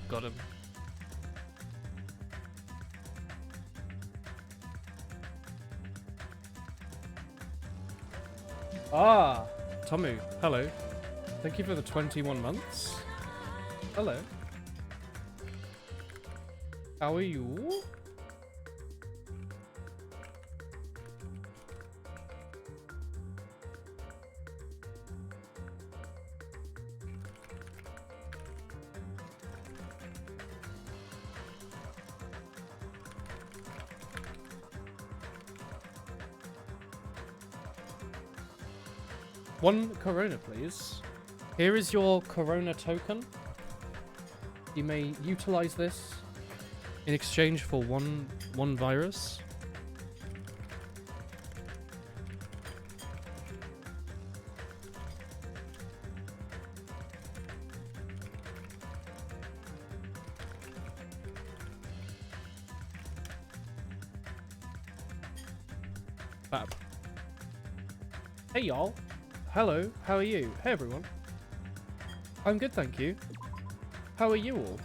Got him. Ah, Tomu, hello. Thank you for the 21 months. Hello. How are you? One Corona, please. Here is your Corona token. You may utilize this in exchange for one virus. Fab. Hey y'all. Hello, how are you? Hey everyone. I'm good, thank you. How are you all?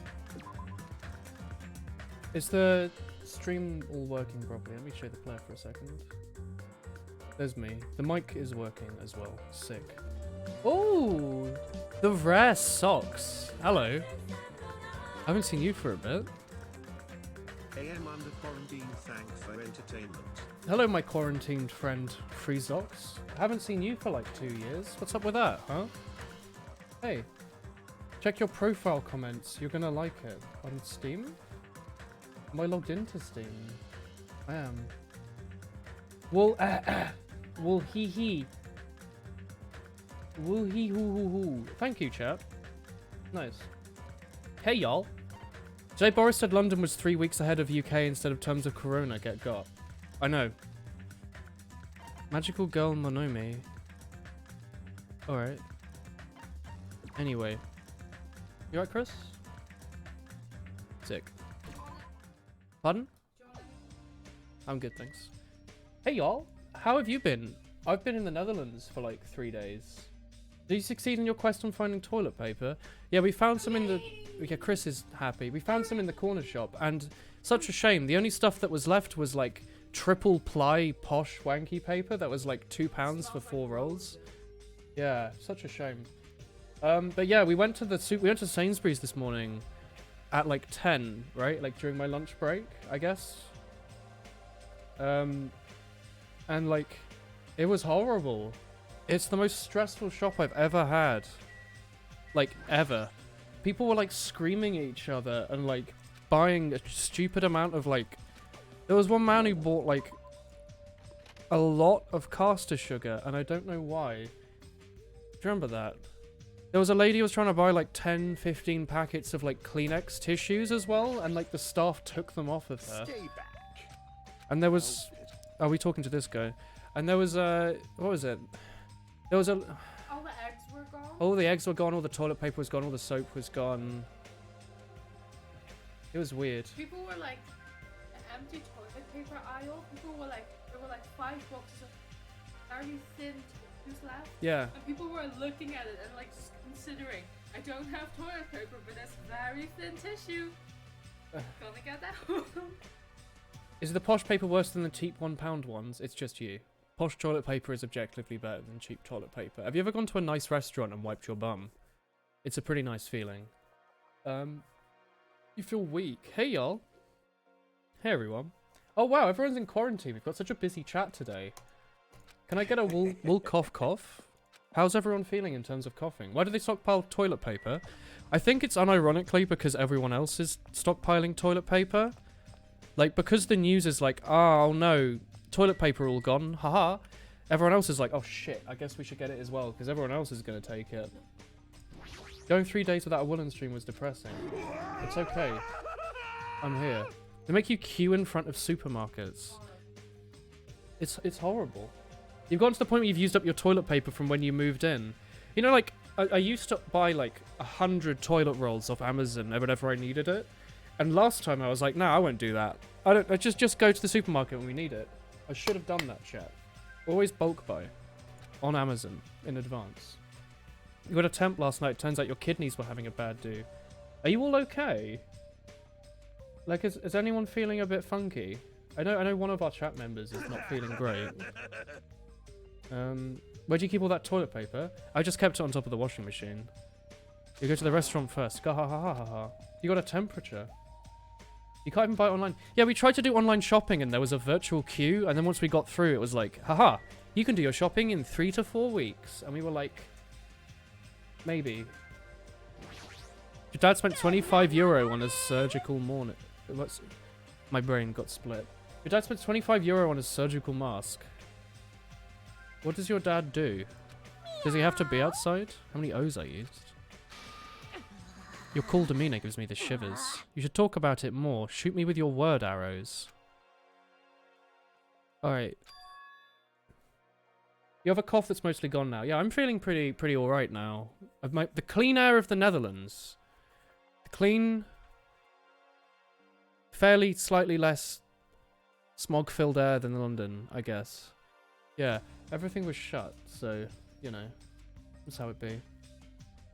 Is the stream all working properly? Let me show the player for a second. There's me. The mic is working as well. Sick. Oh, the rare socks. Hello. I haven't seen you for a bit. AM under quarantine, thanks for entertainment. Hello, my quarantined friend, Freezox. I haven't seen you for like 2 years. What's up with that, huh? Hey, check your profile comments. You're gonna like it. On Steam? Am I logged into Steam? I am. Well, hee. Woo hee hoo hoo hoo. Thank you, chat. Nice. Hey, y'all. Today, Boris said London was 3 weeks ahead of UK instead of terms of Corona. Get got. I know. Magical girl Monomi. Alright. Anyway. You alright, Chris? Sick. Pardon? I'm good, thanks. Hey, y'all. How have you been? I've been in the Netherlands for like 3 days. Did you succeed in your quest on finding toilet paper? Yeah, we found some in the... Yeah, Chris is happy. We found some in the corner shop, and such a shame. The only stuff that was left was like triple ply posh wanky paper that was like £2 for 4 rolls. Yeah, such a shame. But yeah, we went to Sainsbury's this morning at like 10, right? Like during my lunch break, I guess. And like, it was horrible. It's the most stressful shop I've ever had. Like, ever. People were like screaming at each other and like buying a stupid amount of like... There was one man who bought like a lot of caster sugar and I don't know why. Do you remember that? There was a lady who was trying to buy like 10, 15 packets of like Kleenex tissues as well, and like the staff took them off of her. Stay back. And there was... Are we talking to this guy? And there was what was it? There was a... All the eggs were gone? All the eggs were gone, all the toilet paper was gone, all the soap was gone. It was weird. People were like, an empty toilet paper aisle. People were like, there were like 5 boxes of very thin tissues left. Yeah. And people were looking at it and like just considering, I don't have toilet paper, but there's very thin tissue. Gonna get that one. Is the posh paper worse than the cheap £1 ones? It's just you. Posh toilet paper is objectively better than cheap toilet paper. Have you ever gone to a nice restaurant and wiped your bum? It's a pretty nice feeling. You feel weak. Hey, y'all. Hey, everyone. Oh, wow, everyone's in quarantine. We've got such a busy chat today. Can I get a wool cough cough? How's everyone feeling in terms of coughing? Why do they stockpile toilet paper? I think it's unironically because everyone else is stockpiling toilet paper. Like, because the news is like, oh no, toilet paper all gone, haha. Everyone else is like, oh shit, I guess we should get it as well, because everyone else is going to take it. Going 3 days without a woolen stream was depressing. It's okay. I'm here. They make you queue in front of supermarkets. It's horrible. You've gotten to the point where you've used up your toilet paper from when you moved in. You know, like, I used to buy like 100 toilet rolls off Amazon whenever I needed it. And last time I was like, nah, I won't do that. I just go to the supermarket when we need it. I should have done that, chat. Always bulk buy. On Amazon. In advance. You got a temp last night. Turns out your kidneys were having a bad do. Are you all okay? Like, is anyone feeling a bit funky? I know one of our chat members is not feeling great. Where'd you keep all that toilet paper? I just kept it on top of the washing machine. You go to the restaurant first. Ga ha ha ha ha ha. You got a temperature. You can't even buy it online. Yeah, we tried to do online shopping and there was a virtual queue, and then once we got through, it was like, haha, you can do your shopping in 3 to 4 weeks. And we were like, maybe. Your dad spent €25 on a surgical morning. What's... My brain got split. Your dad spent €25 on a surgical mask. What does your dad do? Does he have to be outside? How many O's I used? Your cool demeanor gives me the shivers. You should talk about it more. Shoot me with your word arrows. Alright. You have a cough that's mostly gone now. Yeah, I'm feeling pretty alright now. The clean air of the Netherlands. The clean... Fairly slightly less smog-filled air than London, I guess. Yeah, everything was shut, so, you know, that's how it be.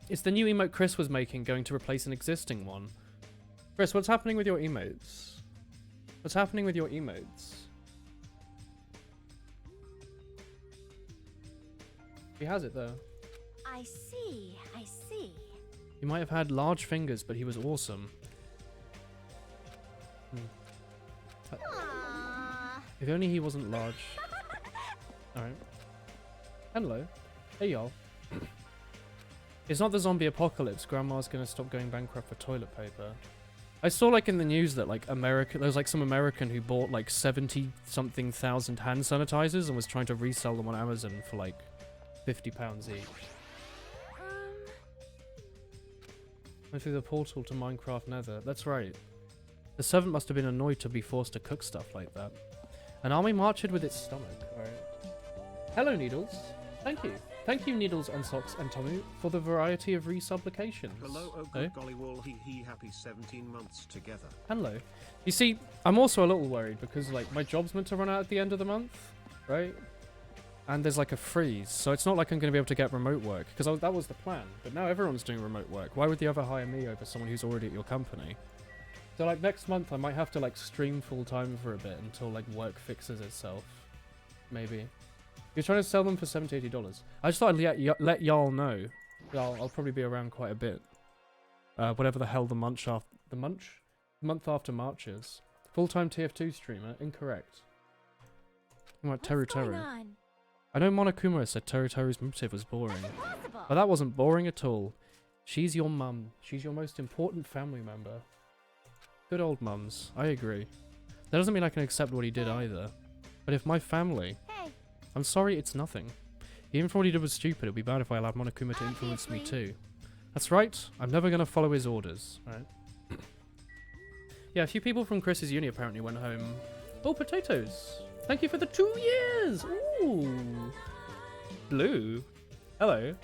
Is the new emote Chris was making going to replace an existing one? Chris, what's happening with your emotes? What's happening with your emotes? He has it though. I see, I see. He might have had large fingers, but he was awesome. Aww. If only he wasn't large. Alright. Hello. Hey y'all. It's not the zombie apocalypse. Grandma's gonna stop going bankrupt for toilet paper. I saw like in the news that like there was like some American who bought like 70-something thousand hand sanitizers and was trying to resell them on Amazon for like £50 each. Went through the portal to Minecraft Nether. That's right. The servant must have been annoyed to be forced to cook stuff like that. An army marched with its stomach. Alright. Hello, Needles. Thank you. Thank you, Needles and Socks and Tommy, for the variety of resupplications. Hello, oh good golly wall, he happy 17 months together. Hello. You see, I'm also a little worried because like my job's meant to run out at the end of the month, right? And there's like a freeze, so it's not like I'm going to be able to get remote work, because that was the plan. But now everyone's doing remote work. Why would you ever hire me over someone who's already at your company? So like next month I might have to like stream full time for a bit until like work fixes itself. Maybe. You're trying to sell them for $70, $80. I just thought I'd let y'all know. I'll probably be around quite a bit. Whatever the hell the month after March is. Full-time TF2 streamer. Incorrect. What, Teru Teru? I know Monokuma said Teru Teru's motive was boring. But that wasn't boring at all. She's your mum. She's your most important family member. Good old mums. I agree. That doesn't mean I can accept what he did either. But if my family... Hey. I'm sorry, it's nothing. Even if what he did was stupid, it'd be bad if I allowed Monokuma to influence me too. That's right. I'm never going to follow his orders. Right? Yeah, a few people from Chris's uni apparently went home. Oh, potatoes. Thank you for the 2 years. Ooh. Blue. Hello.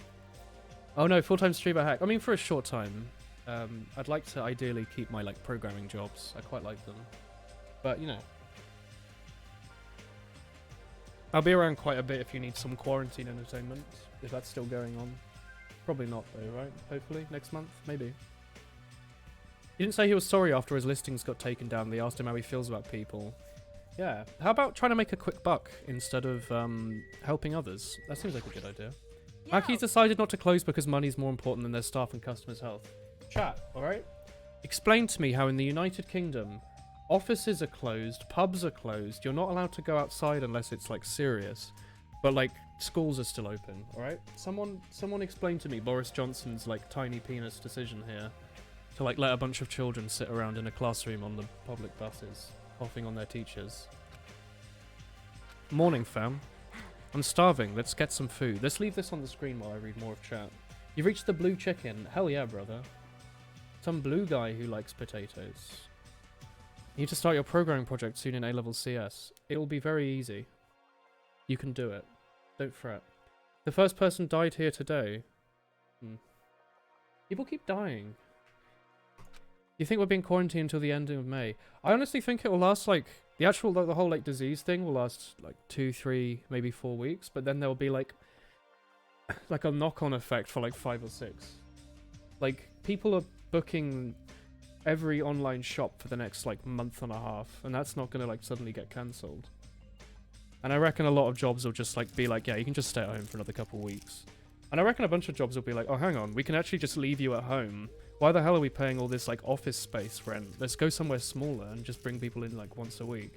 Oh no, full-time streamer hack. I mean, for a short time. I'd like to ideally keep my like programming jobs. I quite like them. But, you know. I'll be around quite a bit if you need some quarantine entertainment. If that's still going on. Probably not though, right? Hopefully. Next month? Maybe. He didn't say he was sorry after his listings got taken down. They asked him how he feels about people. Yeah. How about trying to make a quick buck instead of helping others? That seems like a good idea. Mackey's decided not to close because money's more important than their staff and customers' health. Chat, alright? Explain to me how in the United Kingdom, offices are closed, pubs are closed, you're not allowed to go outside unless it's like serious, but like schools are still open, alright? Someone explain to me Boris Johnson's like tiny penis decision here to like let a bunch of children sit around in a classroom on the public buses, coughing on their teachers. Morning, fam. I'm starving. Let's get some food. Let's leave this on the screen while I read more of chat. You've reached the blue chicken. Hell yeah, brother. Some blue guy who likes potatoes. You need to start your programming project soon in A-level CS. It'll be very easy. You can do it. Don't fret. The first person died here today. People keep dying. You think we're being quarantined until the ending of May? I honestly think it will last like... The whole like disease thing will last like 2, 3, maybe 4 weeks, but then there'll be like a knock-on effect for like 5 or 6. Like people are booking every online shop for the next like month and a half, and that's not gonna like suddenly get cancelled. And I reckon a lot of jobs will just like be like, yeah, you can just stay at home for another couple of weeks. And I reckon a bunch of jobs will be like, oh, hang on, we can actually just leave you at home. Why the hell are we paying all this like office space rent? Let's go somewhere smaller and just bring people in like once a week.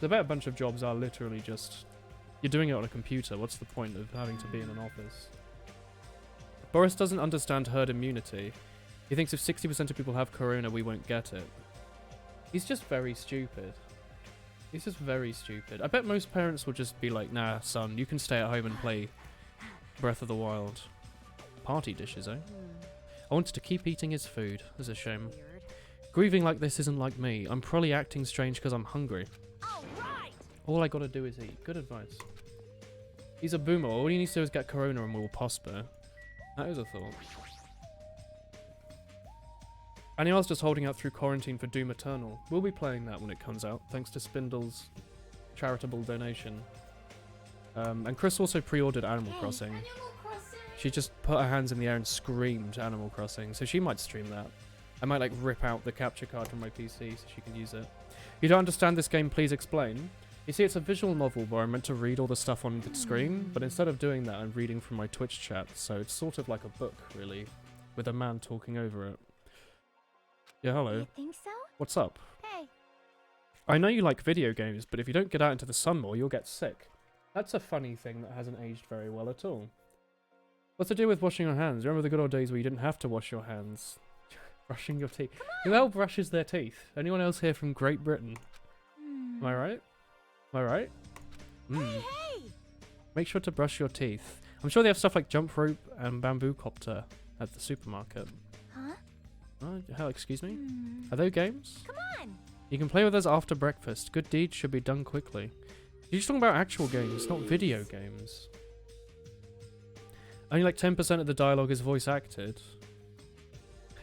I bet a bunch of jobs are literally just, you're doing it on a computer. What's the point of having to be in an office? Boris doesn't understand herd immunity. He thinks if 60% of people have corona, we won't get it. He's just very stupid. He's just very stupid. I bet most parents will just be like, nah, son, you can stay at home and play Breath of the Wild. Party dishes, eh? I wanted to keep eating his food. There's a shame. Weird. Grieving like this isn't like me. I'm probably acting strange because I'm hungry. All right. All I gotta do is eat. Good advice. He's a boomer. All he needs to do is get corona and we'll prosper. That is a thought. Anniel's just holding out through quarantine for Doom Eternal. We'll be playing that when it comes out, thanks to Spindle's charitable donation. And Chris also pre-ordered Animal Crossing. Animal Crossing. She just put her hands in the air and screamed Animal Crossing, so she might stream that. I might like rip out the capture card from my PC so she can use it. You don't understand this game, please explain. You see, it's a visual novel where I'm meant to read all the stuff on the screen, but instead of doing that, I'm reading from my Twitch chat, so it's sort of like a book, really, with a man talking over it. Yeah, hello. You think so? What's up? Hey. I know you like video games, but if you don't get out into the sun more, you'll get sick. That's a funny thing that hasn't aged very well at all. What's the deal with washing your hands? Remember the good old days where you didn't have to wash your hands? Brushing your teeth. Who the hell brushes their teeth? Anyone else here from Great Britain? Am I right? Am I right? Hey. Make sure to brush your teeth. I'm sure they have stuff like jump rope and bamboo copter at the supermarket. Huh? Hell, excuse me? Are they games? Come on. You can play with us after breakfast. Good deeds should be done quickly. You're just talking about actual games, not video games. Only like 10% of the dialogue is voice acted.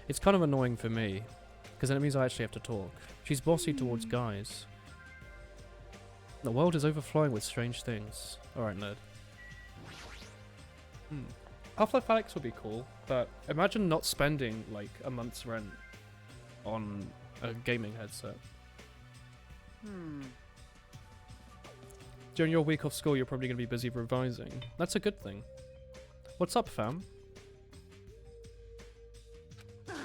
It's kind of annoying for me, because then it means I actually have to talk. She's bossy towards guys. The world is overflowing with strange things. Alright, nerd. Half-Life Alyx would be cool, but imagine not spending like a month's rent on a gaming headset. During your week off school, you're probably going to be busy revising. That's a good thing. What's up, fam?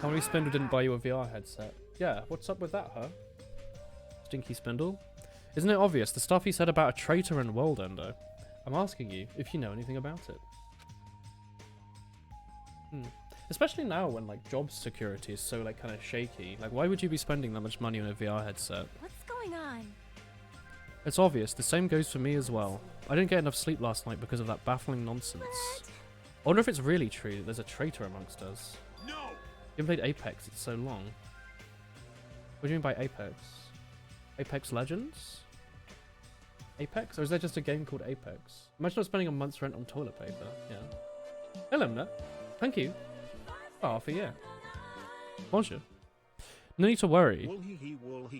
How many Spindle didn't buy you a VR headset? Yeah, what's up with that, huh? Stinky Spindle? Isn't it obvious? The stuff he said about a traitor and world ender. I'm asking you if you know anything about it. Especially now when like job security is so like kind of shaky. Like, why would you be spending that much money on a VR headset? What's going on? It's obvious. The same goes for me as well. I didn't get enough sleep last night because of that baffling nonsense. What? I wonder if it's really true that there's a traitor amongst us. No! You haven't played Apex, it's so long. What do you mean by Apex? Apex Legends? Apex? Or is there just a game called Apex? Imagine not spending a month's rent on toilet paper. Yeah. Hello, Nut. Thank you. Oh, half a year. Bonjour. No need to worry. Wool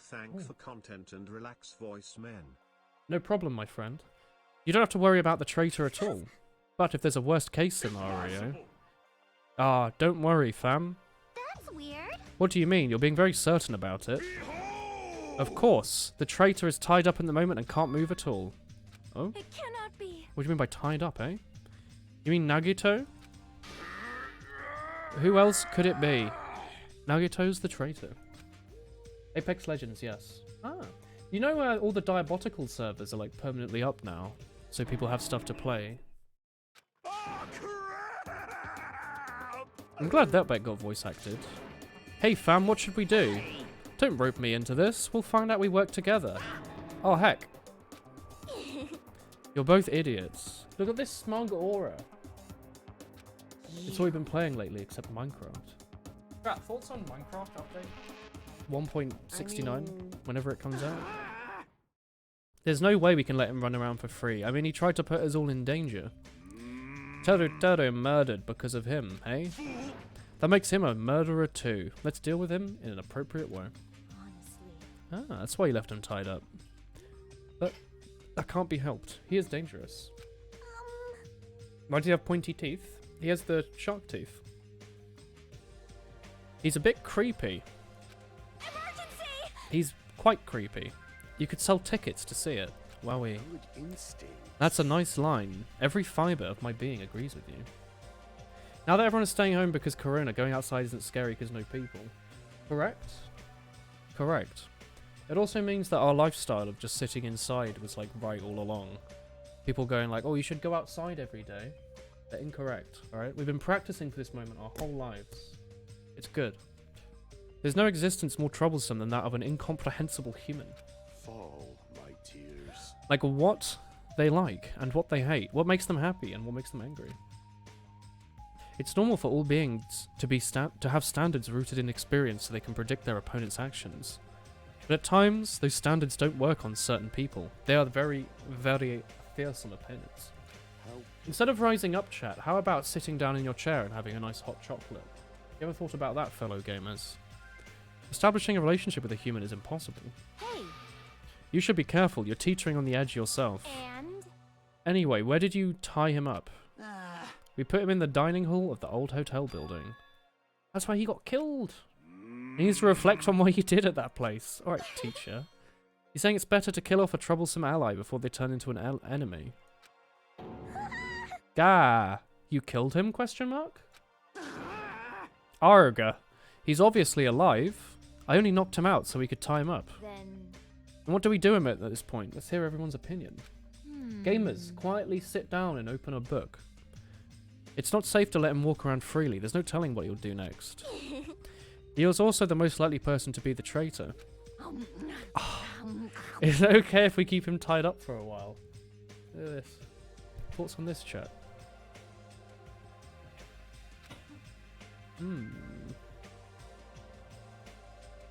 thank for content and relax voice men. No problem, my friend. You don't have to worry about the traitor at all. But if there's a worst case scenario... Ah, don't worry, fam. That's weird. What do you mean? You're being very certain about it. Of course. The traitor is tied up in the moment and can't move at all. Oh? It cannot be. What do you mean by tied up, eh? You mean Nagito? Who else could it be? Nagito's the traitor. Apex Legends, yes. Ah. You know all the Diabotical servers are like permanently up now, so people have stuff to play. I'm glad that bit got voice acted. Hey fam, what should we do? Don't rope me into this. We'll find out we work together. Oh heck. You're both idiots. Look at this smug aura. It's all we've been playing lately except Minecraft. Right, thoughts on Minecraft update? 1.69, whenever it comes out. There's no way we can let him run around for free. I mean, he tried to put us all in danger. Toto murdered because of him, hey? That makes him a murderer too. Let's deal with him in an appropriate way. Honestly. Ah, that's why you left him tied up. But that can't be helped. He is dangerous. Why does he have pointy teeth? He has the shark teeth. He's a bit creepy. Emergency! He's quite creepy. You could sell tickets to see it. Wowie. Good instinct. That's a nice line. Every fibre of my being agrees with you. Now that everyone is staying home because Corona, going outside isn't scary because no people. Correct? Correct. It also means that our lifestyle of just sitting inside was like right all along. People going like, oh, you should go outside every day. They're incorrect, alright? We've been practicing for this moment our whole lives. It's good. There's no existence more troublesome than that of an incomprehensible human. Fall, my tears. Like what they like and what they hate, what makes them happy and what makes them angry. It's normal for all beings to have standards rooted in experience so they can predict their opponent's actions. But at times, those standards don't work on certain people. They are very, very fearsome opponents. How Instead of rising up, chat, how about sitting down in your chair and having a nice hot chocolate? You ever thought about that, fellow gamers? Establishing a relationship with a human is impossible. Hey, You should be careful, you're teetering on the edge yourself. and Anyway, where did you tie him up? Ah. We put him in the dining hall of the old hotel building. That's why he got killed. He needs to reflect on what he did at that place. Alright, teacher. He's saying it's better to kill off a troublesome ally before they turn into an enemy. Gah! You killed him? Question mark? Arga. He's obviously alive. I only knocked him out so we could tie him up. then... And what do we do him at this point? Let's hear everyone's opinion. Hmm. Gamers, quietly sit down and open a book. It's not safe to let him walk around freely. There's no telling what he'll do next. He was also the most likely person to be the traitor. Is it okay if we keep him tied up for a while? Look at this. Thoughts on this, chat?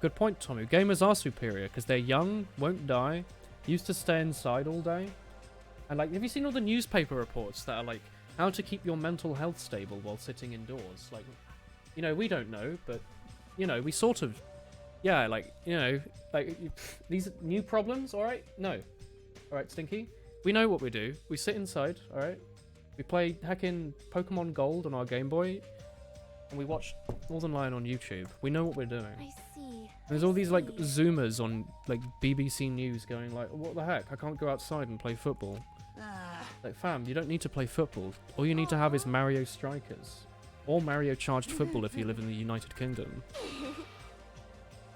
Good point, Tommy. Gamers are superior because they're young, won't die, used to stay inside all day. And like, have you seen all the newspaper reports that are like, how to keep your mental health stable while sitting indoors? Like, you know, we don't know, but, you know, we sort of, yeah, like, you know, like, these new problems, alright? No. Alright, Stinky? We know what we do. We sit inside, alright? We play hacking Pokemon Gold on our Game Boy, and we watch Northern Lion on YouTube. We know what we're doing. I see. There's all these, like, Zoomers on, like, BBC News going like, what the heck? I can't go outside and play football. Like, fam, you don't need to play football. All you need to have is Mario Strikers. Or Mario Charged Football if you live in the United Kingdom.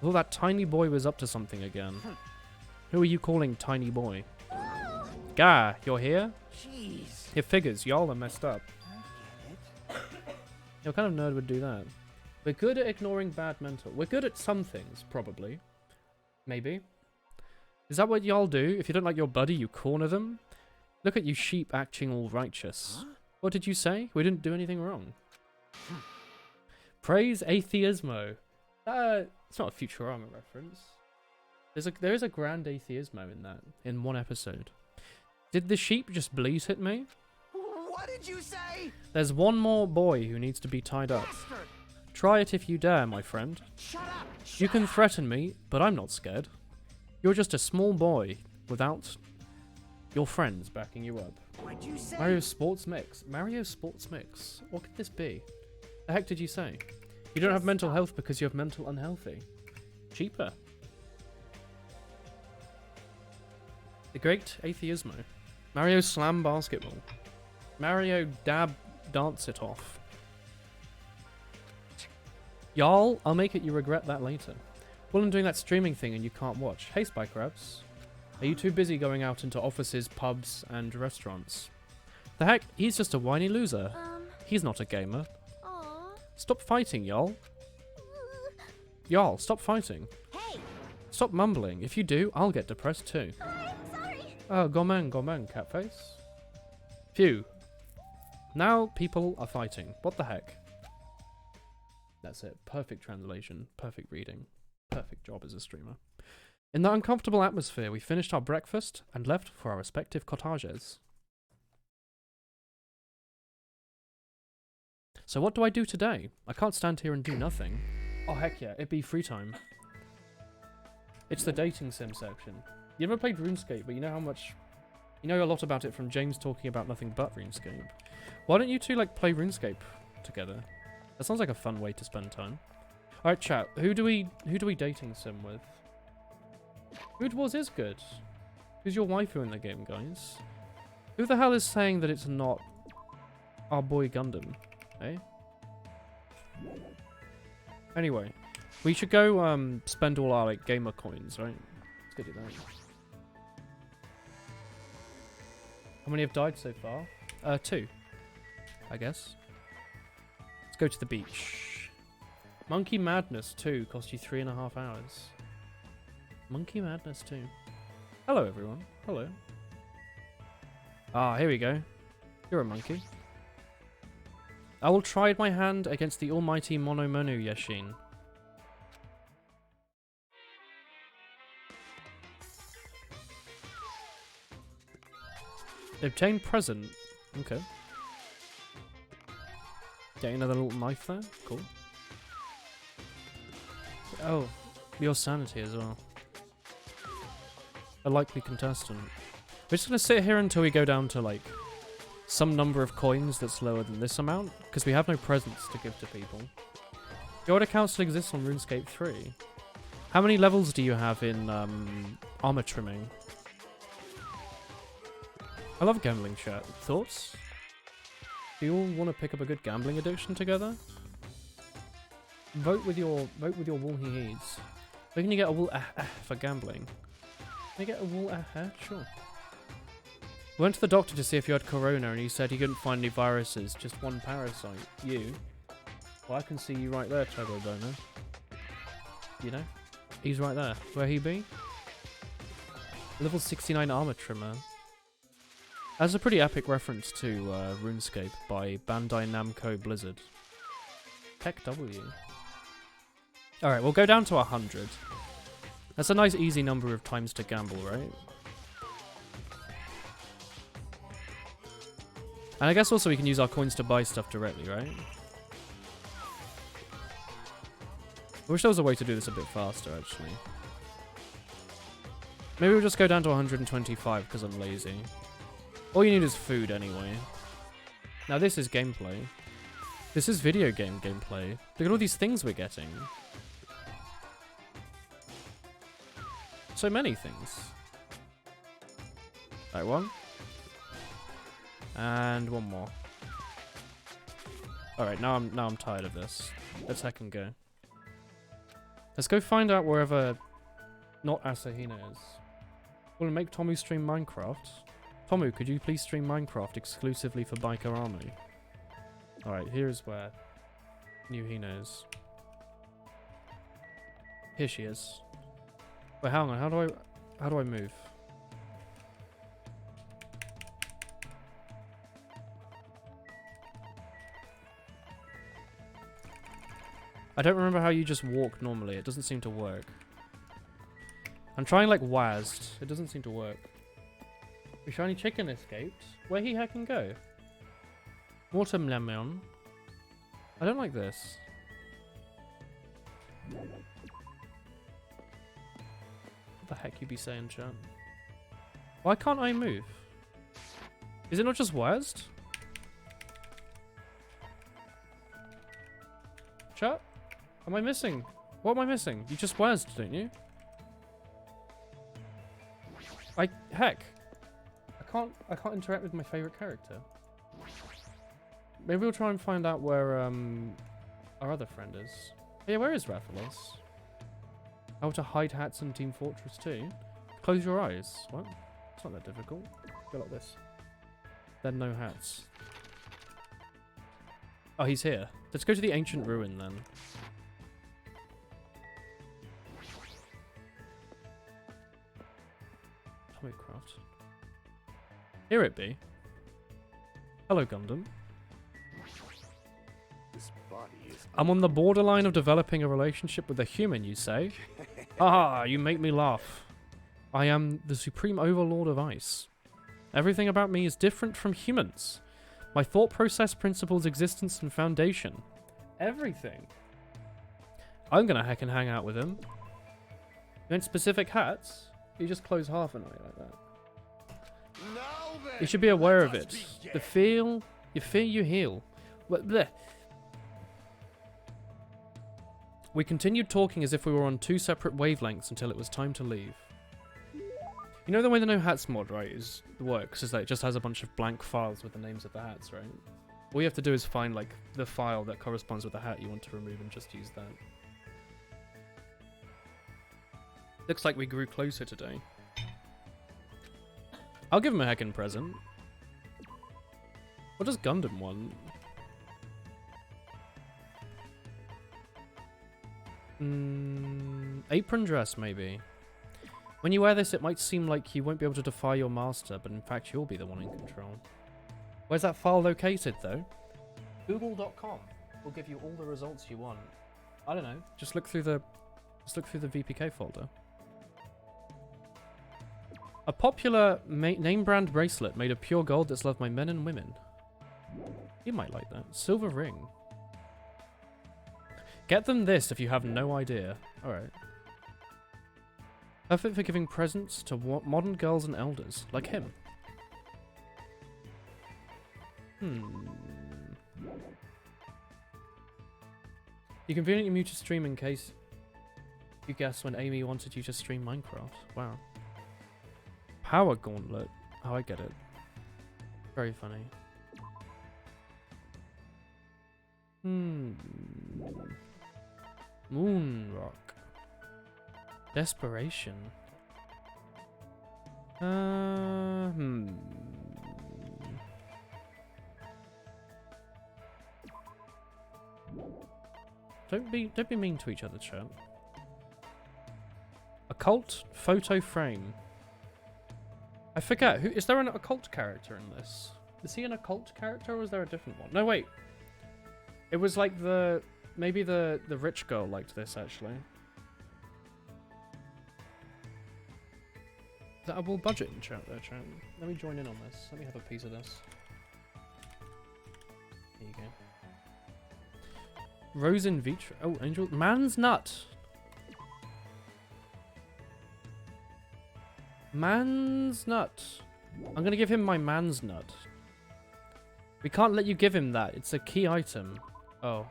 Oh, that tiny boy was up to something again. Who are you calling tiny boy? Gah, you're here? Jeez. It figures, y'all are messed up. I get it. What kind of nerd would do that? We're good at ignoring bad mental. We're good at some things, probably. Maybe. Is that what y'all do? If you don't like your buddy, you corner them? Look at you sheep acting all righteous. Huh? What did you say? We didn't do anything wrong. Praise atheismo. It's not a Futurama reference. There is a grand atheismo in that, in one episode. Did the sheep just bleat at me? What did you say? There's one more boy who needs to be tied up. Bastard. Try it if you dare, my friend. Shut up. You can threaten me, but I'm not scared. You're just a small boy without your friends backing you up. What'd you say? Mario Sports Mix. Mario Sports Mix. What could this be? The heck did you say? You don't have mental health because you have mental unhealthy. Cheaper. The Great Atheismo. Mario Slam Basketball. Mario Dab Dance It Off. Y'all, I'll make it you regret that later. Well, I'm doing that streaming thing and you can't watch. Hey, Spy Crabs. Are you too busy going out into offices, pubs, and restaurants? The heck? He's just a whiny loser. He's not a gamer. Aw. Stop fighting, y'all. Y'all, stop fighting. Hey, Stop mumbling. If you do, I'll get depressed too. I'm sorry. Oh, gomen, catface. Phew. Now people are fighting. What the heck? That's it. Perfect translation. Perfect reading. Perfect job as a streamer. In that uncomfortable atmosphere, we finished our breakfast and left for our respective cottages. So what do I do today? I can't stand here and do nothing. Oh heck yeah, it'd be free time. It's the dating sim section. You ever played RuneScape, but you know how much... You know a lot about it from James talking about nothing but RuneScape. Why don't you two, like, play RuneScape together? That sounds like a fun way to spend time. Alright, chat. Who do we dating sim with? Food Wars is good. Who's your waifu in the game, guys? Who the hell is saying that it's not our boy Gundam? Eh? Anyway, we should go spend all our like gamer coins, right? Let's go do that. How many have died so far? 2, I guess. Let's go to the beach. Monkey Madness 2 cost you 3.5 hours. Monkey Madness 2. Hello, everyone. Hello. Ah, here we go. You're a monkey. I will try my hand against the almighty Monomonu Yashin. Obtain present. Okay. Getting another little knife there. Cool. Oh, your sanity as well. A likely contestant. We're just gonna sit here until we go down to like some number of coins that's lower than this amount, because we have no presents to give to people. The order council exists on RuneScape 3. How many levels do you have in armor trimming? I love gambling, chat. Thoughts? Do you all want to pick up a good gambling addiction together? Vote with your wool he's. Where can you get a wool for gambling? Can I get a wool Sure. Went to the doctor to see if you had corona and he said he couldn't find any viruses, just one parasite. You? Well, I can see you right there, Turbo Boner. You know? He's right there. Where he be? Level 69 armor trimmer. That's a pretty epic reference to RuneScape by Bandai Namco Blizzard. Tech W. Alright, we'll go down to 100. That's a nice easy number of times to gamble, right? And I guess also we can use our coins to buy stuff directly, right? I wish there was a way to do this a bit faster, actually. Maybe we'll just go down to 125 because I'm lazy. All you need is food anyway. Now this is gameplay. This is video game gameplay. Look at all these things we're getting. So many things. Right, one. And one more. Alright, now I'm tired of this. Let's heck and go. Let's go find out wherever not Asahina is. Will it make Tomu stream Minecraft? Tomu, could you please stream Minecraft exclusively for Biker Army? Alright, here's where New Hina is. Here she is. Wait, hang on, how do I move? I don't remember how you just walk normally. It doesn't seem to work. I'm trying like WASD. It doesn't seem to work. The shiny chicken escaped. Where he heckin' go? Watermelon. I don't like this. What the heck you be saying, chat? Why can't I move? Is it not just WASD? Chat? Am I missing? What am I missing? You just WASD, don't you? Heck. I can't interact with my favorite character. Maybe we'll try and find out where our other friend is. Oh, yeah, where is Rathalos? How to hide hats in Team Fortress 2? Close your eyes. What? It's not that difficult. Go like this. Then no hats. Oh, he's here. Let's go to the ancient ruin then. Tommycraft. Here it be. Hello, Gundam. This body is I'm on the borderline of developing a relationship with a human, you say? Ah, you make me laugh. I am the supreme overlord of ice. Everything about me is different from humans. My thought process, principles, existence, and foundation. Everything. I'm gonna heck and hang out with him. You want specific hats? You just close half an eye like that. Now then, You should be aware let of us it. begin. The feel, you fear, you heal. What? Bleh. We continued talking as if we were on 2 separate wavelengths until it was time to leave. You know the way the no hats mod, right, works is that it just has a bunch of blank files with the names of the hats, right? All you have to do is find like the file that corresponds with the hat you want to remove and just use that. Looks like we grew closer today. I'll give him a heckin' present. What does Gundam want? Apron dress, maybe. When you wear this, it might seem like you won't be able to defy your master, but in fact, you'll be the one in control. Where's that file located, though? Google.com will give you all the results you want. I don't know. Just look through the VPK folder. A popular name brand bracelet made of pure gold that's loved by men and women. You might like that. Silver ring. Get them this if you have no idea. Alright. Perfect for giving presents to modern girls and elders, like him. You conveniently muted stream in case you guessed when Amy wanted you to stream Minecraft. Wow. Power Gauntlet. Oh, I get it. Very funny. Moon rock. Desperation. Don't be mean to each other, chat. Occult photo frame. I forget, who is there an occult character in this? Is he an occult character or is there a different one? No, wait. It was like maybe the rich girl liked this actually. Is that a full budget in chat there, chat? Let me join in on this. Let me have a piece of this. There you go. Rose in vitro. Oh, angel. Man's nut. Man's nut. I'm gonna give him my man's nut. We can't let you give him that. It's a key item. Oh.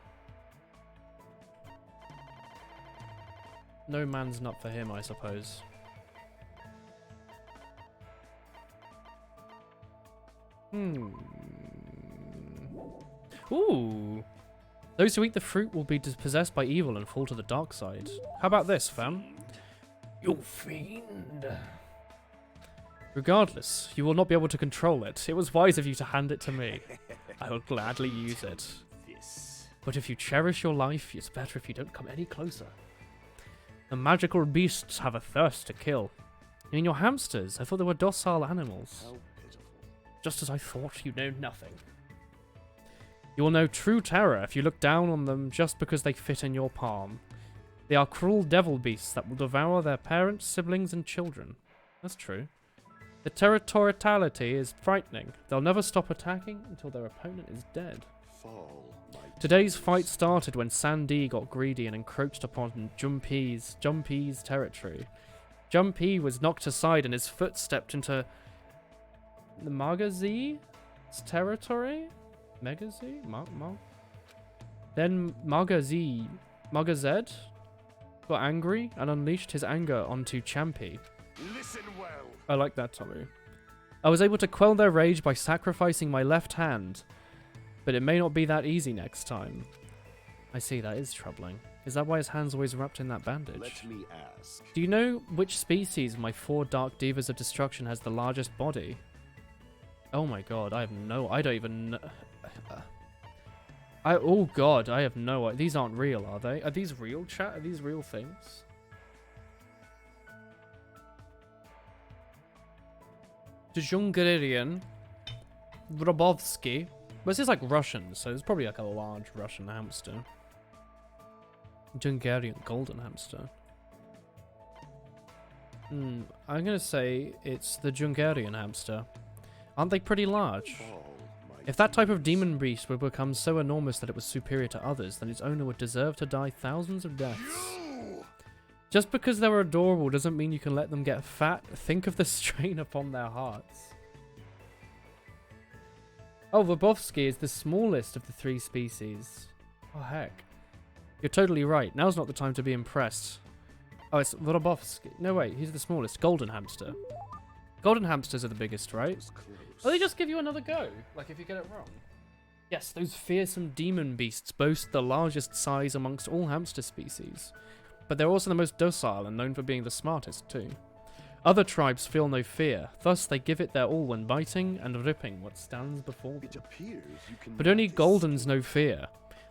No man's nut for him, I suppose. Ooh. Those who eat the fruit will be possessed by evil and fall to the dark side. How about this, fam? You fiend. Regardless, you will not be able to control it. It was wise of you to hand it to me. I will gladly use it. But if you cherish your life, it's better if you don't come any closer. The magical beasts have a thirst to kill. You mean your hamsters? I thought they were docile animals. How pitiful. Just as I thought, you know nothing. You will know true terror if you look down on them just because they fit in your palm. They are cruel devil beasts that will devour their parents, siblings, and children. That's true. The territoriality is frightening. They'll never stop attacking until their opponent is dead. Fall, my Today's fight started when Sandy got greedy and encroached upon Jumpy's territory. Jumpy was knocked aside and his foot stepped into the Magazi's territory? Magazi? Then Magazed got angry and unleashed his anger onto Champy. Listen well. I like that, Tommy. I was able to quell their rage by sacrificing my left hand, but it may not be that easy next time. I see, that is troubling. Is that why his hand's always wrapped in that bandage? Let me ask. Do you know which species of my 4 Dark Divas of Destruction has the largest body? Oh my god, I don't even know. Oh god, I have no idea. These aren't real, are they? Are these real, chat? Are these real things? Djungarian Grabovsky. But this is like Russian, so it's probably like a large Russian hamster. Djungarian golden hamster. I'm gonna say it's the Djungarian hamster. Aren't they pretty large? Fall, my If that type of demon beast would become so enormous that it was superior to others, then its owner would deserve to die thousands of deaths. You! Just because they're adorable doesn't mean you can let them get fat. Think of the strain upon their hearts. Oh, Verbovsky is the smallest of the 3 species. Oh, heck. You're totally right. Now's not the time to be impressed. Oh, it's Vorobovsky. No, wait. He's the smallest. Golden hamster. Golden hamsters are the biggest, right? Was close. Oh, they just give you another go. Like, if you get it wrong. Yes, those fearsome demon beasts boast the largest size amongst all hamster species. But they're also the most docile and known for being the smartest, too. Other tribes feel no fear. Thus, they give it their all when biting and ripping what stands before them. It appears you can. But only notice Goldens know fear.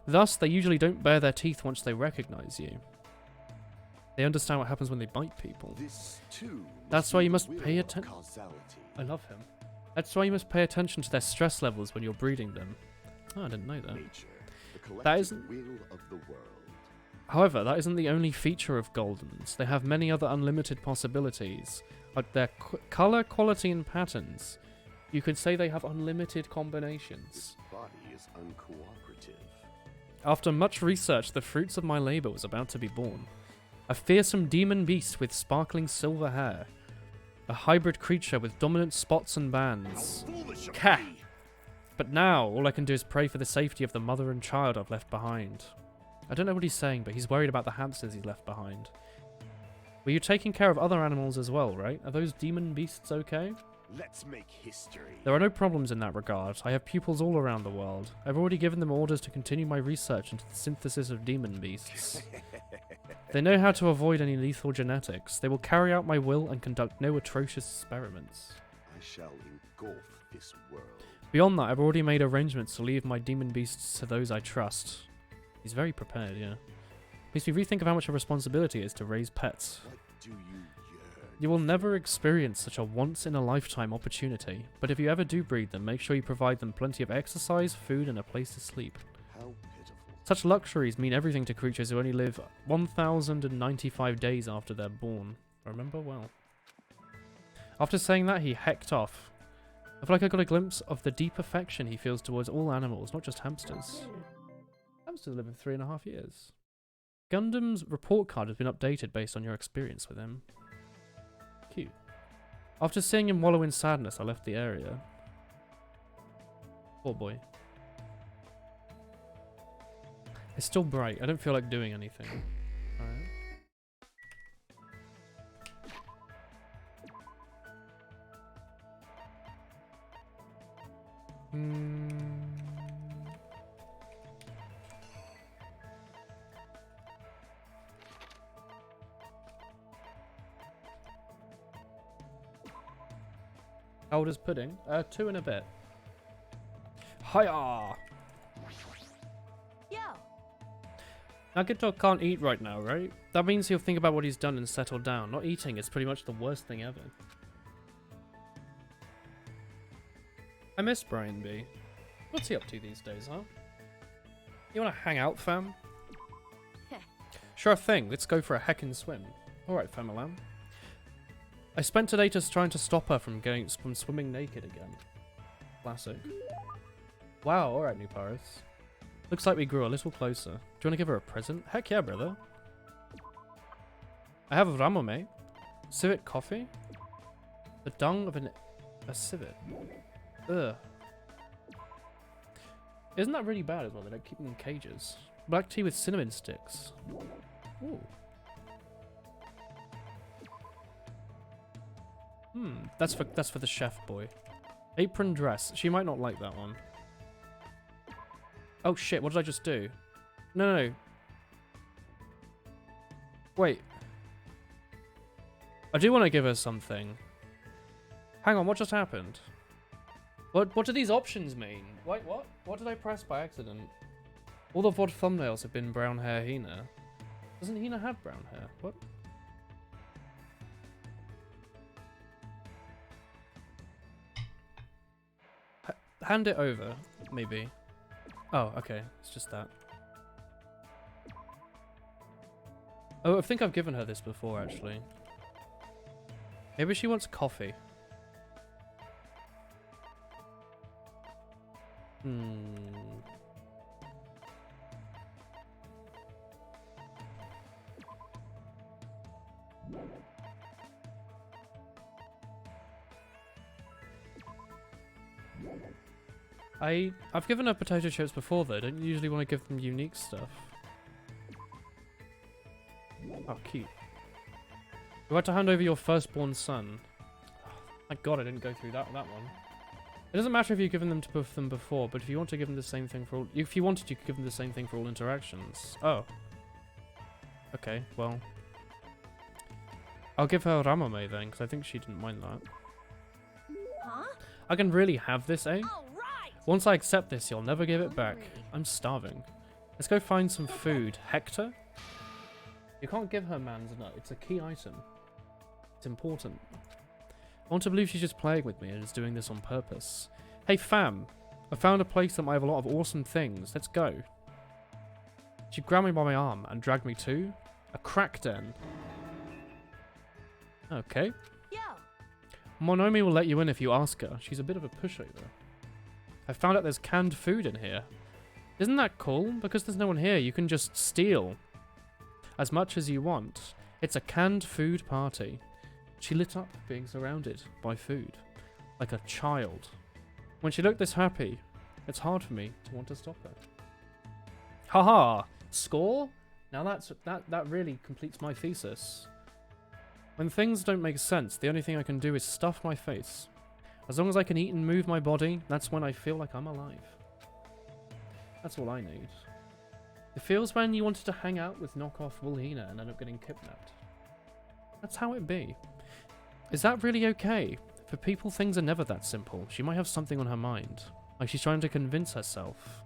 Thus, they usually don't bare their teeth once they recognize you. They understand what happens when they bite people. This too. That's be why you the must will pay of attention. causality. I love him. That's why you must pay attention to their stress levels when you're breeding them. Oh, I didn't know that. Nature, the collective That isn't- will of the world. However, that isn't the only feature of Goldens. They have many other unlimited possibilities, like their color, quality, and patterns. You could say they have unlimited combinations. This body is uncooperative. After much research, the fruits of my labor was about to be born. A fearsome demon beast with sparkling silver hair. A hybrid creature with dominant spots and bands. How foolish of Ka. me! But now, all I can do is pray for the safety of the mother and child I've left behind. I don't know what he's saying, but he's worried about the hamsters he left behind. Were you taking care of other animals as well, right? Are those demon beasts okay? Let's make history. There are no problems in that regard. I have pupils all around the world. I've already given them orders to continue my research into the synthesis of demon beasts. They know how to avoid any lethal genetics. They will carry out my will and conduct no atrocious experiments. I shall engulf this world. Beyond that, I've already made arrangements to leave my demon beasts to those I trust. He's very prepared, yeah. Makes me rethink of how much a responsibility it is to raise pets. What do you yearn? You will never experience such a once-in-a-lifetime opportunity, but if you ever do breed them, make sure you provide them plenty of exercise, food, and a place to sleep. How pitiful. Such luxuries mean everything to creatures who only live 1,095 days after they're born. I remember well. After saying that, he hecked off. I feel like I got a glimpse of the deep affection he feels towards all animals, not just hamsters. Hamsters live in 3.5 years. Gundam's report card has been updated based on your experience with him. Cute. After seeing him wallow in sadness, I left the area. Poor boy. It's still bright. I don't feel like doing anything. Alright. How old is pudding? 2 and a bit. Hiya! Yo. Nagito can't eat right now, right? That means he'll think about what he's done and settle down. Not eating is pretty much the worst thing ever. I miss Brian B. What's he up to these days, huh? You wanna hang out, fam? Sure thing, let's go for a heckin' swim. Alright, famalam. I spent today just trying to stop her from swimming naked again. Classic. Wow, alright, new Paris. Looks like we grew a little closer. Do you want to give her a present? Heck yeah, brother. I have ramome. Civet coffee. The dung of a civet. Ugh. Isn't that really bad as well? They don't keep them in cages. Black tea with cinnamon sticks. Ooh. That's for the chef boy. Apron dress. She might not like that one. Oh shit, what did I just do? No. Wait. I do want to give her something. Hang on, what just happened? What do these options mean? Wait, what? What did I press by accident? All the VOD thumbnails have been brown hair Hina. Doesn't Hina have brown hair? What? Hand it over, maybe. Oh, okay. It's just that. Oh, I think I've given her this before, actually. Maybe she wants coffee. I've given her potato chips before though. Don't you usually want to give them unique stuff? Oh, cute. You had to hand over your firstborn son. Thank God I didn't go through that one. It doesn't matter if you've given them to both of them before, but if you want to give them the same thing for all... If you wanted, you could give them the same thing for all interactions. Oh. Okay, well... I'll give her Ramame then, because I think she didn't mind that. Huh? I can really have this, eh? All right. Once I accept this, you'll never give it back. I'm starving. Let's go find some food. Hector? You can't give her man's nut. It's a key item. It's important. I want to believe she's just playing with me and is doing this on purpose. Hey fam, I found a place that might have a lot of awesome things. Let's go. She grabbed me by my arm and dragged me to a crack den. Okay. Yo. Monomi will let you in if you ask her. She's a bit of a pushover. I found out there's canned food in here. Isn't that cool? Because there's no one here, you can just steal as much as you want. It's a canned food party. She lit up being surrounded by food, like a child. When she looked this happy, it's hard for me to want to stop her. Haha! Score? Now that really completes my thesis. When things don't make sense, the only thing I can do is stuff my face. As long as I can eat and move my body, that's when I feel like I'm alive. That's all I need. It feels when you wanted to hang out with knockoff Wilhelmina and end up getting kidnapped. That's how it be. Is that really okay? For people, things are never that simple. She might have something on her mind. Like she's trying to convince herself.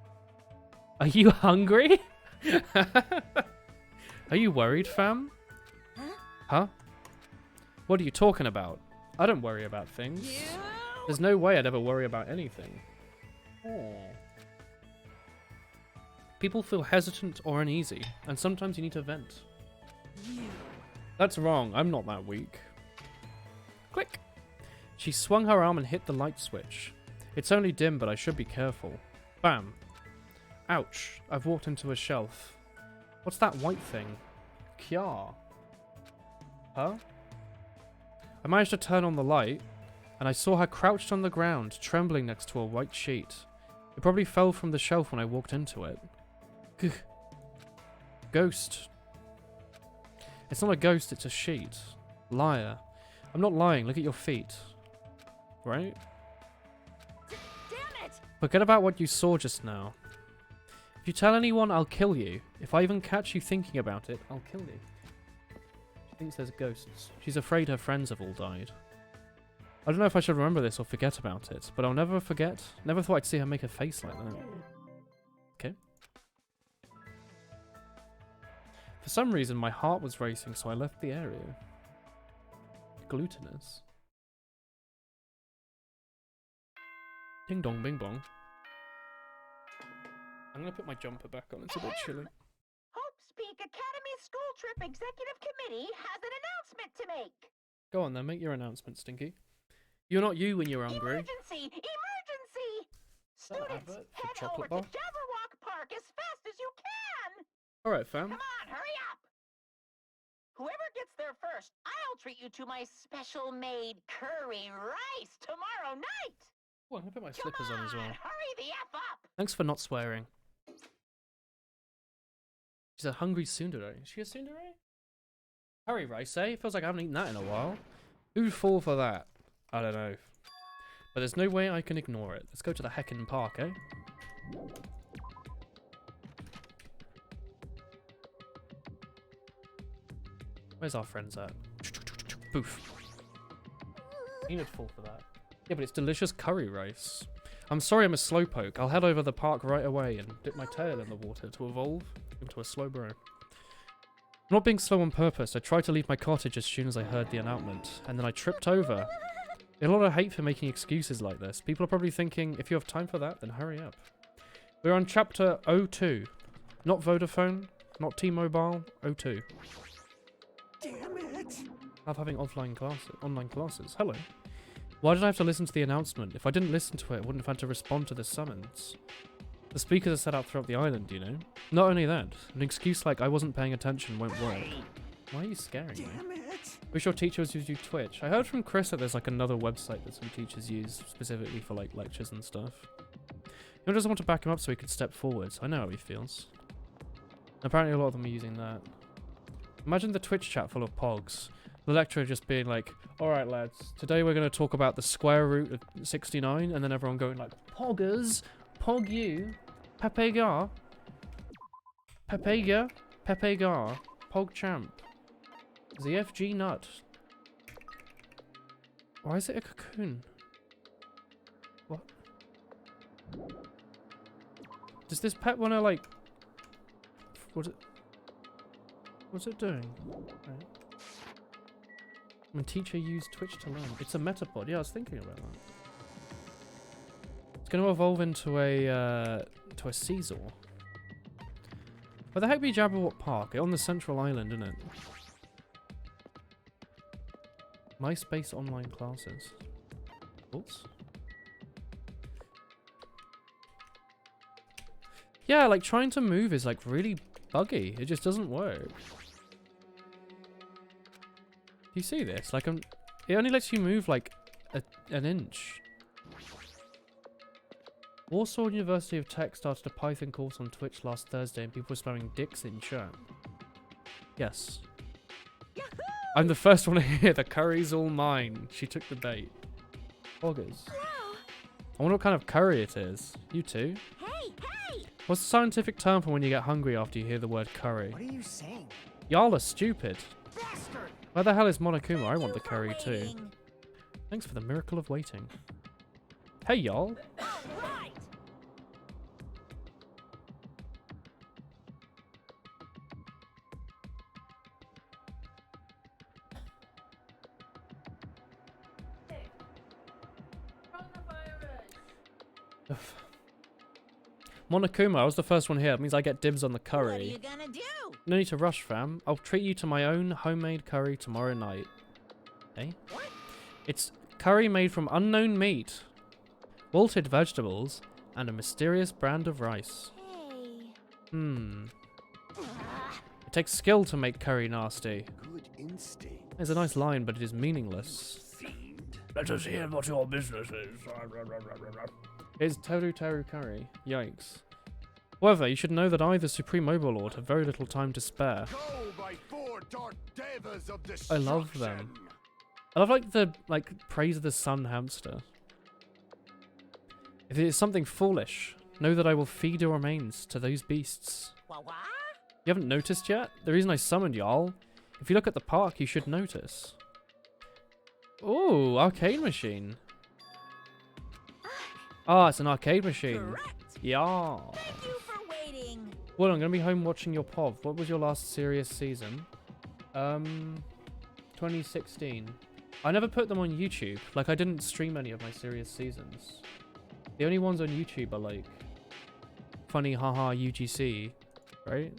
Are you hungry? Are you worried, fam? Huh? What are you talking about? I don't worry about things. There's no way I'd ever worry about anything. Aww. People feel hesitant or uneasy, and sometimes you need to vent. That's wrong. I'm not that weak. Click! She swung her arm and hit the light switch. It's only dim, but I should be careful. Bam. Ouch. I've walked into a shelf. What's that white thing? Kya. Huh? I managed to turn on the light, and I saw her crouched on the ground, trembling next to a white sheet. It probably fell from the shelf when I walked into it. Ghost. It's not a ghost, it's a sheet. Liar. I'm not lying, look at your feet. Right? Damn it! Forget about what you saw just now. If you tell anyone, I'll kill you. If I even catch you thinking about it, I'll kill you. She thinks there's ghosts. She's afraid her friends have all died. I don't know if I should remember this or forget about it, but I'll never forget. Never thought I'd see her make a face like that. Okay. For some reason, my heart was racing, so I left the area. Glutinous. Ding dong, bing bong. I'm gonna put my jumper back on, it's a bit chilly. Hope's Peak Academy School Trip Executive Committee has an announcement to make. Go on then, make your announcement, Stinky. You're not you when you're hungry. Emergency! Emergency! that an Students, advert for head chocolate over bar? to Jabberwock Park as fast as you can! Alright, fam. Come on, hurry up! Whoever gets there first, I'll treat you to my special-made curry rice tomorrow night! Oh, I'm gonna put my Come slippers on as well. hurry the F up! Thanks for not swearing. She's a hungry tsundere. Is she a tsundere? Curry rice, eh? Feels like I haven't eaten that in a while. Who'd fall for that? I don't know. But there's no way I can ignore it. Let's go to the heckin' park, eh? Where's our friends at? Boof. He would fall for that. Yeah, but it's delicious curry rice. I'm sorry I'm a slowpoke. I'll head over the park right away and dip my tail in the water to evolve into a slow bro. I'm not being slow on purpose. I tried to leave my cottage as soon as I heard the announcement, and then I tripped over. A lot of hate for making excuses like this. People are probably thinking, if you have time for that, then hurry up. We're on chapter 02. Not Vodafone, not T-Mobile, 02. Damn it! I'm having online classes. Hello. Why did I have to listen to the announcement? If I didn't listen to it, I wouldn't have had to respond to the summons. The speakers are set out throughout the island, you know? Not only that, an excuse like I wasn't paying attention won't work. Why are you scaring me? Damn it! Wish your teachers use you Twitch. I heard from Chris that there's like another website that some teachers use specifically for like lectures and stuff. He doesn't want to back him up so he could step forwards. I know how he feels. Apparently a lot of them are using that. Imagine the Twitch chat full of pogs. The lecturer just being like, alright lads, today we're going to talk about the square root of 69, and then everyone going like, poggers, pog you, pepegar, pepegar, pepegar, pog champ, ZFG nut. Why is it a cocoon? What? Does this pet want to like... What's it doing? Right. When teacher used Twitch to learn. It's a metapod. Yeah, I was thinking about that. It's going to evolve into a Caesar. Where the heck be Jabberwock Park? It's on the central island, isn't it? MySpace online classes. Oops. Yeah, like trying to move is like really buggy. It just doesn't work. Do you see this? Like, it only lets you move like an inch. Warsaw University of Tech started a Python course on Twitch last Thursday and people were spamming dicks in chat. Yes. Yahoo! I'm the first one to hear the curry's all mine. She took the bait. Poggers. I wonder what kind of curry it is. You too? Hey, hey! What's the scientific term for when you get hungry after you hear the word curry? What are you saying? Y'all are stupid. Bastard! Where the hell is Monokuma? I want the Thank you curry for too. waiting. Thanks for the miracle of waiting. Hey y'all. Right. Hey. Coronavirus. Monokuma, I was the first one here. It means I get dibs on the What are curry. you gonna do? No need to rush, fam. I'll treat you to my own homemade curry tomorrow night. Eh? What? It's curry made from unknown meat, wilted vegetables, and a mysterious brand of rice. Hey. It takes skill to make curry nasty. Good instinct. There's a nice line, but it is meaningless. Fiend. Let us hear what your business is. It's Teru Teru curry. Yikes. However, you should know that I, the Supreme Overlord, have very little time to spare. Go by four dark devas of I love them. destruction. I love praise of the sun hamster. If it is something foolish, know that I will feed your remains to those beasts. What? You haven't noticed yet? The reason I summoned y'all? If you look at the park, you should notice. Ooh, arcade machine. Ah, it's an arcade machine. Correct. Yeah. Thank you for waiting. Well, I'm gonna be home watching your POV. What was your last serious season? 2016. I never put them on YouTube. Like, I didn't stream any of my serious seasons. The only ones on YouTube are like funny haha UGC, right?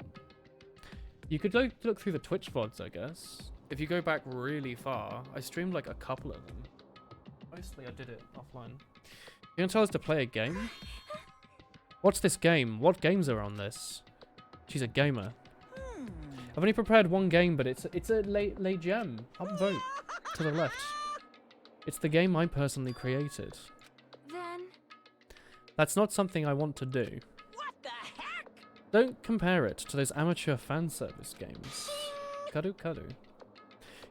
You could look through the Twitch VODs, I guess. If you go back really far, I streamed like a couple of them. Mostly I did it offline. You gonna tell us to play a game? What's this game? What games are on this? She's a gamer. I've only prepared one game, but it's a late gem. Upvote to the left. It's the game I personally created. Then That's not something I want to do. What the heck? Don't compare it to those amateur fan service games. Kadu kadu.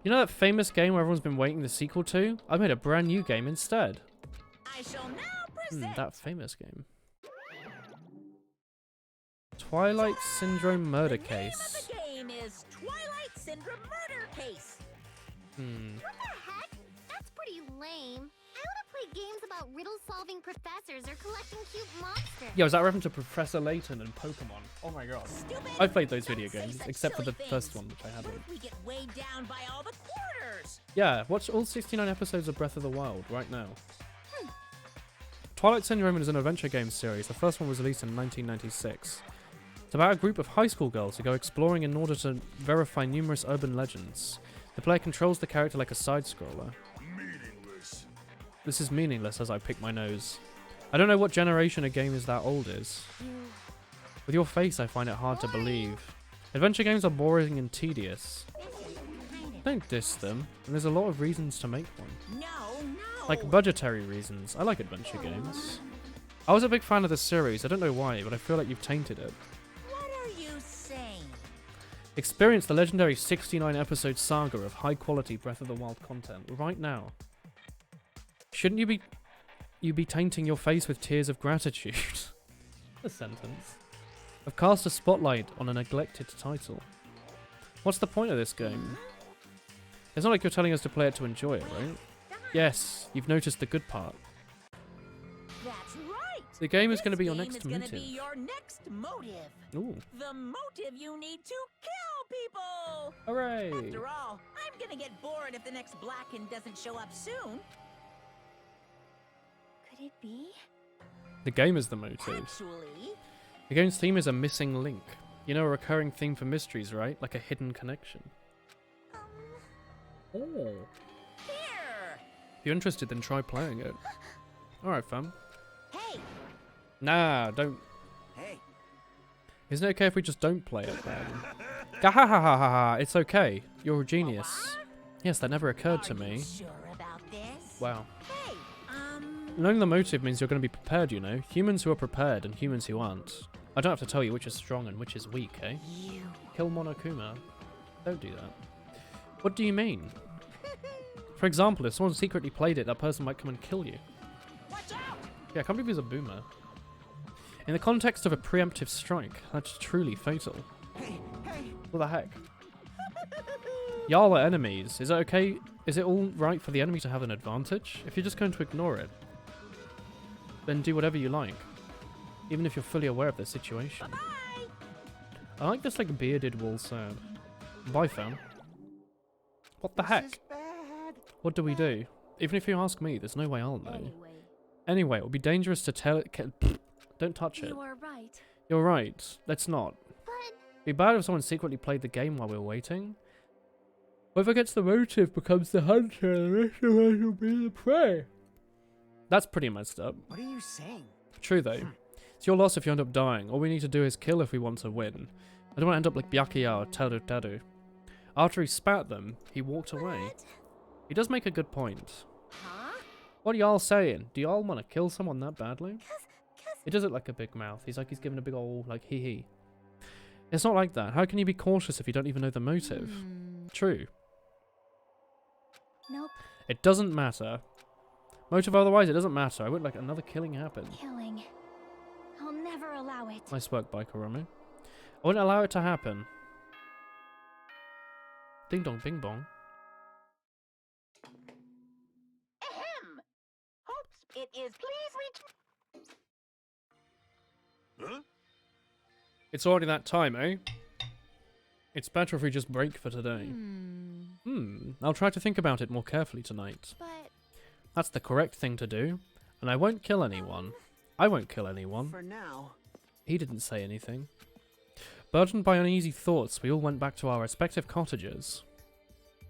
You know that famous game where everyone's been waiting the sequel to? I made a brand new game instead. I shall now present. That famous game. Twilight Syndrome Murder The name Case. of the game is Twilight Syndrome Murder Case. What the heck? That's pretty lame. I want to play games about riddle-solving professors or collecting cute monsters. Yeah, was that a reference to Professor Layton and Pokemon? Oh my god. Stupid. I've played those Don't video say games, such except for the silly first things. one, which I What haven't. if we get weighed down by all the quarters? Yeah, watch all 69 episodes of Breath of the Wild right now. Twilight Syndrome is an adventure game series. The first one was released in 1996. It's about a group of high school girls who go exploring in order to verify numerous urban legends. The player controls the character like a side-scroller. Meaningless. This is meaningless as I pick my nose. I don't know what generation a game is that old is. With your face, I find it hard to believe. Adventure games are boring and tedious. Don't diss them, and there's a lot of reasons to make one. No. Like budgetary reasons. I like adventure games. I was a big fan of the series, I don't know why, but I feel like you've tainted it. What are you saying? Experience the legendary 69 episode saga of high quality Breath of the Wild content right now. Shouldn't you be tainting your face with tears of gratitude? A sentence. I've cast a spotlight on a neglected title. What's the point of this game? It's not like you're telling us to play it to enjoy it, right? Yes, you've noticed the good part. That's right. The game is going to be your This next game is gonna motive. be your next motive. Ooh, The motive you need to kill people. hooray! After all, I'm gonna get bored if the next Blacken doesn't show up soon. Could it be? The game is the motive. Actually, The game's theme is a missing link. You know, a recurring theme for mysteries, right? Like a hidden connection. Oh. here. If you're interested, then try playing it. Alright, fam. Hey, Nah, don't. Hey, Isn't it okay if we just don't play it then? Gahahahaha, it's okay. You're a genius. Yes, that never occurred to are you me. sure about this? Wow. Hey, Knowing the motive means you're going to be prepared, you know? Humans who are prepared and humans who aren't. I don't have to tell you which is strong and which is weak, eh? you. Kill Monokuma. Don't do that. What do you mean? For example, if someone secretly played it, that person might come and kill you. Watch out! Yeah, I can't believe he's a boomer. In the context of a preemptive strike, that's truly fatal. hey, hey. What the heck? Y'all are enemies. Is it okay? Is it all right for the enemy to have an advantage? If you're just going to ignore it, then do whatever you like. Even if you're fully aware of the situation. Bye. I like this like bearded wall sound. Bye fam. What the heck? Bad. What do we do? Even if you ask me, there's no way I'll know. Anyway, Anyway, it would be dangerous to tell it. Don't touch it. you are right. You're right. Let's not. But Be bad if someone secretly played the game while we're waiting. Whoever gets the motive becomes the hunter, and the rest of us will be the prey. That's pretty messed up. What are you saying? True though. It's your loss if you end up dying. All we need to do is kill if we want to win. I don't want to end up like Byakuya or Taru. After he spat them, he walked away. What? He does make a good point. Huh? What are y'all saying? Do y'all want to kill someone that badly? Cause He does it like a big mouth. He's like he's giving a big old like hee hee. It's not like that. How can you be cautious if you don't even know the motive? True. Nope. It doesn't matter. Motive otherwise, it doesn't matter. I wouldn't like another killing happen. Killing. I'll never allow it. Nice work, Baikarami. I wouldn't allow it to happen. Ding dong, bing bong. Ahem. Hopes it is please reach. Huh? It's already that time, eh? It's better if we just break for today. I'll try to think about it more carefully tonight. But That's the correct thing to do. And I won't kill anyone. I won't kill anyone. For now. He didn't say anything. Burdened by uneasy thoughts, we all went back to our respective cottages.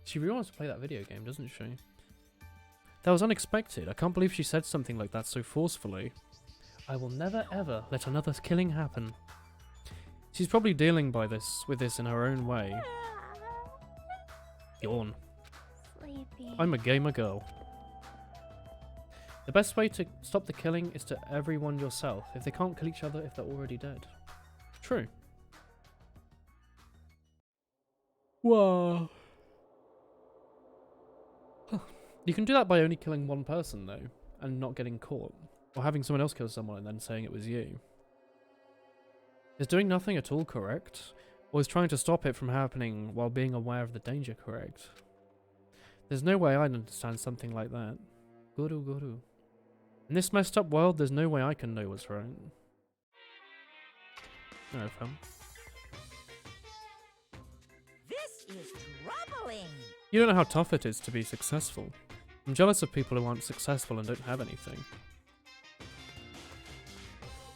She really wants to play that video game, doesn't she? That was unexpected. I can't believe she said something like that so forcefully. I will never ever let another killing happen. She's probably dealing with this in her own way. Yawn. sleepy. I'm a gamer girl. The best way to stop the killing is to everyone yourself. If they can't kill each other, if they're already dead. True. Wow. You can do that by only killing one person, though, and not getting caught. Or having someone else kill someone and then saying it was you. Is doing nothing at all correct? Or is trying to stop it from happening while being aware of the danger correct? There's no way I'd understand something like that. Guru. In this messed up world, there's no way I can know what's right. No, fam. This is troubling. You don't know how tough it is to be successful. I'm jealous of people who aren't successful and don't have anything.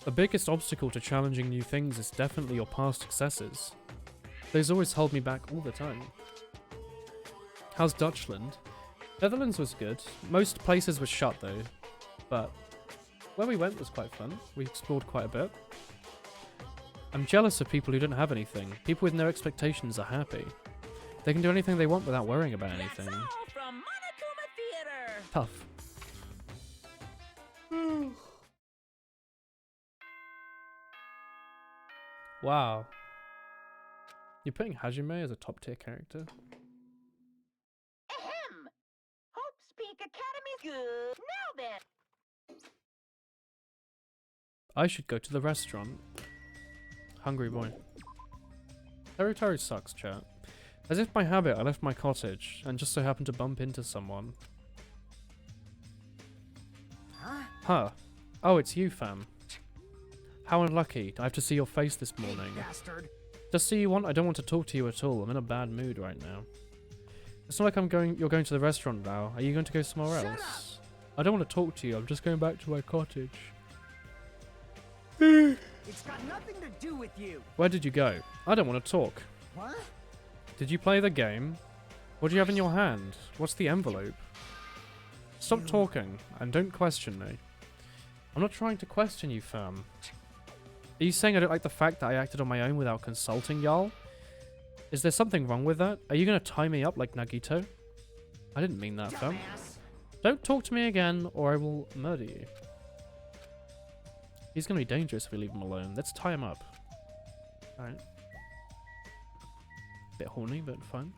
The biggest obstacle to challenging new things is definitely your past successes. Those always hold me back all the time. How's Dutchland? Netherlands was good. Most places were shut though. But where we went was quite fun. We explored quite a bit. I'm jealous of people who don't have anything. People with no expectations are happy. They can do anything they want without worrying about anything. That's all from Monokuma Theater. Tough. Wow. You're putting Hajime as a top tier character? Ahem! Hope's Peak Academy's good. Now then. I should go to the restaurant. Hungry boy. Territory sucks, chat. As if by habit, I left my cottage and just so happened to bump into someone. Huh. Oh, it's you, fam. How unlucky. I have to see your face this morning. Bastard. Just so you want, I don't want to talk to you at all. I'm in a bad mood right now. It's not like you're going to the restaurant now. Are you going to go somewhere else? I don't want to talk to you. I'm just going back to my cottage. It's got nothing to do with you. Where did you go? I don't want to talk. What? Did you play the game? What do you have in your hand? What's the envelope? Stop talking and don't question me. I'm not trying to question you, fam. Are you saying I don't like the fact that I acted on my own without consulting y'all? Is there something wrong with that? Are you gonna tie me up like Nagito? I didn't mean that, fam. Dumbass. Don't talk to me again or I will murder you. He's gonna be dangerous if we leave him alone. Let's tie him up. Alright. Bit horny, but fun.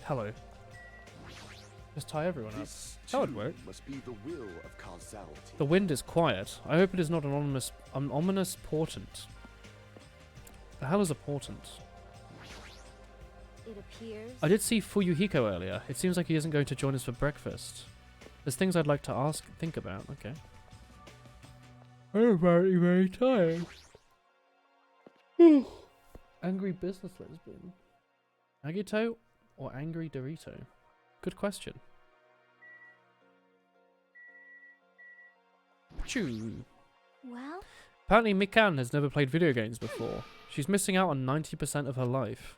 Hello. Just tie everyone up. That would work. Must be the will of causality. The wind is quiet. I hope it is not an ominous portent. The hell is a portent? It appears. I did see Fuyuhiko earlier. It seems like he isn't going to join us for breakfast. There's things I'd like to think about. Okay. I'm very tired. Angry business lesbian. Nagito or angry Dorito? Good question. Choo. Well, Apparently Mikan has never played video games before. She's missing out on 90% of her life.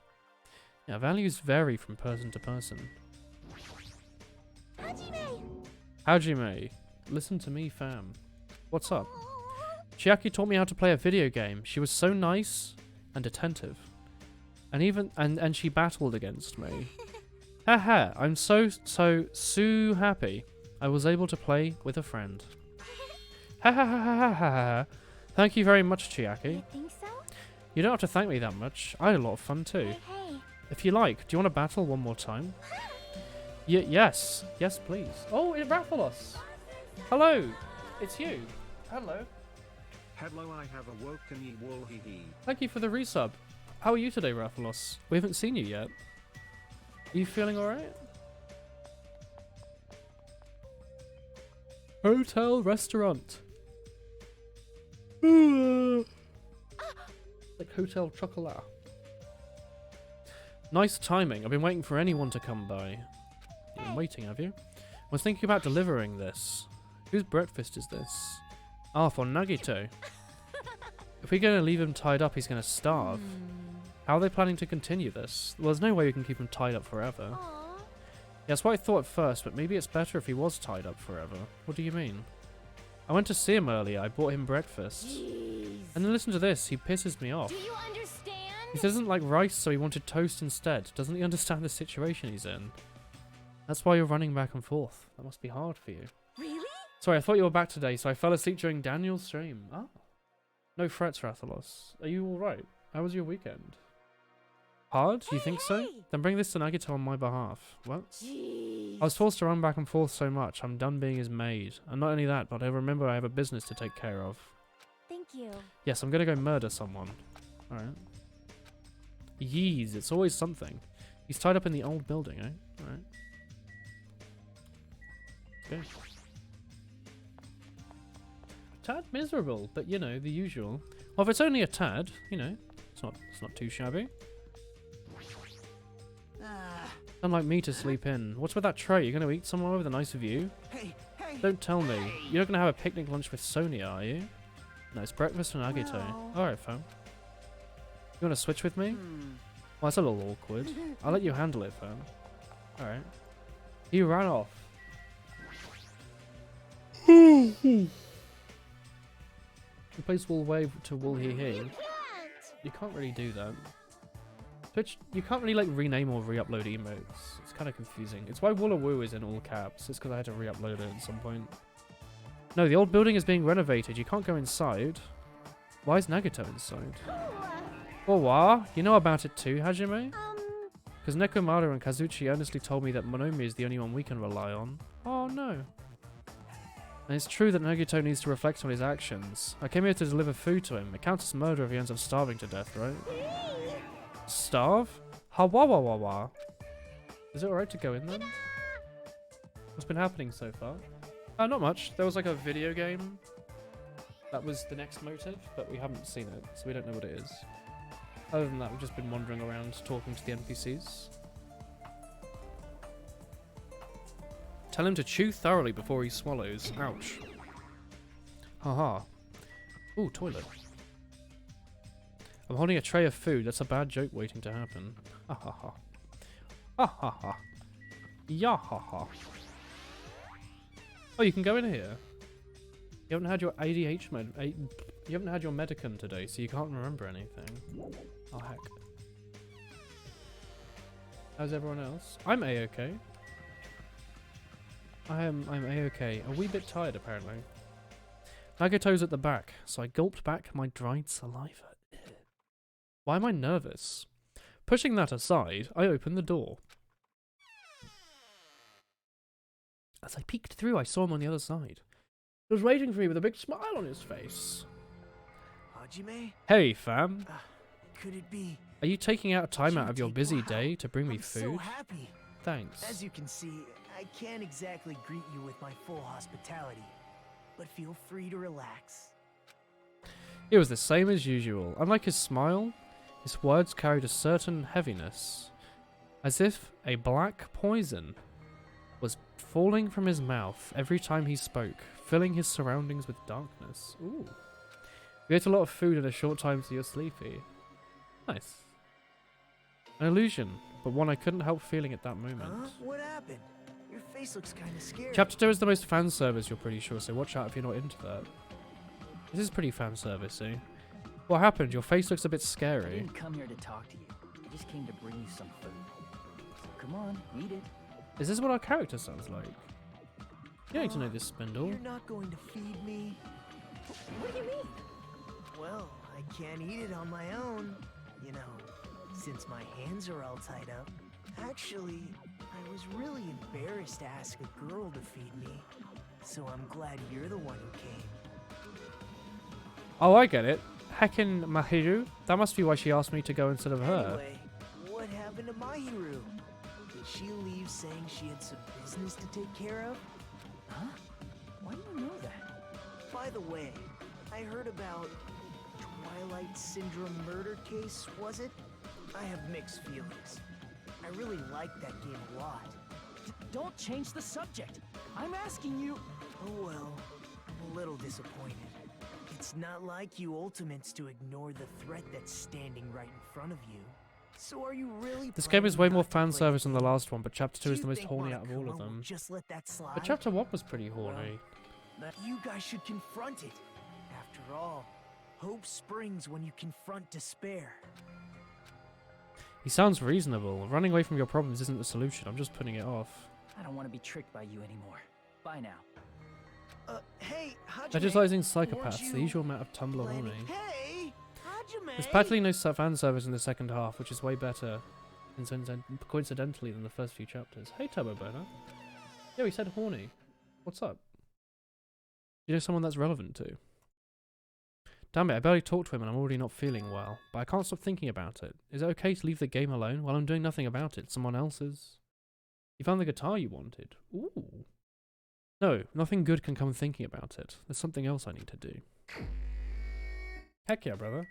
Yeah, values vary from person to person. Hajime, listen to me, fam. What's up? Chiaki taught me how to play a video game. She was so nice and attentive. And she battled against me. Haha, I'm so happy I was able to play with a friend. Ha ha ha ha ha ha. Thank you very much, Chiaki. you think so? You don't have to thank me that much. I had a lot of fun too. Hey. If you like, do you want to battle one more time? Yes. Yes, please. Oh, it's Rathalos. Hello. It's you. Hello. Hello, I have awoken ye wool hee hee. Thank you for the resub. How are you today, Rathalos? We haven't seen you yet. Are you feeling alright? Hotel restaurant. Like Hotel Chocolat. Nice timing. I've been waiting for anyone to come by. You've been waiting, have you? I was thinking about delivering this. Whose breakfast is this? Ah, for Nagito. If we're going to leave him tied up, he's going to starve. How are they planning to continue this? Well, there's no way we can keep him tied up forever. Aw. Yeah, that's what I thought at first, but maybe it's better if he was tied up forever. What do you mean? I went to see him earlier. I bought him breakfast. Jeez. And then listen to this. He pisses me off. Do you understand? He doesn't like rice, so he wanted toast instead. Doesn't he understand the situation he's in? That's why you're running back and forth. That must be hard for you. Really? Sorry, I thought you were back today, so I fell asleep during Daniel's stream. Oh. No frets, Rathalos. Are you alright? How was your weekend? Hard? You think so? hey! Then bring this to Nagito on my behalf. What? Jeez. I was forced to run back and forth so much. I'm done being his maid. And not only that, but I remember I have a business to take care of. Thank you. Yes, I'm gonna go murder someone. Alright. Yeez, it's always something. He's tied up in the old building, eh? Alright. Okay. Tad miserable, but you know, the usual. Well, if it's only a tad, you know, it's not too shabby. Unlike me to sleep in. What's with that tray? You're gonna eat somewhere with a nice view? Hey, hey. Don't tell me. You're not gonna have a picnic lunch with Sonia, are you? No, it's breakfast for Nagito. No. Alright, fam. You wanna switch with me? Hmm. Well, that's a little awkward. I'll let you handle it, fam. Alright. He ran off. Replace wool wave to wool hee hee. Can't. You can't really do that. Twitch, you can't really like rename or re-upload emotes. It's kind of confusing. It's why Woolawoo is in all caps. It's because I had to re-upload it at some point. No, the old building is being renovated. You can't go inside. Why is Nagito inside? Oh, what? You know about it too, Hajime? Because Nekomaru and Kazuchi earnestly told me that Monomi is the only one we can rely on. Oh no. And it's true that Nagito needs to reflect on his actions. I came here to deliver food to him. It counts as murder if he ends up starving to death, right? Starve? Ha-wa-wa-wa-wa. Is it alright to go in then? What's been happening so far? Not much. There was like a video game. That was the next motive, but we haven't seen it, so we don't know what it is. Other than that, we've just been wandering around talking to the NPCs. Tell him to chew thoroughly before he swallows. Ouch. Haha. Ooh, toilet. I'm holding a tray of food. That's a bad joke waiting to happen. Ha ha ha. Ha ha ha. Ya ha ha. Oh, you can go in here. You haven't had your you haven't had your medicine today, so you can't remember anything. Oh heck. How's everyone else? I'm a-okay. I'm a-okay. A wee bit tired apparently. Nagito's at the back, so I gulped back my dried saliva. Why am I nervous? Pushing that aside, I opened the door. As I peeked through, I saw him on the other side. He was waiting for me with a big smile on his face. Hajime? Hey, fam. Could it be? Are you taking out time out of your busy day to bring me I'm food? so happy. Thanks. As you can see, I can't exactly greet you with my full hospitality, but feel free to relax. It was the same as usual. Unlike his smile, his words carried a certain heaviness, as if a black poison was falling from his mouth every time he spoke, filling his surroundings with darkness. Ooh. You ate a lot of food in a short time, so you're sleepy. Nice. An illusion, but one I couldn't help feeling at that moment. What happened? Your face looks kind of scary. Chapter 2 is the most fan service, you're pretty sure, so watch out if you're not into that. This is pretty fan servicey. What happened? Your face looks a bit I scary. didn't come here to talk to you. I just came to bring you some food. Come on, eat it. Is this what our character sounds like? You need to know this, Spindle. You're not going to feed me? What do you mean? Well, I can't eat it on my own. You know, since my hands are all tied up. Actually, I was really embarrassed to ask a girl to feed me. So I'm glad you're the one who came. Oh, I get it. Heckin' Mahiru? That must be why she asked me to go instead of her. Anyway, what happened to Mahiru? Did she leave saying she had some business to take care of? Huh? Why do you know that? By the way, I heard about Twilight Syndrome murder case, was it? I have mixed feelings. I really liked that game a lot. Don't change the subject. I'm asking you. Oh well, I'm a little disappointed. It's not like you Ultimates to ignore the threat that's standing right in front of you. So are you really This game is way planning more not to fan play service the than the game? last one, but Chapter 2 Do is the you most think horny out of all Monokuma of will them. just let that slide? But Chapter 1 was pretty horny. You guys should confront it. After all, hope springs when you confront despair. He sounds reasonable. Running away from your problems isn't the solution. I'm just putting it off. I don't want to be tricked by you anymore. Bye now. Hey, Hajime, Legislizing weren't psychopaths, the you usual amount of Tumblr horny. planning- Hey, Hajime! There's practically no fan service in the second half, which is way better, coincidentally, than the first few chapters. Hey, Turbo Boner. Yeah, he said horny. What's up? You know someone that's relevant to? Damn it, I barely talked to him and I'm already not feeling well, but I can't stop thinking about it. Is it okay to leave the game alone while I'm doing nothing about it? Someone else's? You found the guitar you wanted. Ooh. No, nothing good can come thinking about it. There's something else I need to do. Heck yeah, brother.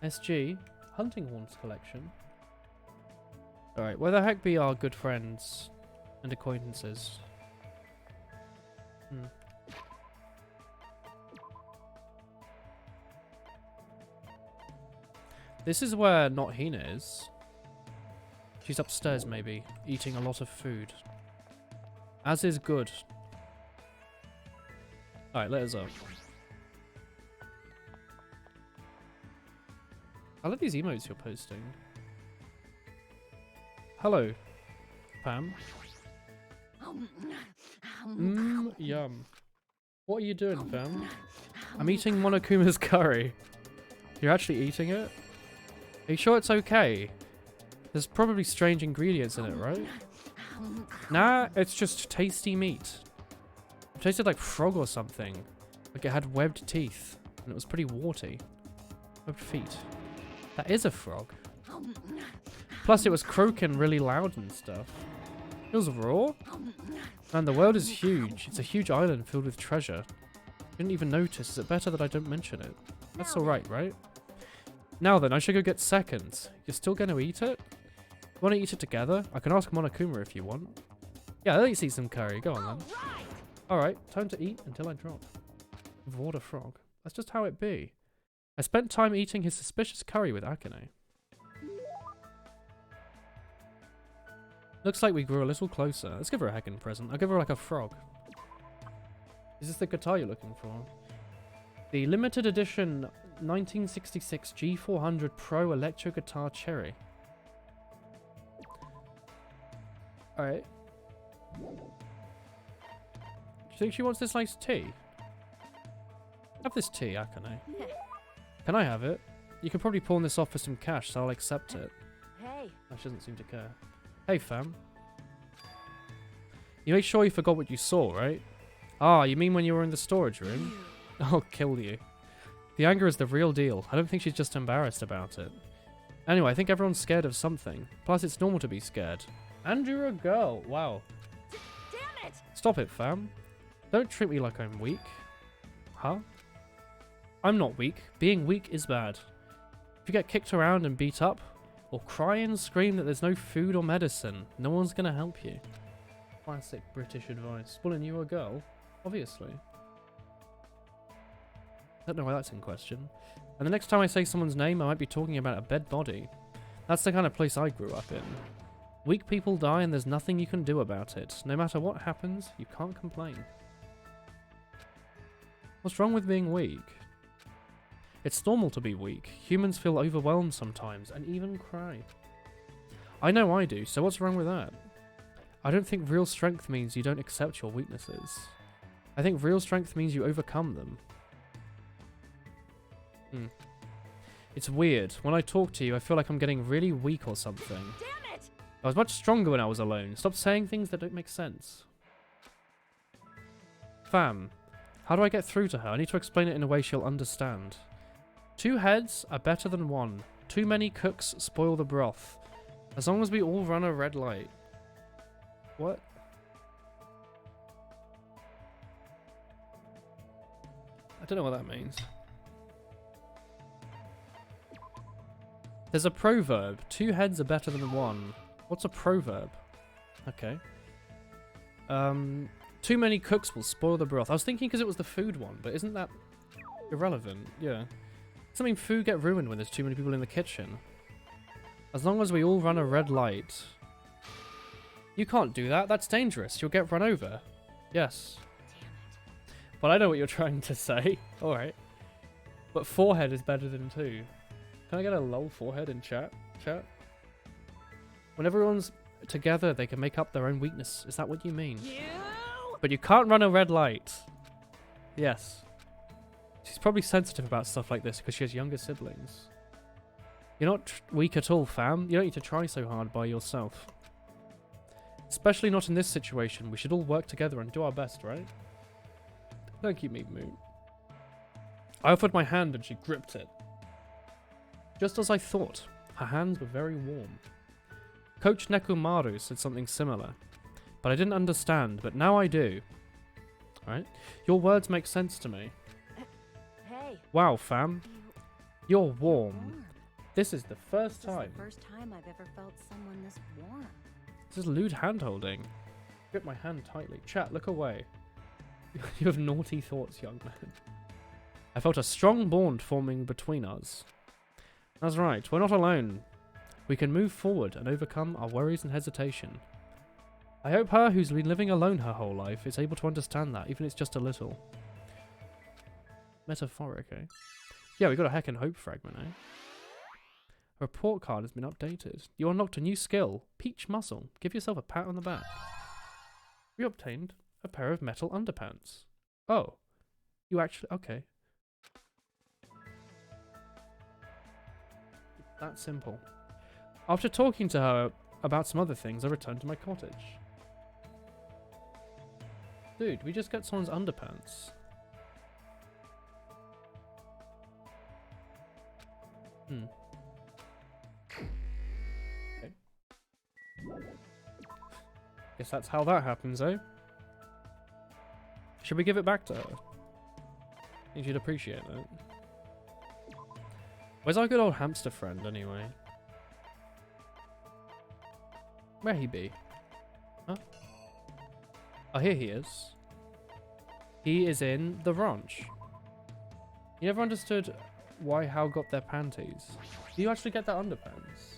SG, Hunting Horns collection. Alright, where the heck be our good friends and acquaintances? This is where not Hina is. She's upstairs maybe, eating a lot of food. As is good. Alright, let us up. I love these emotes you're posting. Hello, Pam. Yum. What are you doing, fam? I'm eating Monokuma's curry. You're actually eating it? Are you sure it's okay? There's probably strange ingredients in it, right? Nah, it's just tasty meat. It tasted like frog or something. Like it had webbed teeth. And it was pretty warty. Webbed feet. That is a frog. Plus it was croaking really loud and stuff. It was raw? Man, the world is huge. It's a huge island filled with treasure. Didn't even notice. Is it better that I don't mention it? That's alright, right? Now then, I should go get seconds. You're still going to eat it? You want to eat it together? I can ask Monokuma if you want. Yeah, let's eat some curry. Go on then. Alright, time to eat until I drop. Vorda frog. That's just how it be. I spent time eating his suspicious curry with Akane. Looks like we grew a little closer. Let's give her a heckin' present. I'll give her like a frog. Is this the guitar you're looking for? The limited edition 1966 G400 Pro Electro Guitar Cherry. Alright. Do you think she wants this iced tea? Have this tea, Akane. Can I have it? You can probably pawn this off for some cash, so I'll accept it. Hey. She doesn't seem to care. Hey, fam. You make sure you forgot what you saw, right? Ah, you mean when you were in the storage room? I'll kill you. The anger is the real deal. I don't think she's just embarrassed about it. Anyway, I think everyone's scared of something. Plus, it's normal to be scared. And you're a girl. Wow. Damn it! Stop it, fam. Don't treat me like I'm weak. Huh? I'm not weak. Being weak is bad. If you get kicked around and beat up, or cry and scream that there's no food or medicine, no one's gonna help you. Classic British advice. Well, and you a girl? Obviously. Don't know why that's in question. And the next time I say someone's name, I might be talking about a dead body. That's the kind of place I grew up in. Weak people die and there's nothing you can do about it. No matter what happens, you can't complain. What's wrong with being weak? It's normal to be weak. Humans feel overwhelmed sometimes, and even cry. I know I do, so what's wrong with that? I don't think real strength means you don't accept your weaknesses. I think real strength means you overcome them. It's weird. When I talk to you, I feel like I'm getting really weak or something. Damn it! I was much stronger when I was alone. Stop saying things that don't make sense. Fam, how do I get through to her? I need to explain it in a way she'll understand. 2 heads are better than 1. Too many cooks spoil the broth. As long as we all run a red light. What? I don't know what that means. There's a proverb. 2 heads are better than 1. What's a proverb? Okay. Too many cooks will spoil the broth. I was thinking because it was the food one, but isn't that irrelevant? Yeah. Doesn't mean food get ruined when there's too many people in the kitchen. As long as we all run a red light. You can't do that. That's dangerous. You'll get run over. Yes. But I know what you're trying to say. Alright. But 4-head is better than 2. Can I get a lol 4-head in chat? When everyone's together, they can make up their own weakness. Is that what you mean? But you can't run a red light. Yes. She's probably sensitive about stuff like this because she has younger siblings. You're not weak at all, fam. You don't need to try so hard by yourself. Especially not in this situation. We should all work together and do our best, right? Thank you, Meat Moot. I offered my hand and she gripped it. Just as I thought. Her hands were very warm. Coach Nekumaru said something similar. But I didn't understand, but now I do. Alright? Your words make sense to me. Hey. Wow, fam. You're warm. This is the first time. This is the first time I've ever felt someone this warm. This is lewd hand-holding. Grip my hand tightly. Chat, look away. You have naughty thoughts, young man. I felt a strong bond forming between us. That's right, we're not alone. We can move forward and overcome our worries and hesitation. I hope her, who's been living alone her whole life, is able to understand that, even if it's just a little. Metaphoric, eh? Yeah, we got a heckin' hope fragment, eh? A report card has been updated. You unlocked a new skill, Peach Muscle. Give yourself a pat on the back. You obtained a pair of metal underpants. Oh, You actually... Okay. That simple. After talking to her about some other things, I returned to my cottage. Dude, we just got someone's underpants. Okay. Guess that's how that happens, eh? Should we give it back to her? I think she'd appreciate that. Where's our good old hamster friend, anyway? Where he be? Huh? Oh, here he is. He is in the ranch. You never understood why Hal got their panties. Do you actually get that underpants?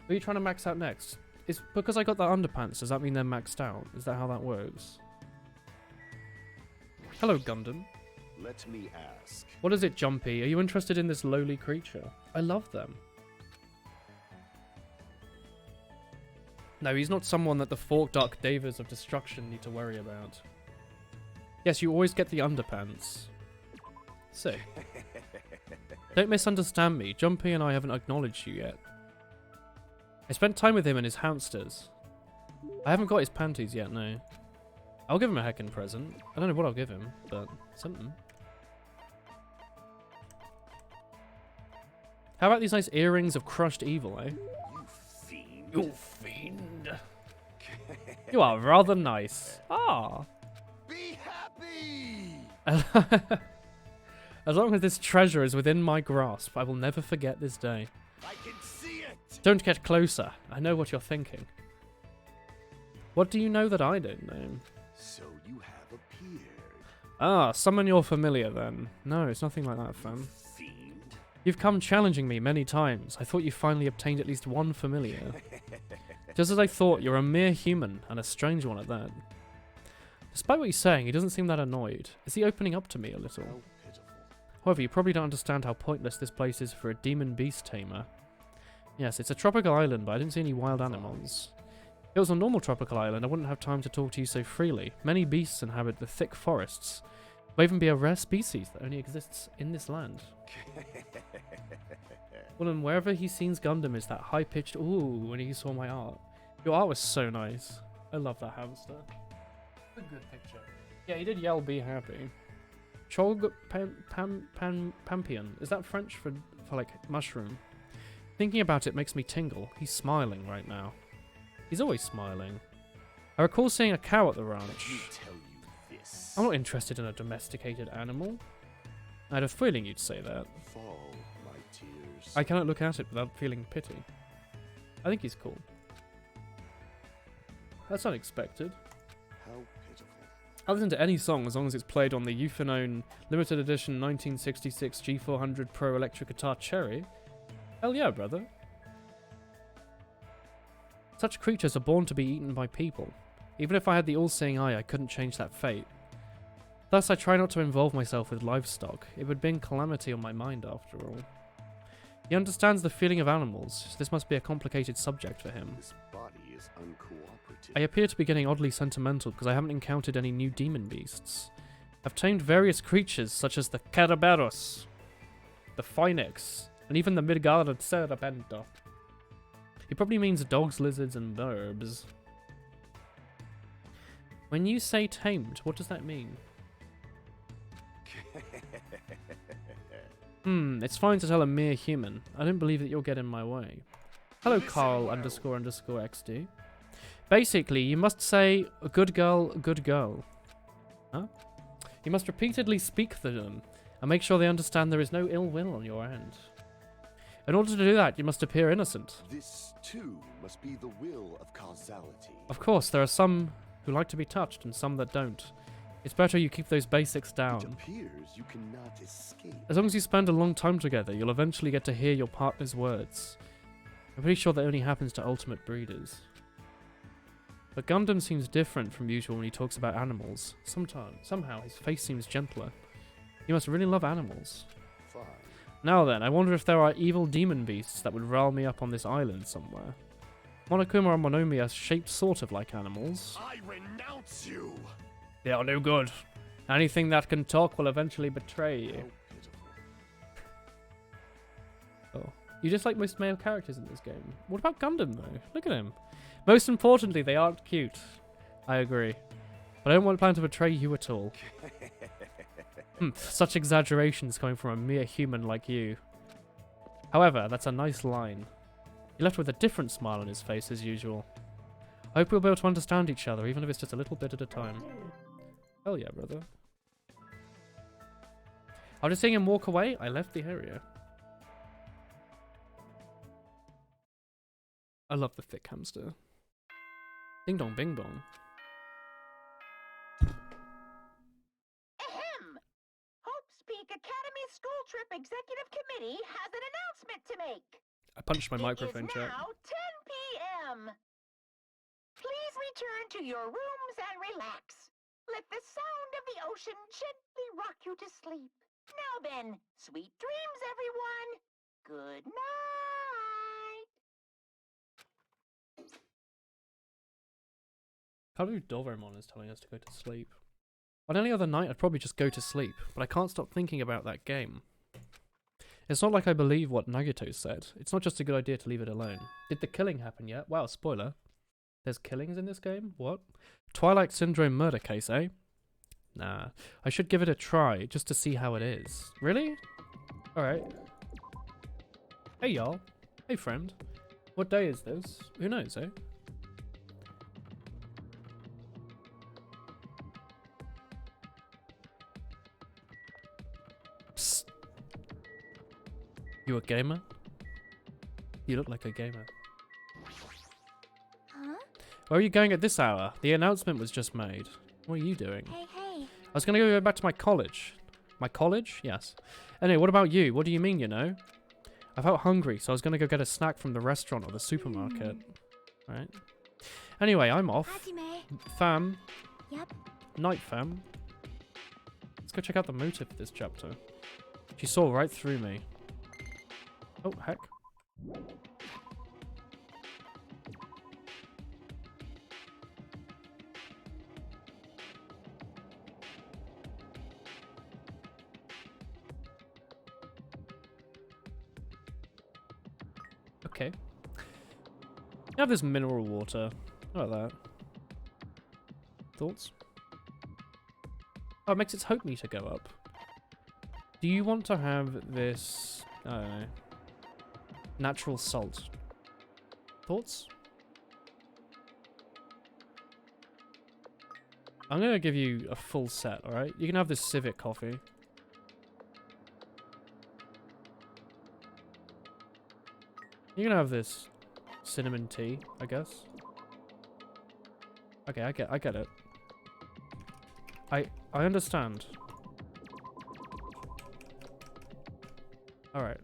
What are you trying to max out next? Is because I got that underpants, does that mean they're maxed out? Is that how that works? Hello, Gundam. Let me ask. What is it, Jumpy? Are you interested in this lowly creature? I love them. No, he's not someone that the forked Dark Davers of Destruction need to worry about. Yes, you always get the underpants. Sick. Don't misunderstand me. Jumpy and I haven't acknowledged you yet. I spent time with him and his hamsters. I haven't got his panties yet, no. I'll give him a heckin' present. I don't know what I'll give him, but something. How about these nice earrings of crushed evil, eh? You fiend. You fiend. You are rather nice. Ah. Be happy! As long as this treasure is within my grasp, I will never forget this day. I can see it! Don't get closer. I know what you're thinking. What do you know that I don't know? So you have appeared. Ah, summon your familiar then. No, it's nothing like that, fam. Fiend. You've come challenging me many times. I thought you finally obtained at least one familiar. Just as I thought, you're a mere human, and a strange one at that. Despite what he's saying, he doesn't seem that annoyed. Is he opening up to me a little? How pitiful. However, you probably don't understand how pointless this place is for a demon beast tamer. Yes, it's a tropical island, but I didn't see any wild animals. If it was a normal tropical island, I wouldn't have time to talk to you so freely. Many beasts inhabit the thick forests. There may even be a rare species that only exists in this land. Well, and wherever he sees Gundam is that high-pitched ooh when he saw my art. Your art was so nice. I love that hamster. A good picture. Yeah, he did yell be happy. Chog Pampion. Is that French for like mushroom? Thinking about it makes me tingle. He's smiling right now. He's always smiling. I recall seeing a cow at the Let me ranch. tell you this. I'm not interested in a domesticated animal. I had a feeling you'd say that. Fall, my tears. I cannot look at it without feeling pity. I think he's cool. That's unexpected. How pitiful. I'll listen to any song as long as it's played on the Euphenone Limited Edition 1966 G400 Pro Electric Guitar Cherry. Hell yeah, brother. Such creatures are born to be eaten by people. Even if I had the all-seeing eye, I couldn't change that fate. Thus, I try not to involve myself with livestock. It would bring calamity on my mind, after all. He understands the feeling of animals, so this must be a complicated subject for him. This body is uncooperative. I appear to be getting oddly sentimental because I haven't encountered any new demon beasts. I've tamed various creatures such as the Caraberos, the Phoenix, and even the Midgard Serpenta. He probably means dogs, lizards, and burbs. When you say tamed, what does that mean? It's fine to tell a mere human. I don't believe that you'll get in my way. Hello, Carl ___ XD. Basically, you must say, good girl, good girl. Huh? You must repeatedly speak to them, and make sure they understand there is no ill will on your end. In order to do that, you must appear innocent. This, too, must be the will of causality. Of course, there are some who like to be touched and some that don't. It's better you keep those basics It down. appears you cannot escape. As long as you spend a long time together, you'll eventually get to hear your partner's words. I'm pretty sure that only happens to ultimate breeders. But Gundam seems different from usual when he talks about animals. Somehow, his face seems gentler. You must really love animals. Fine. Now then, I wonder if there are evil demon beasts that would rile me up on this island somewhere. Monokuma and Monomi are shaped sort of like animals. I renounce you! They are no good. Anything that can talk will eventually betray you. Oh. You just like most male characters in this game. What about Gundam, though? Look at him. Most importantly, they aren't cute. I agree. But I don't want plan to betray you at all. Such exaggerations coming from a mere human like you. However, that's a nice line. He left with a different smile on his face as usual. I hope we'll be able to understand each other, even if it's just a little bit at a time. Hell yeah, brother. After seeing him walk away, I left the area. I love the thick hamster. Ding dong, bing bong. Ahem! Hope's Peak Academy School Trip Executive Committee has an announcement to make. I punched my microphone It is check. now 10 p.m. Please return to your rooms and relax. Let the sound of the ocean gently rock you to sleep. Now then, sweet dreams, everyone. Good night. Can't believe Doraemon is telling us to go to sleep. On any other night, I'd probably just go to sleep, but I can't stop thinking about that game. It's not like I believe what Nagito said. It's not just a good idea to leave it alone. Did the killing happen yet? Wow, spoiler. There's killings in this game? What? Twilight Syndrome murder case, eh? Nah. I should give it a try, just to see how it is. Really? Alright. Hey, y'all. Hey, friend. What day is this? Who knows, eh? Psst. You a gamer? You look like a gamer. Huh? Where are you going at this hour? The announcement was just made. What are you doing? Hey, hey. I was going to go back to my college. My college? Yes. Anyway, what about you? What do you mean, you know? I felt hungry, so I was going to go get a snack from the restaurant or the supermarket. Right. Anyway, I'm off. Hajime. Fam. Yep. Night, fam. Let's go check out the motive of this chapter. She saw right through me. Oh, heck. Okay. You have this mineral water. How about that? Thoughts? Oh, it makes its hope meter go up. Do you want to have this... I don't know. Natural salt. Thoughts? I'm going to give you a full set, alright? You can have this civet coffee. You can have this cinnamon tea, I guess. Okay, I get it. I understand. Alright.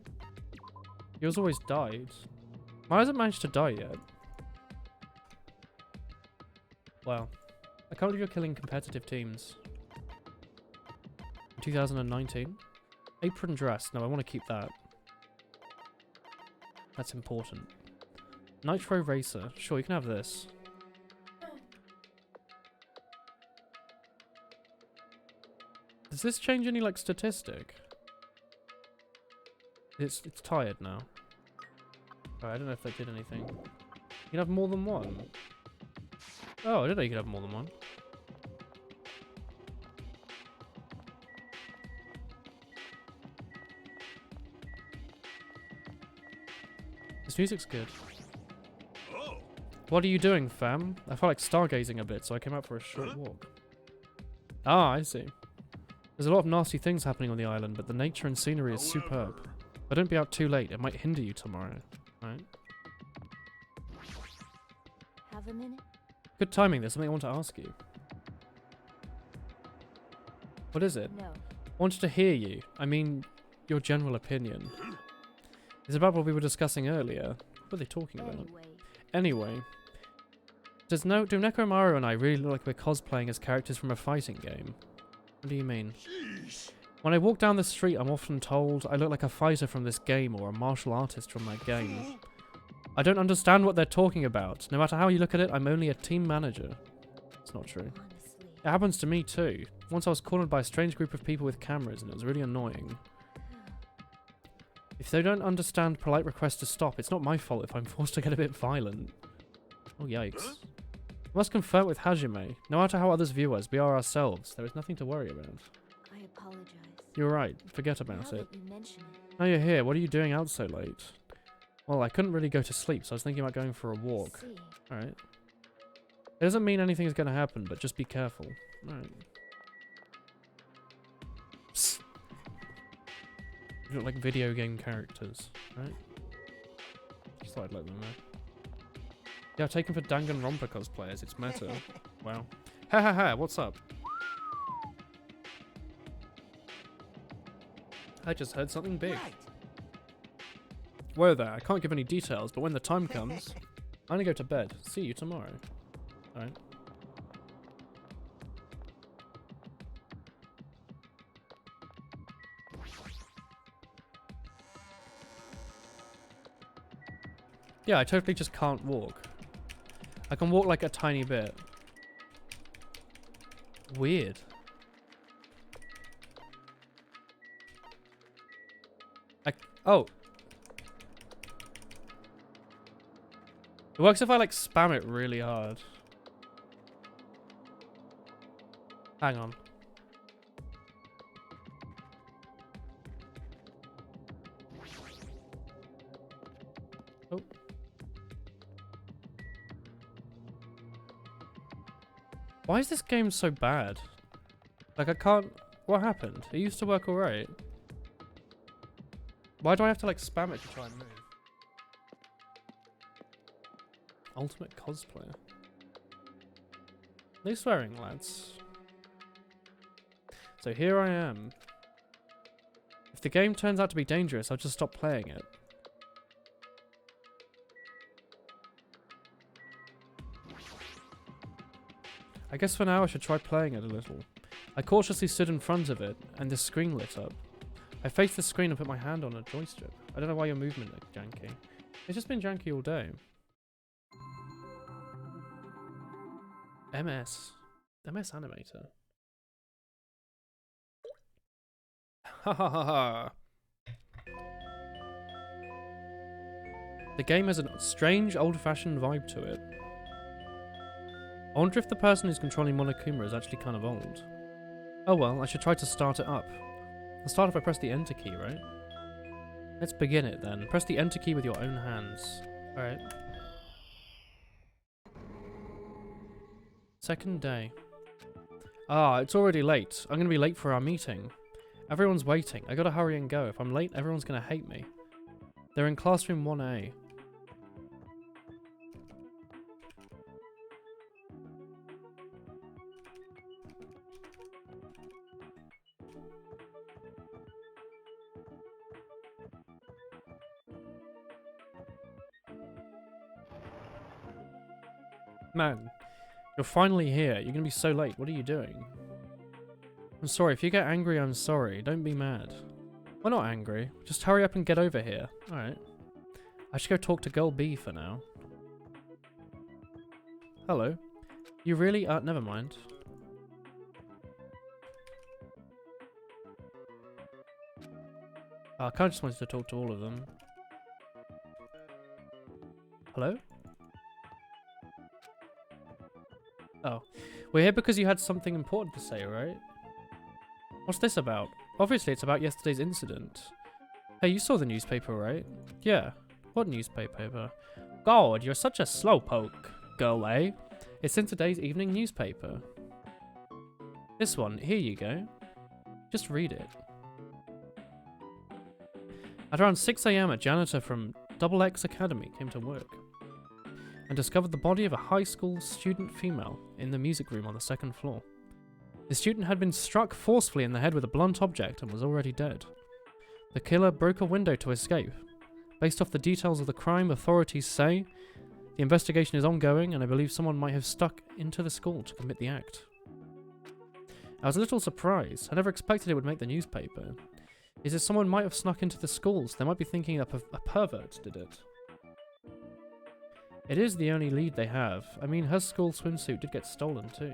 Yours always died. Why hasn't managed to die yet? Wow. I can't believe you're killing competitive teams. 2019? Apron dress. No, I want to keep that. That's important. Nitro Racer. Sure, you can have this. Does this change any, like, statistic? It's tired now. Alright, I don't know if that did anything. You can have more than one. Oh, I didn't know you could have more than one. This music's good. What are you doing, fam? I felt like stargazing a bit, so I came out for a short walk. Ah, I see. There's a lot of nasty things happening on the island, but the nature and scenery is superb. But don't be out too late, it might hinder you tomorrow. Right? Have a minute? Good timing, there's something I want to ask you. What is it? No. I wanted to hear you. I mean, your general opinion. It's about what we were discussing earlier. What are they talking about? Anyway. Do Neko Maru and I really look like we're cosplaying as characters from a fighting game? What do you mean? When I walk down the street, I'm often told I look like a fighter from this game or a martial artist from that game. I don't understand what they're talking about. No matter how you look at it, I'm only a team manager. It's not true. Honestly. It happens to me too. Once I was cornered by a strange group of people with cameras and it was really annoying. If they don't understand polite requests to stop, it's not my fault if I'm forced to get a bit violent. Oh yikes. I must confer with Hajime. No matter how others view us, we are ourselves. There is nothing to worry about. I apologize. You're right. Forget about Now it. that you mention it, Now you're here. What are you doing out so late? Well, I couldn't really go to sleep, so I was thinking about going for a walk. see. Alright. It doesn't mean anything is going to happen, but just be careful. Alright. Psst. You look like video game characters, right? Just thought I'd let them know. Yeah, I've taken for Danganronpa cosplayers. It's meta. Wow. Ha ha ha, what's up? I just heard something big. Right. Whoa there, I can't give any details, but when the time comes, I'm gonna go to bed. See you tomorrow. Alright. Yeah, I totally just can't walk. I can walk like a tiny bit. Weird. Oh. It works if I like spam it really hard. Hang on. Oh. Why is this game so bad? Like I can't... What happened? It used to work alright. Why do I have to like spam it to try and move? Ultimate cosplayer. No swearing, lads. So here I am. If the game turns out to be dangerous, I'll just stop playing it. I guess for now I should try playing it a little. I cautiously stood in front of it, and the screen lit up. I faced the screen and put my hand on a joystick. I don't know why your movement is janky. It's just been janky all day. MS Animator. Ha ha ha ha. The game has a strange, old-fashioned vibe to it. I wonder if the person who's controlling Monokuma is actually kind of old. Oh well, I should try to start it up. I'll start if I press the enter key, right? Let's begin it then. Press the enter key with your own hands. Alright. Second day. Ah, it's already late. I'm gonna be late for our meeting. Everyone's waiting. I gotta hurry and go. If I'm late, everyone's gonna hate me. They're in classroom 1A. Man, you're finally here. You're gonna be so late. What are you doing? I'm sorry. If you get angry, I'm sorry. Don't be mad. We're not angry. Just hurry up and get over here. Alright. I should go talk to girl B for now. Hello. You really? Never mind. I kinda just wanted to talk to all of them. Hello? Oh. We're here because you had something important to say, right? What's this about? Obviously it's about yesterday's incident. Hey, you saw the newspaper, right? Yeah. What newspaper? God, you're such a slowpoke, girl, eh? It's in today's evening newspaper. This one, here you go. Just read it. At around 6 AM, a janitor from XX Academy came to work and discovered the body of a high school student female in the music room on the second floor. The student had been struck forcefully in the head with a blunt object and was already dead. The killer broke a window to escape. Based off the details of the crime, authorities say the investigation is ongoing and I believe someone might have stuck into the school to commit the act. I was a little surprised. I never expected it would make the newspaper. Is it someone might have snuck into the schools? They might be thinking that a pervert did it. It is the only lead they have. I mean, her school swimsuit did get stolen too.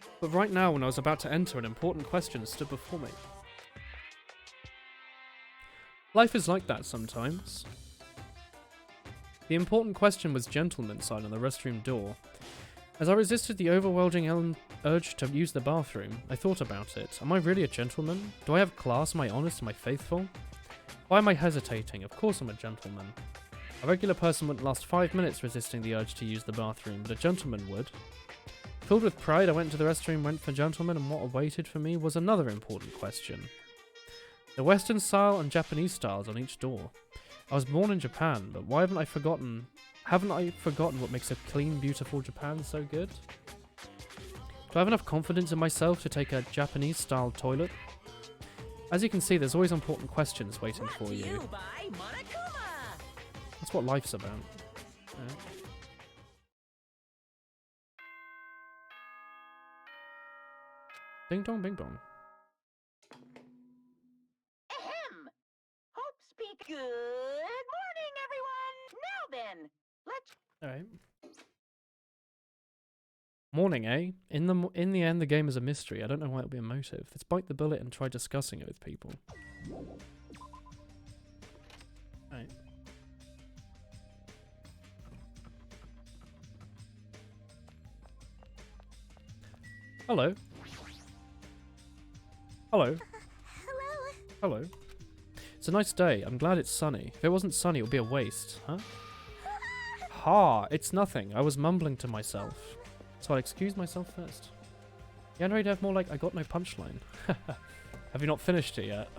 But right now, when I was about to enter, an important question stood before me. Life is like that sometimes. The important question was gentleman sign on the restroom door. As I resisted the overwhelming urge to use the bathroom, I thought about it. Am I really a gentleman? Do I have class? Am I honest? Am I faithful? Why am I hesitating? Of course I'm a gentleman. A regular person wouldn't last 5 minutes resisting the urge to use the bathroom, but a gentleman would. Filled with pride, I went to the restroom, went for gentlemen, and what awaited for me was another important question. The Western style and Japanese styles on each door. I was born in Japan, but why haven't I forgotten what makes a clean, beautiful Japan so good? Do I have enough confidence in myself to take a Japanese-style toilet? As you can see, there's always important questions waiting for you. That's what life's about. Yeah. Ding dong, bing bong. Ahem! Hope speak. Good morning, everyone! Now then, let's... Alright. Morning, eh? In the end, the game is a mystery. I don't know why it'll be a motive. Let's bite the bullet and try discussing it with people. Right. Hello. Hello. Hello. Hello. It's a nice day. I'm glad it's sunny. If it wasn't sunny, it would be a waste, huh? Ha! It's nothing. I was mumbling to myself. So I'll excuse myself first. Yeah, I'm ready to have more like I got no punchline. Have you not finished it yet?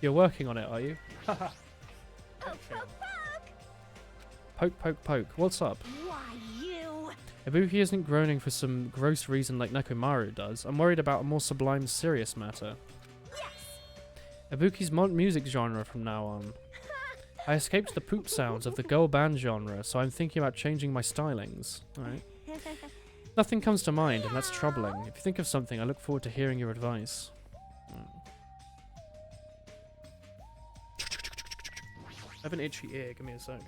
You're working on it, are you? Poke, poke, poke. Poke, poke, poke. What's up? Why, you? Ibuki isn't groaning for some gross reason like Nekomaru does. I'm worried about a more sublime, serious matter. Yes. Ibuki's music genre from now on. I escaped the poop sounds of the girl band genre, so I'm thinking about changing my stylings. Alright. Nothing comes to mind, and that's troubling. If you think of something, I look forward to hearing your advice. I have an itchy ear, give me a sec.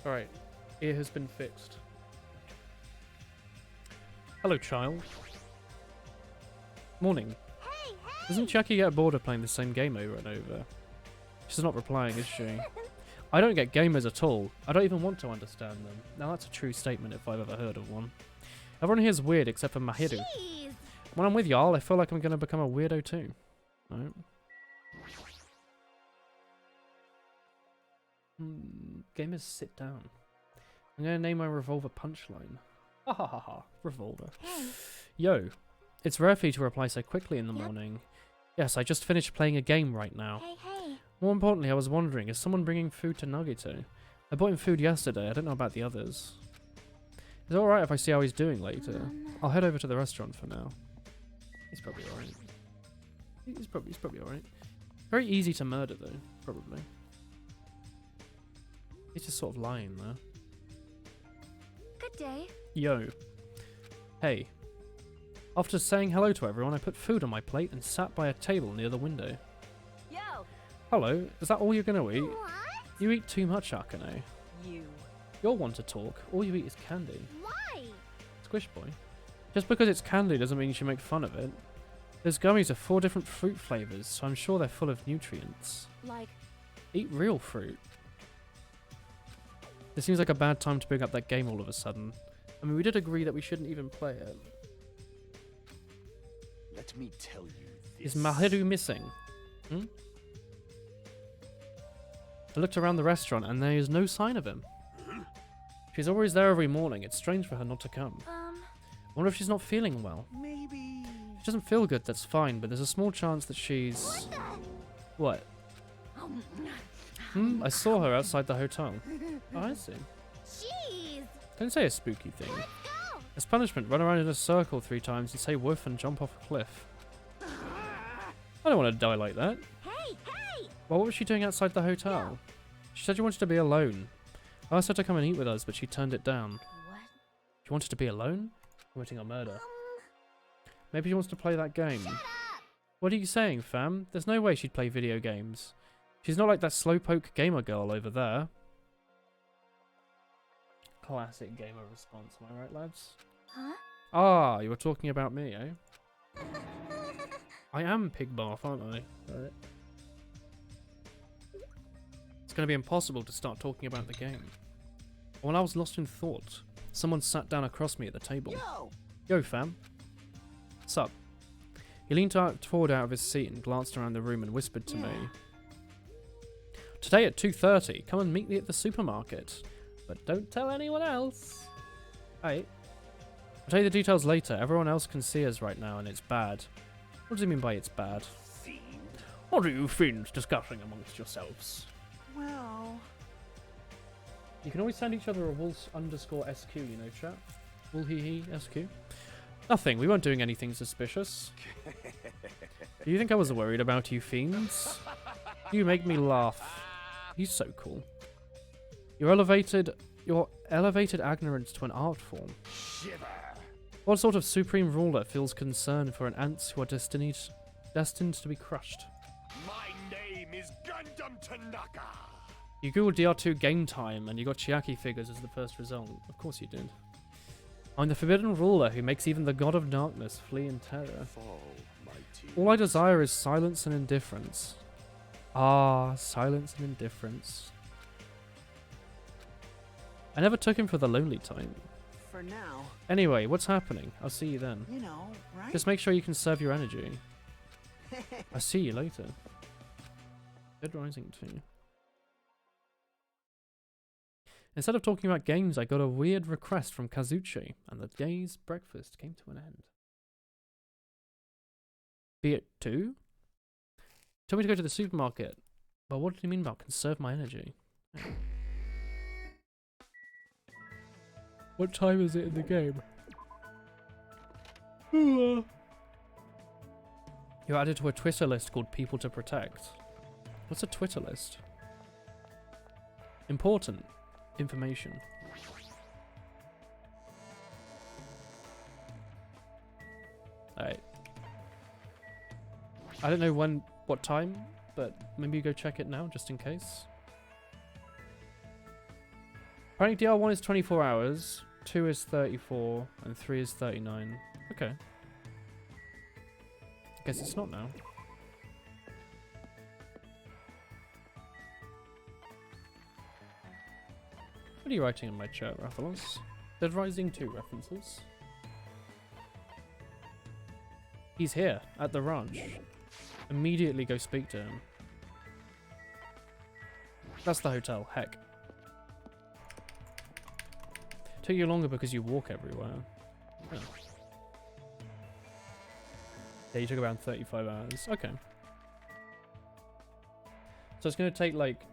Alright, ear has been fixed. Hello, child. Morning. Hey, hey. Doesn't Chucky get bored of playing the same game over and over? She's not replying, is she? I don't get gamers at all. I don't even want to understand them. Now that's a true statement if I've ever heard of one. Everyone here's weird except for Mahiru. Jeez. When I'm with y'all, I feel like I'm going to become a weirdo too. Right. Gamers, sit down. I'm going to name my revolver Punchline. Ha ha ha ha. Revolver. Hey. Yo. It's rare for you to reply so quickly in the Yep. morning. Yes, I just finished playing a game right now. Hey, hey. More importantly, I was wondering, is someone bringing food to Nagito? I bought him food yesterday, I don't know about the others. Is it alright if I see how he's doing later? I'll head over to the restaurant for now. He's probably alright. He's probably alright. Very easy to murder though, probably. He's just sort of lying there. Good day. Yo. Hey. After saying hello to everyone, I put food on my plate and sat by a table near the window. Yo! Hello, is that all you're gonna eat? What? You eat too much, Akane. You. You'll want to talk. All you eat is candy. Why? Squish boy. Just because it's candy doesn't mean you should make fun of it. Those gummies are 4 different fruit flavors, so I'm sure they're full of nutrients. Like, Eat real fruit. This seems like a bad time to bring up that game all of a sudden. I mean, we did agree that we shouldn't even play it. Let me tell you this. Is Mahiru missing? Hmm? I looked around the restaurant and there is no sign of him. She's always there every morning. It's strange for her not to come. I wonder if she's not feeling well. Maybe. If she doesn't feel good, that's fine, but there's a small chance that she's... What? I saw her outside the hotel. Oh, I see. jeez. Don't say a spooky thing. Let's go. As punishment, run around in a circle 3 times and say woof and jump off a cliff. I don't want to die like that. Hey, hey. Well, what was she doing outside the hotel? She said she wanted to be alone. I asked her to come and eat with us, but she turned it down. What? She wanted to be alone? Committing a murder. Maybe she wants to play that game. Shut up. What are you saying, fam? There's no way she'd play video games. She's not like that slowpoke gamer girl over there. Classic gamer response, am I right, lads? Huh? Ah, you were talking about me, eh? I am Pig Barf, aren't I? Right. It's going to be impossible to start talking about the game. When I was lost in thought, someone sat down across me at the table. Yo, fam. Sup? He leaned forward out of his seat and glanced around the room and whispered to me. Today at 2:30, come and meet me at the supermarket. But don't tell anyone else. Hey. I'll tell you the details later. Everyone else can see us right now and it's bad. What does he mean by it's bad? What are you fiends discussing amongst yourselves? Well... You can always send each other a wolf_SQ, you know, chat? Woolhehe_SQ. Nothing, we weren't doing anything suspicious. Do you think I was worried about you fiends? You make me laugh. He's so cool. Your elevated ignorance to an art form. Shiver. What sort of supreme ruler feels concern for an ants who are destined to be crushed? My name is Gundam Tanaka. You googled DR2 game time and you got Chiaki figures as the first result. Of course you did. I'm the forbidden ruler who makes even the god of darkness flee in terror. Fall, my team. All I desire is silence and indifference. Ah, silence and indifference. I never took him for the lonely type. For now, Anyway, what's happening? I'll see you then. you know, right? Just make sure you conserve your energy. I'll see you later. Dead Rising 2. Instead of talking about games, I got a weird request from Kazuchi, and the day's breakfast came to an end. Be it 2? Told me to go to the supermarket. But what did he mean about conserve my energy? What time is it in the game? You're added to a Twitter list called People to Protect. What's a Twitter list? Important information. Alright. I don't know what time, but maybe you go check it now just in case. Apparently DR1 is 24 hours, 2 is 34, and 3 is 39. Okay. Guess it's not now. What are you writing in my chat, Rathalos? Dead Rising 2 references. He's here, at the ranch. Immediately go speak to him. That's the hotel, heck. Took you longer because you walk everywhere. Oh. Yeah, you took around 35 hours. Okay. So it's going to take like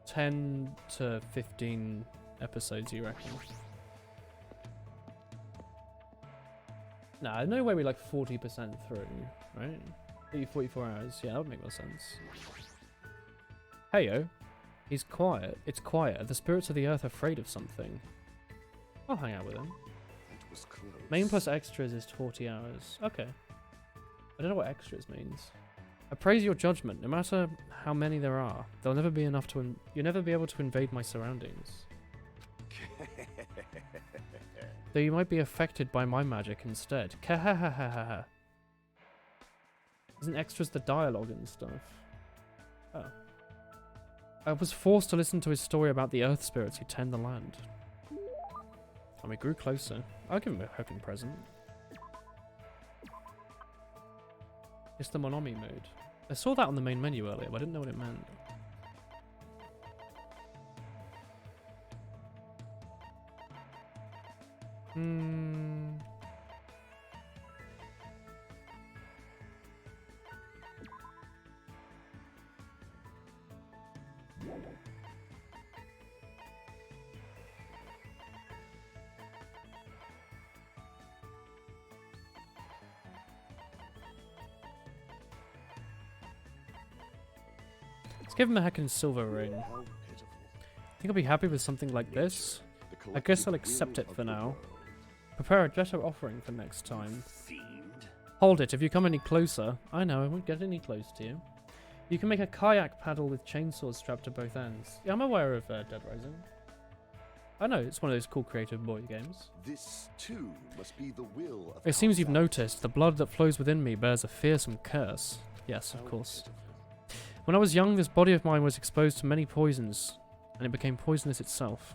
10 to 15 episodes, you reckon? Nah, no way we're like 40% through, right? 44 hours. Yeah, that would make more sense. Heyo. He's quiet. It's quiet. The spirits of the earth are afraid of something. I'll hang out with him. It was close. Main plus extras is 40 hours. Okay. I don't know what extras means. I praise your judgment. No matter how many there are, there'll never be enough to... You'll never be able to invade my surroundings. Though you might be affected by my magic instead. Kahahahaha. Isn't extras the dialogue and stuff? Oh. I was forced to listen to his story about the earth spirits who tend the land. And we grew closer. I'll give him a hoping present. It's the Monomi mode. I saw that on the main menu earlier, but I didn't know what it meant. Let's give him a heckin' silver ring. How pitiful. Think I'll be happy with something like this? The I guess I'll collective accept will it of for the now. world. Prepare a better offering for next time. Fiend. Hold it, if you come any closer. I know, I won't get any close to you. You can make a kayak paddle with chainsaws strapped to both ends. Yeah, I'm aware of Dead Rising. I know, it's one of those cool creative boy games. This, too, must be the will of It seems you've Consalis. noticed the blood that flows within me bears a fearsome curse. Yes, of course. When I was young, this body of mine was exposed to many poisons, and it became poisonous itself.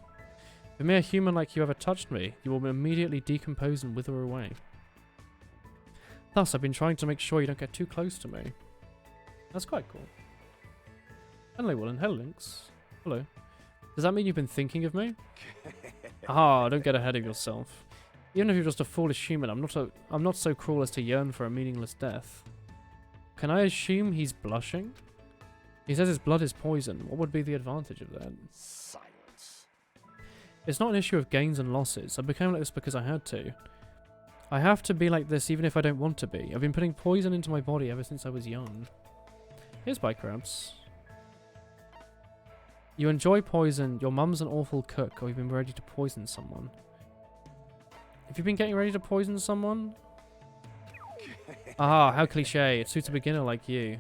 If a mere human like you ever touched me, you will immediately decompose and wither away. Thus, I've been trying to make sure you don't get too close to me. That's quite cool. Hello, Willen. Hello, Lynx. Hello. Does that mean you've been thinking of me? Ah, don't get ahead of yourself. Even if you're just a foolish human, I'm not so cruel as to yearn for a meaningless death. Can I assume he's blushing? He says his blood is poison. What would be the advantage of that? Silence. It's not an issue of gains and losses. I became like this because I had to. I have to be like this even if I don't want to be. I've been putting poison into my body ever since I was young. Here's Bike Crabs. You enjoy poison, your mum's an awful cook, or you've been ready to poison someone. Have you been getting ready to poison someone? Ah, how cliche. It suits a beginner like you.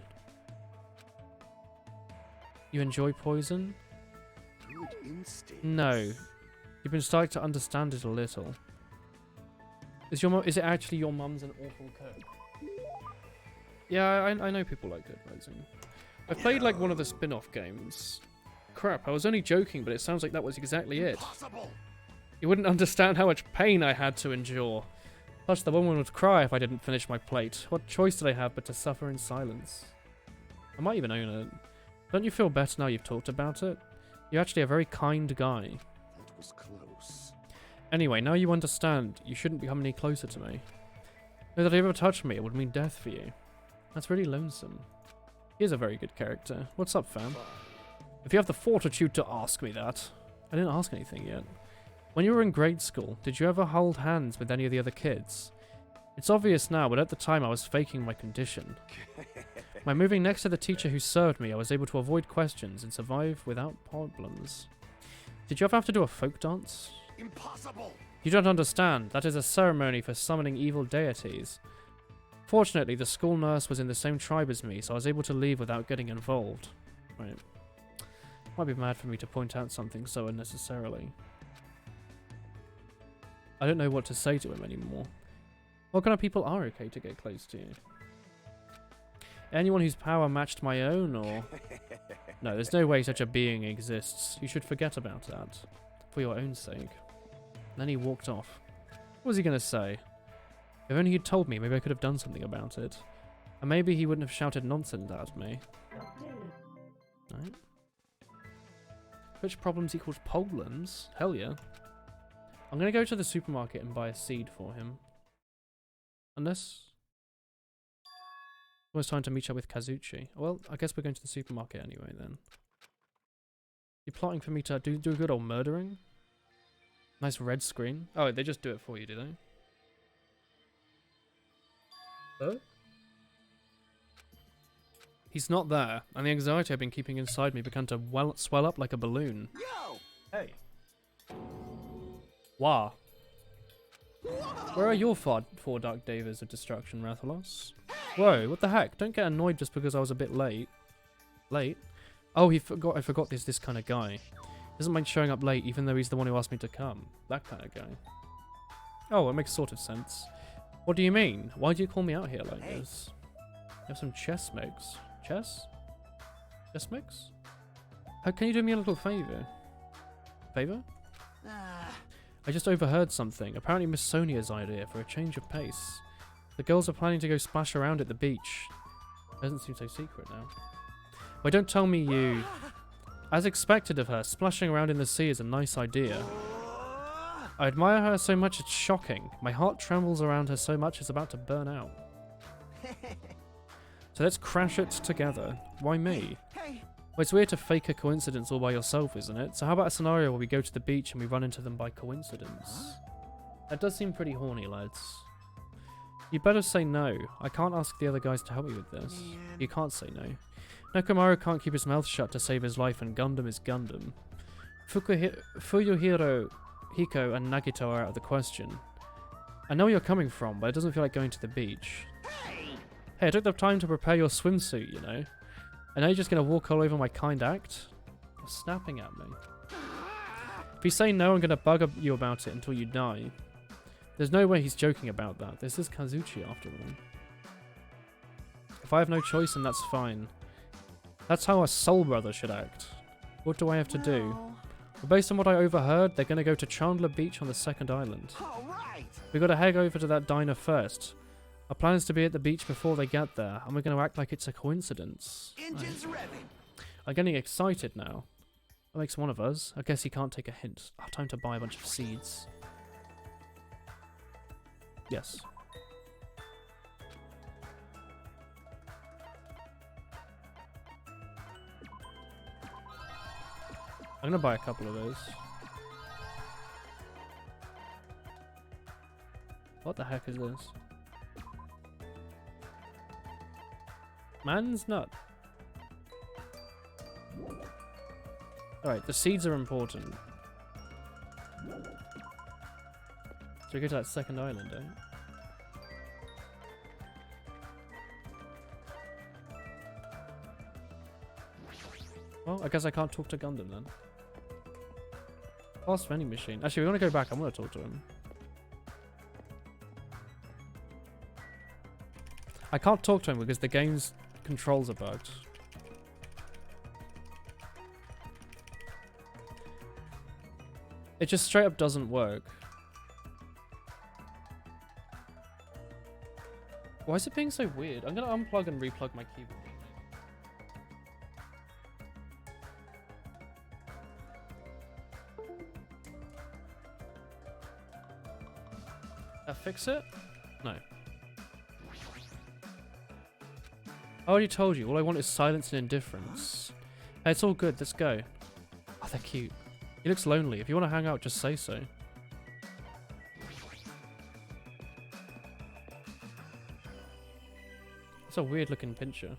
You enjoy poison? Good instinct. No. You've been starting to understand it a little. Is it actually your mum's an awful cook? Yeah, I know people like Dead Rising. I've played like one of the spin-off games. Crap, I was only joking, but it sounds like that was exactly it. Impossible. You wouldn't understand how much pain I had to endure. Plus, the woman would cry if I didn't finish my plate. What choice did I have but to suffer in silence? I might even own it. Don't you feel better now you've talked about it? You're actually a very kind guy. That was close. Anyway, now you understand, you shouldn't become any closer to me. Know that if you ever touched me, it would mean death for you. That's really lonesome. He is a very good character. What's up, fam? If you have the fortitude to ask me that. I didn't ask anything yet. When you were in grade school, did you ever hold hands with any of the other kids? It's obvious now, but at the time I was faking my condition. By moving next to the teacher who served me, I was able to avoid questions and survive without problems. Did you ever have to do a folk dance? Impossible. You don't understand. That is a ceremony for summoning evil deities. Fortunately, the school nurse was in the same tribe as me, so I was able to leave without getting involved. Right. Might be mad for me to point out something so unnecessarily. I don't know what to say to him anymore. What kind of people are okay to get close to you? Anyone whose power matched my own, or... No, there's no way such a being exists. You should forget about that. For your own sake. Then he walked off. What was he going to say? If only he'd told me, maybe I could have done something about it. And maybe he wouldn't have shouted nonsense at me. Right. Which problems equals problems? Hell yeah. I'm going to go to the supermarket and buy a seed for him. Unless... Almost time to meet up with Kazuchi. Well, I guess we're going to the supermarket anyway then. You plotting for me to do a good old murdering? Nice red screen. Oh, they just do it for you, do they? Oh? He's not there, and the anxiety I've been keeping inside me began to swell up like a balloon. Yo! Hey. Wow. Where are your four dark davers of destruction, Rathalos? Whoa, what the heck? Don't get annoyed just because I was a bit late. Late? Oh, I forgot there's this kind of guy. Doesn't mind showing up late even though he's the one who asked me to come. That kind of guy. Oh, it makes sort of sense. What do you mean? Why do you call me out here like this? You have some chess mix. Chess? Chess mix? How can you do me a little favour? Favour? I just overheard something. Apparently Miss Sonia's idea for a change of pace. The girls are planning to go splash around at the beach. Doesn't seem so secret now. Why don't tell me you... As expected of her, splashing around in the sea is a nice idea. I admire her so much it's shocking. My heart trembles around her so much it's about to burn out. So let's crash it together. Why me? Well, it's weird to fake a coincidence all by yourself, isn't it? So how about a scenario where we go to the beach and we run into them by coincidence? That does seem pretty horny, lads. You better say no. I can't ask the other guys to help me with this. You can't say no. Nekomaru can't keep his mouth shut to save his life, and Gundam is Gundam. Fuyuhiro, Hiko, and Nagito are out of the question. I know where you're coming from, but it doesn't feel like going to the beach. Hey, I took the time to prepare your swimsuit, you know. And now you're just going to walk all over my kind act? You're snapping at me. If you say no, I'm gonna bug you about it until you die. There's no way he's joking about that. This is Kazuchi after all. If I have no choice, then that's fine. That's how a soul brother should act. What do I have to do? Well, based on what I overheard, they're gonna go to Chandler Beach on the second island. All right. We gotta head over to that diner first. Our plan is to be at the beach before they get there, and we're gonna act like it's a coincidence. Engines revving. I'm getting excited now. That makes one of us. I guess he can't take a hint. Oh, time to buy a bunch of seeds. Yes. I'm gonna buy a couple of those. What the heck is this? Man's nut. Alright, the seeds are important. So we go to that second island, eh? Well, I guess I can't talk to Gundam then. Fast vending machine. Actually, we want to go back. I want to talk to him. I can't talk to him because the game's controls are bugged. It just straight up doesn't work. Why is it being so weird? I'm gonna unplug and replug my keyboard. Fix it? No. I already told you, all I want is silence and indifference. Hey, it's all good, let's go. Oh, they're cute. He looks lonely. If you want to hang out, just say so. It's a weird looking pincher.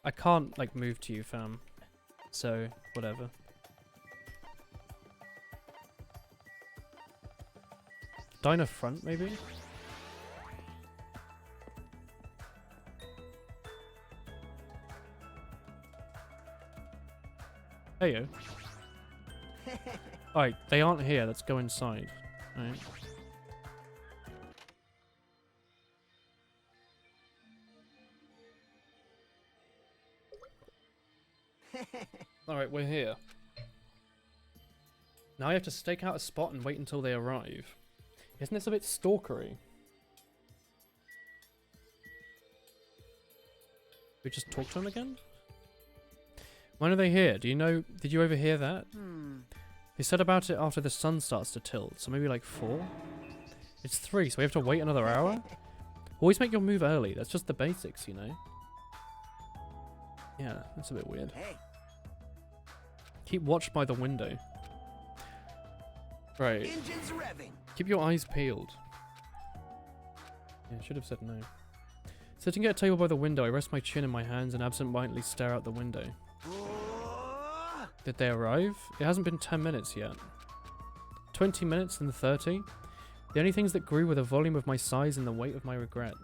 I can't, like, move to you, fam. So, whatever. Diner front, maybe? Hey yo. Alright, they aren't here. Let's go inside. Alright. Alright, we're here. Now I have to stake out a spot and wait until they arrive. Isn't this a bit stalkery? We just talk to them again? When are they here? Do you know? Did you overhear that? They said about it after the sun starts to tilt, so maybe like 4? It's 3, so we have to wait another hour? Always make your move early. That's just the basics, you know? Yeah, that's a bit weird. Hey. Keep watch by the window. Right. Engines revving. Keep your eyes peeled. Yeah, I should have said no. Sitting at a table by the window, I rest my chin in my hands and absent-mindedly stare out the window. Did they arrive? It hasn't been 10 minutes yet. 20 minutes and 30? The only things that grew were the volume of my sighs and the weight of my regret.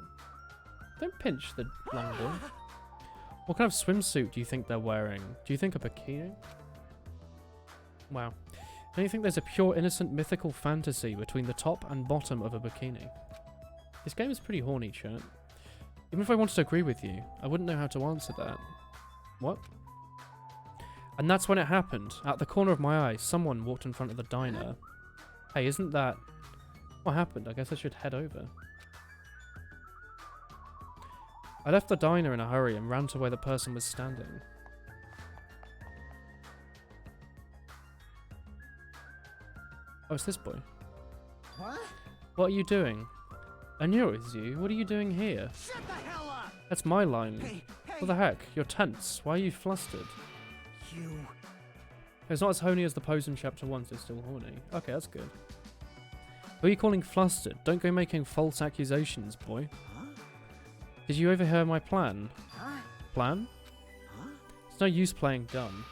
Don't pinch the long boy. What kind of swimsuit do you think they're wearing? Do you think a bikini? Wow. Don't you think there's a pure, innocent, mythical fantasy between the top and bottom of a bikini? This game is pretty horny, chat. Even if I wanted to agree with you, I wouldn't know how to answer that. What? And that's when it happened. At the corner of my eye, someone walked in front of the diner. Hey, isn't that... What happened? I guess I should head over. I left the diner in a hurry and ran to where the person was standing. Oh, it's this boy. What? What are you doing? I knew it was you. What are you doing here? Shut the hell up! That's my line. Hey, hey! What the heck? You're tense. Why are you flustered? You... It's not as horny as the pose in chapter 1, so it's still horny. Okay, that's good. Who are you calling flustered? Don't go making false accusations, boy. Huh? Did you overhear my plan? Huh? Plan? Huh? It's no use playing dumb.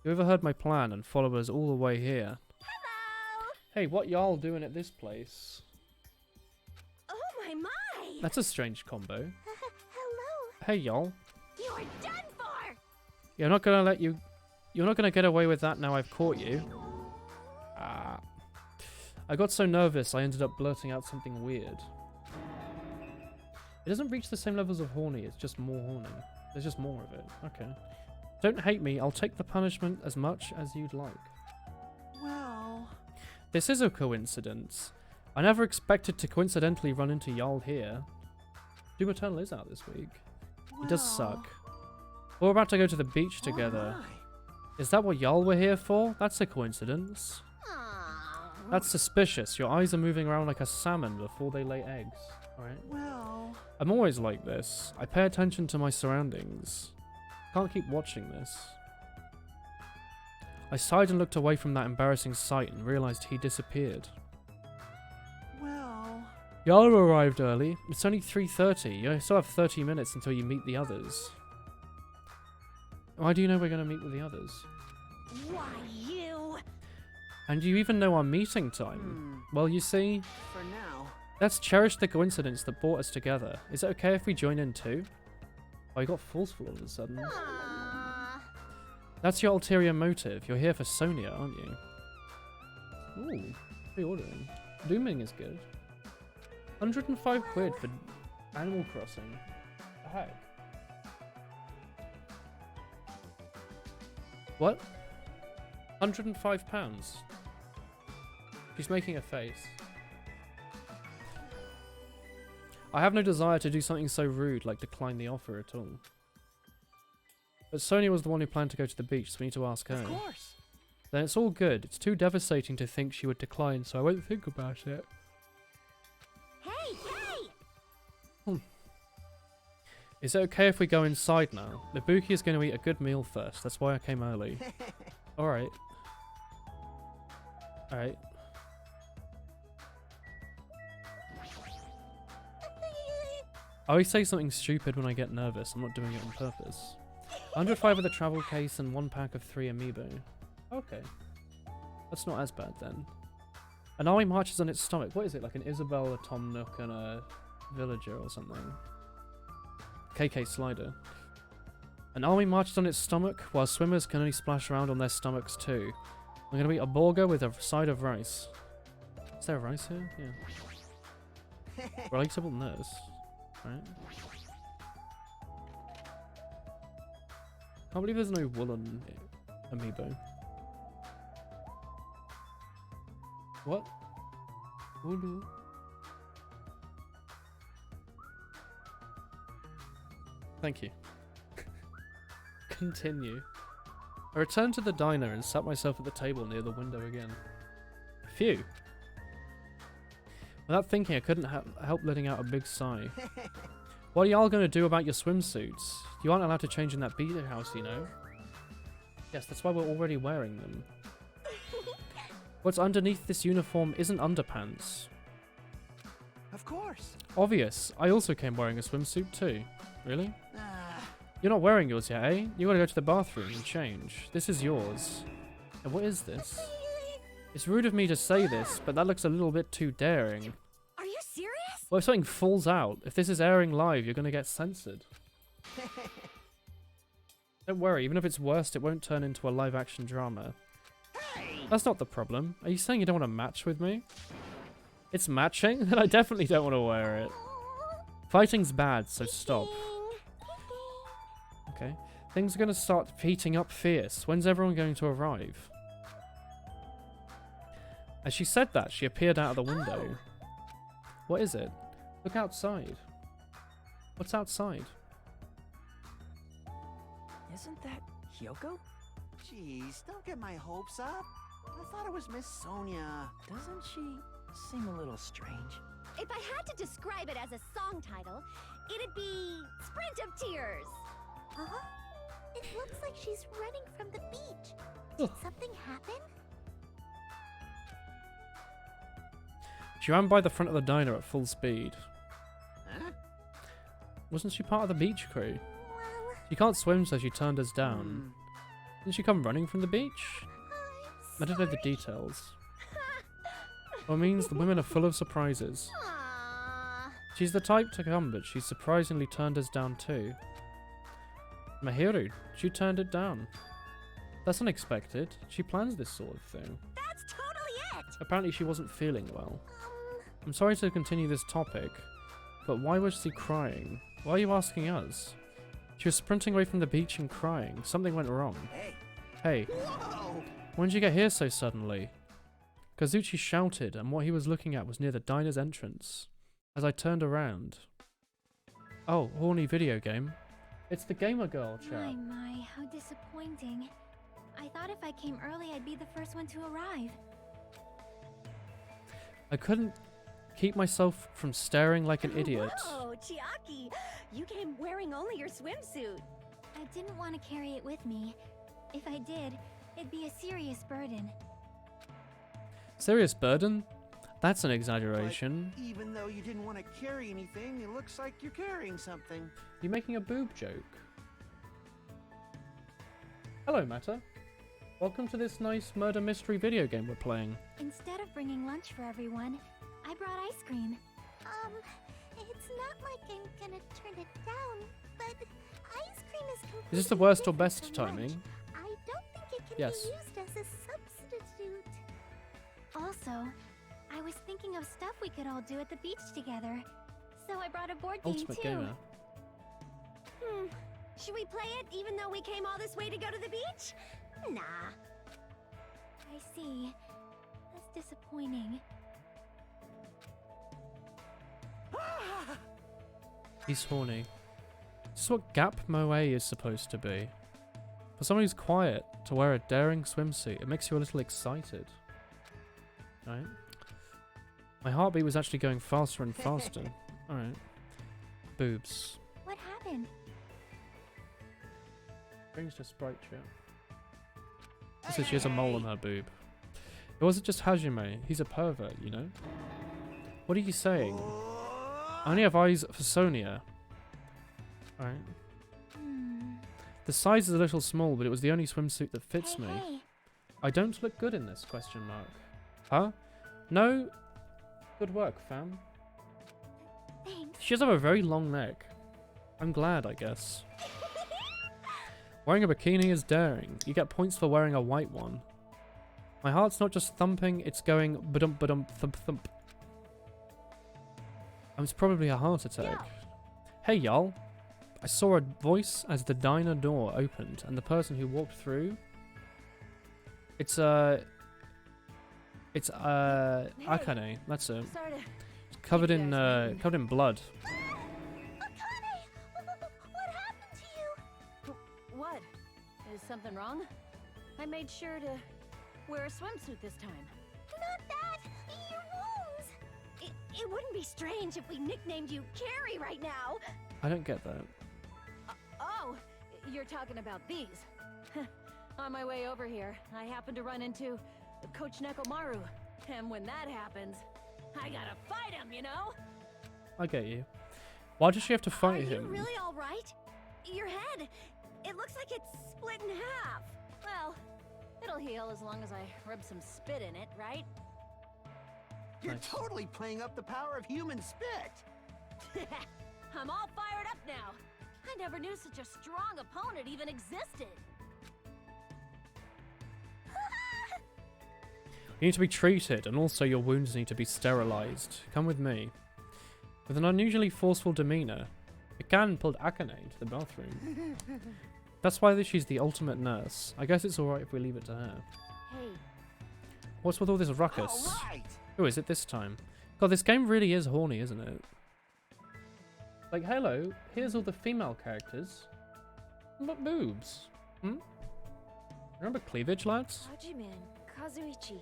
You overheard my plan and followed us all the way here. Hello! Hey, what y'all doing at this place? Oh my! That's a strange combo. Hey, y'all. You're done for! You're not gonna let you... You're not gonna get away with that now I've caught you. Ah. I got so nervous I ended up blurting out something weird. It doesn't reach the same levels of horny, it's just more horny. There's just more of it. Okay. Don't hate me, I'll take the punishment as much as you'd like. Well... This is a coincidence. I never expected to coincidentally run into y'all here. Doom Eternal is out this week. It does suck. We're about to go to the beach together. Is that what y'all were here for? That's a coincidence. Aw. That's suspicious. Your eyes are moving around like a salmon before they lay eggs. Alright. Well... I'm always like this. I pay attention to my surroundings. Can't keep watching this. I sighed and looked away from that embarrassing sight and realized he disappeared. Well... Y'all arrived early. It's only 3:30. You still have 30 minutes until you meet the others. Why do you know we're going to meet with the others? Why, you? And you even know our meeting time? Well, you see, For now... let's cherish the coincidence that brought us together. Is it okay if we join in too? Oh, you got forceful all of a sudden. Aw. That's your ulterior motive. You're here for Sonia, aren't you? Ooh, pre-ordering. Dooming is good. 105 quid for Animal Crossing. The heck? What? 105 pounds. She's making a face. I have no desire to do something so rude like decline the offer at all. But Sonia was the one who planned to go to the beach, so we need to ask her. Of course. Then it's all good. It's too devastating to think she would decline, so I won't think about it. Hey, Is it okay if we go inside now? Ibuki is going to eat a good meal first. That's why I came early. Alright. Alright. I always say something stupid when I get nervous. I'm not doing it on purpose. 105 of the travel case and 1 pack of 3 amiibo. Okay. That's not as bad then. An army marches on its stomach. What is it? Like an Isabel, a Tom Nook, and a villager or something. KK Slider. An army marches on its stomach, while swimmers can only splash around on their stomachs too. I'm gonna eat a burger with a side of rice. Is there rice here? Yeah. Relatable nurse. Right. Can't believe there's no woolen amiibo. What? Wooloo. Thank you. Continue. I returned to the diner and sat myself at the table near the window again. Phew. Without thinking, I couldn't help letting out a big sigh. What are y'all gonna do about your swimsuits? You aren't allowed to change in that beach house, you know? Yes, that's why we're already wearing them. What's underneath this uniform isn't underpants. Of course. Obvious. I also came wearing a swimsuit too. Really? Ah, You're not wearing yours yet, eh? You gotta go to the bathroom and change. This is yours. And what is this? It's rude of me to say this, but that looks a little bit too daring. Are you serious? Well, if something falls out, if this is airing live, you're gonna get censored. Don't worry, even if it's worst, it won't turn into a live-action drama. That's not the problem. Are you saying you don't want to match with me? It's matching? Then I definitely don't want to wear it. Fighting's bad, so stop. Okay. Things are going to start heating up fierce. When's everyone going to arrive? As she said that, she appeared out of the window. What is it? Look outside. What's outside? Isn't that Hyoko? jeez, don't get my hopes up. I thought it was Miss Sonia. Doesn't she seem a little strange? If I had to describe it as a song title, it'd be Sprint of Tears. Huh? It looks like she's running from the beach. Did something happen? She ran by the front of the diner at full speed. Huh? Wasn't she part of the beach crew? Well, She can't swim, so she turned us down. Didn't she come running from the beach? I don't know the details. Well, it means the women are full of surprises. Aww. She's the type to come, but she surprisingly turned us down too. Mahiru, she turned it down. That's unexpected. She plans this sort of thing. That's totally it! Apparently she wasn't feeling well. I'm sorry to continue this topic, but why was she crying? Why are you asking us? She was sprinting away from the beach and crying. Something went wrong. Hey. Hey. Whoa! When did you get here so suddenly? Kazuchi shouted, and what he was looking at was near the diner's entrance. As I turned around... Oh, horny video game. It's the gamer girl, chap. My, how disappointing. I thought if I came early, I'd be the first one to arrive. I couldn't keep myself from staring like an idiot. Whoa, Chiaki! You came wearing only your swimsuit. I didn't want to carry it with me. If I did, it'd be a serious burden. Serious burden? That's an exaggeration. But even though you didn't want to carry anything, it looks like you're carrying something. You're making a boob joke. Hello, Mata. Welcome to this nice murder mystery video game we're playing. Instead of bringing lunch for everyone, I brought ice cream. It's not like I'm gonna turn it down, but ice cream is completely Is this the worst or different best from timing? lunch. I don't think it can Yes. be used as a substitute. Also, I was thinking of stuff we could all do at the beach together. So I brought a board game Ultimate too. gamer. Should we play it even though we came all this way to go to the beach? Nah. I see. That's disappointing. He's horny. This is what Gap Moe is supposed to be. For someone who's quiet, to wear a daring swimsuit, it makes you a little excited. Right? My heartbeat was actually going faster and faster. Alright. Boobs. What happened? Brings to sprite chat. She says she has a mole on her boob. It wasn't just Hajime, he's a pervert, you know? What are you saying? I only have eyes for Sonia. Alright. The size is a little small, but it was the only swimsuit that fits me. Hey. I don't look good in this, question mark. Huh? No? Good work, fam. Thanks. She does have a very long neck. I'm glad, I guess. Wearing a bikini is daring. You get points for wearing a white one. My heart's not just thumping, it's going ba-dump ba-dump thump thump. It's probably a heart attack. Yo. Hey y'all. I saw a voice as the diner door opened and the person who walked through. It's Akane, that's it. Sorry to It's covered keep you in guys covered in blood. Akane! What happened to you? What? Is something wrong? I made sure to wear a swimsuit this time. Not that! Your wounds! It wouldn't be strange if we nicknamed you Carrie right now. I don't get that. Oh, you're talking about these. On my way over here, I happened to run into Coach Nekomaru. And when that happens, I gotta fight him, you know? I get you. Why does she have to fight Are him? you really all right? Your head, it looks like it's split in half. Well, it'll heal as long as I rub some spit in it, right? You're Nice. totally playing up the power of human spit. I'm all fired up now. I never knew such a strong opponent even existed. You need to be treated, and also your wounds need to be sterilized. Come with me. With an unusually forceful demeanor, Akane pulled Akane into the bathroom. That's why she's the ultimate nurse. I guess it's alright if we leave it to her. Hey, What's with all this ruckus? All right. Who is it this time? God, this game really is horny, isn't it? Like, hello, here's all the female characters. But boobs. Remember cleavage, lads? Hajiman, Kazuichi,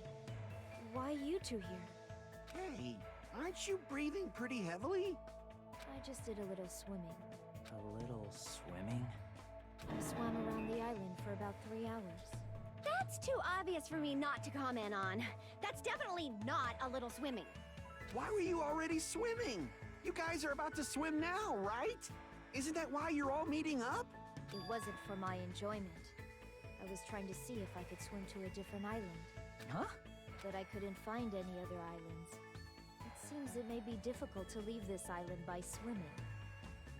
why you two here? Hey, aren't you breathing pretty heavily? I just did a little swimming. A little swimming? I swam around the island for about 3 hours. That's too obvious for me not to comment on. That's definitely not a little swimming. Why were you already swimming? You guys are about to swim now, right? Isn't that why you're all meeting up? It wasn't for my enjoyment. I was trying to see if I could swim to a different island. Huh? But I couldn't find any other islands. It seems it may be difficult to leave this island by swimming.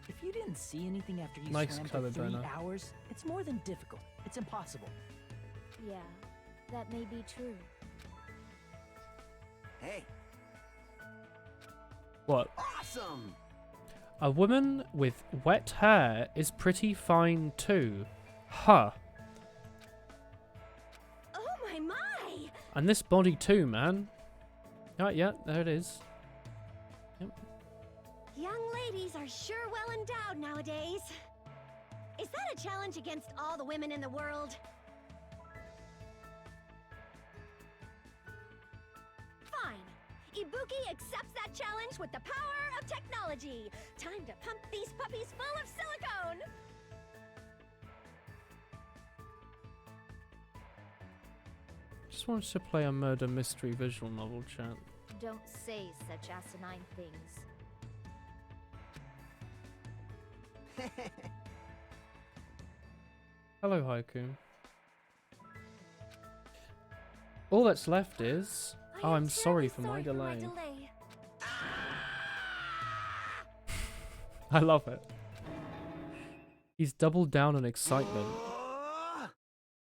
If you didn't see anything after you Nice swam for color 3 burner. hours, it's more than difficult. It's impossible. Yeah, that may be true. Hey, What? awesome! A woman with wet hair is pretty fine too. Huh. Oh my! And this body too, man. Right, yeah, there it is. Yep. Young ladies are sure well endowed nowadays. Is that a challenge against all the women in the world? Fine. Ibuki accepts that challenge with the power of technology. Time to pump these puppies full of silicone. Just wanted to play a murder mystery visual novel, chat. Don't say such asinine things. Hello, Haiku. All that's left is... Oh, I'm sorry for my delay. I love it. He's doubled down on excitement.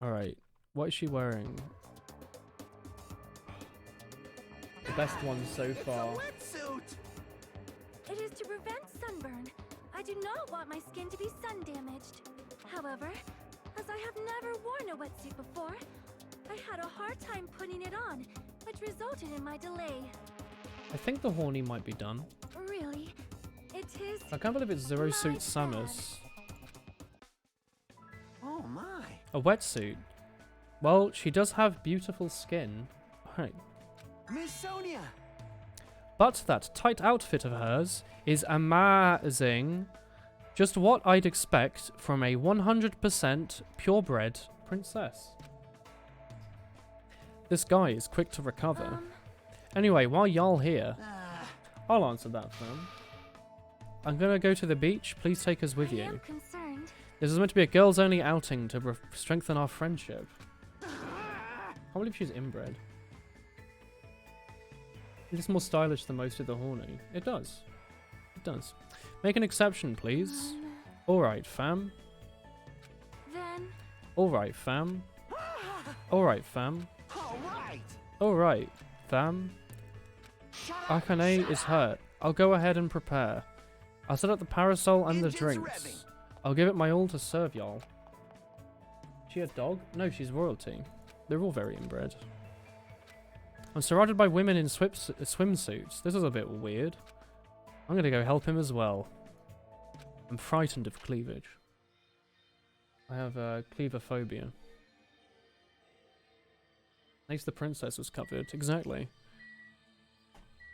Alright, what is she wearing? The best one so far. Wetsuit! It is to prevent sunburn. I do not want my skin to be sun damaged. However, as I have never worn a wetsuit before, I had a hard time putting it on, which resulted in my delay. I think the horny might be done. Really? It is. I can't believe it's Zero my Suit bad. Samus. Oh my. A wetsuit. Well, she does have beautiful skin. Alright. Miss Sonia! But that tight outfit of hers is amazing. Just what I'd expect from a 100% purebred princess. This guy is quick to recover. Anyway, while y'all here, I'll answer that, fam. I'm gonna go to the beach. Please take us with I you. am concerned. This is meant to be a girls-only outing to strengthen our friendship. I can't believe she's inbred. It's more stylish than most of the horny. It does. It does. Make an exception, please. Alright, fam. Then. Alright, fam. Alright, fam. Alright! Alright, fam. Akane is hurt. I'll go ahead and prepare. I'll set up the parasol and the Engines drinks. revving. I'll give it my all to serve y'all. She a dog? No, she's royalty. They're all very inbred. I'm surrounded by women in swimsuits. This is a bit weird. I'm gonna go help him as well. I'm frightened of cleavage. I have cleavophobia. At least the princess was covered. Exactly.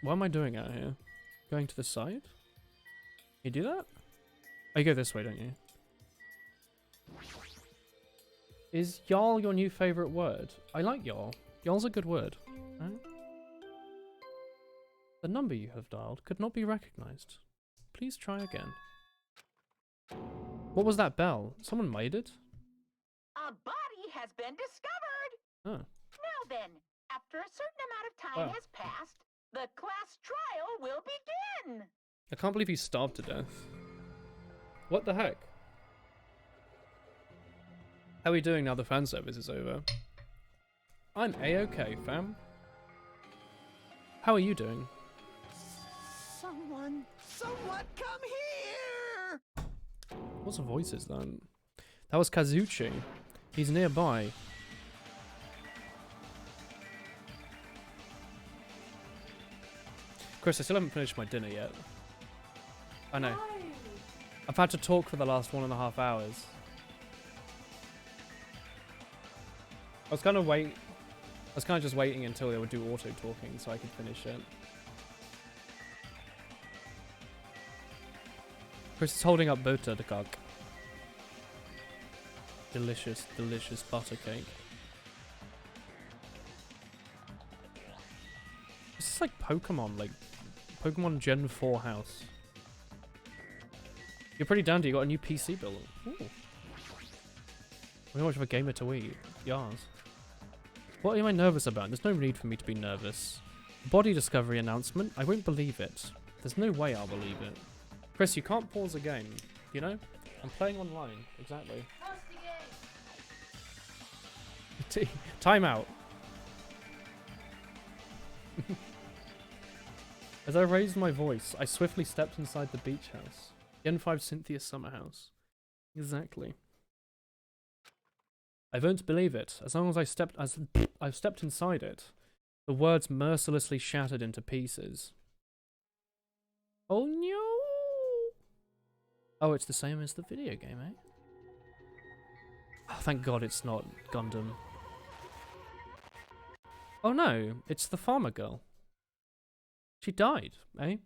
What am I doing out here? Going to the side? You do that? Oh, you go this way, don't you? Is y'all your new favourite word? I like y'all. Y'all's a good word. Right? The number you have dialed could not be recognised. Please try again. What was that bell? Someone made it? A body has been discovered. Oh. Now then, after a certain amount of time Wow. has passed, the class trial will begin. I can't believe he starved to death. What the heck? How are we doing now the fan service is over? I'm A-okay, fam. How are you doing? Someone come here! What's the voices then? That was Kazuchi. He's nearby. Chris, I still haven't finished my dinner yet. I know. I've had to talk for the last 1.5 hours. I was kind of just waiting until they would do auto talking so I could finish it. Chris is holding up Buttercup. Delicious, delicious butter cake. This is like Pokemon Pokemon Gen 4 house. You're pretty dandy, you got a new PC built. Ooh. How much of a gamer to eat. Yars. What am I nervous about? There's no need for me to be nervous. Body discovery announcement? I won't believe it. There's no way I'll believe it. Chris, you can't pause a game, you know? I'm playing online, exactly. Time out. As I raised my voice, I swiftly stepped inside the beach house. Gen 5 Cynthia summer house. Exactly. I won't believe it. As long as I've stepped inside it, the words mercilessly shattered into pieces. Oh no! Oh, it's the same as the video game, eh? Oh, thank God it's not Gundam. Oh no, it's the farmer girl. She died, eh?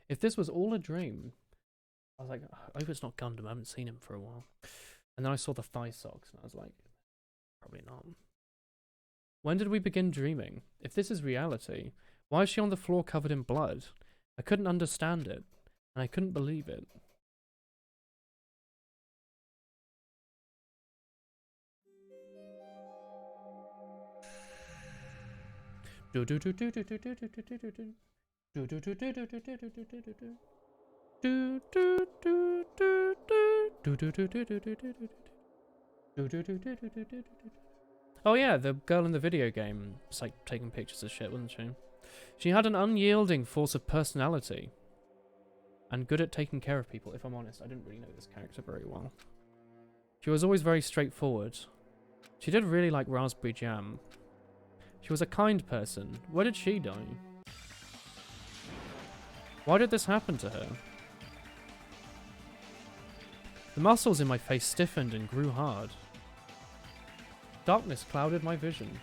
If this was all a dream, I was like, I hope it's not Gundam. I haven't seen him for a while. And then I saw the thigh socks, and I was like, probably not. When did we begin dreaming? If this is reality, why is she on the floor covered in blood? I couldn't understand it, and I couldn't believe it. Oh yeah, the girl in the video game was like taking pictures of shit, wasn't she? She had an unyielding force of personality and good at taking care of people. If I'm honest, I didn't really know this character very well. She was always very straightforward. She did really like raspberry jam. She was a kind person. Where did she die? Why did this happen to her? The muscles in my face stiffened and grew hard. Darkness clouded my vision.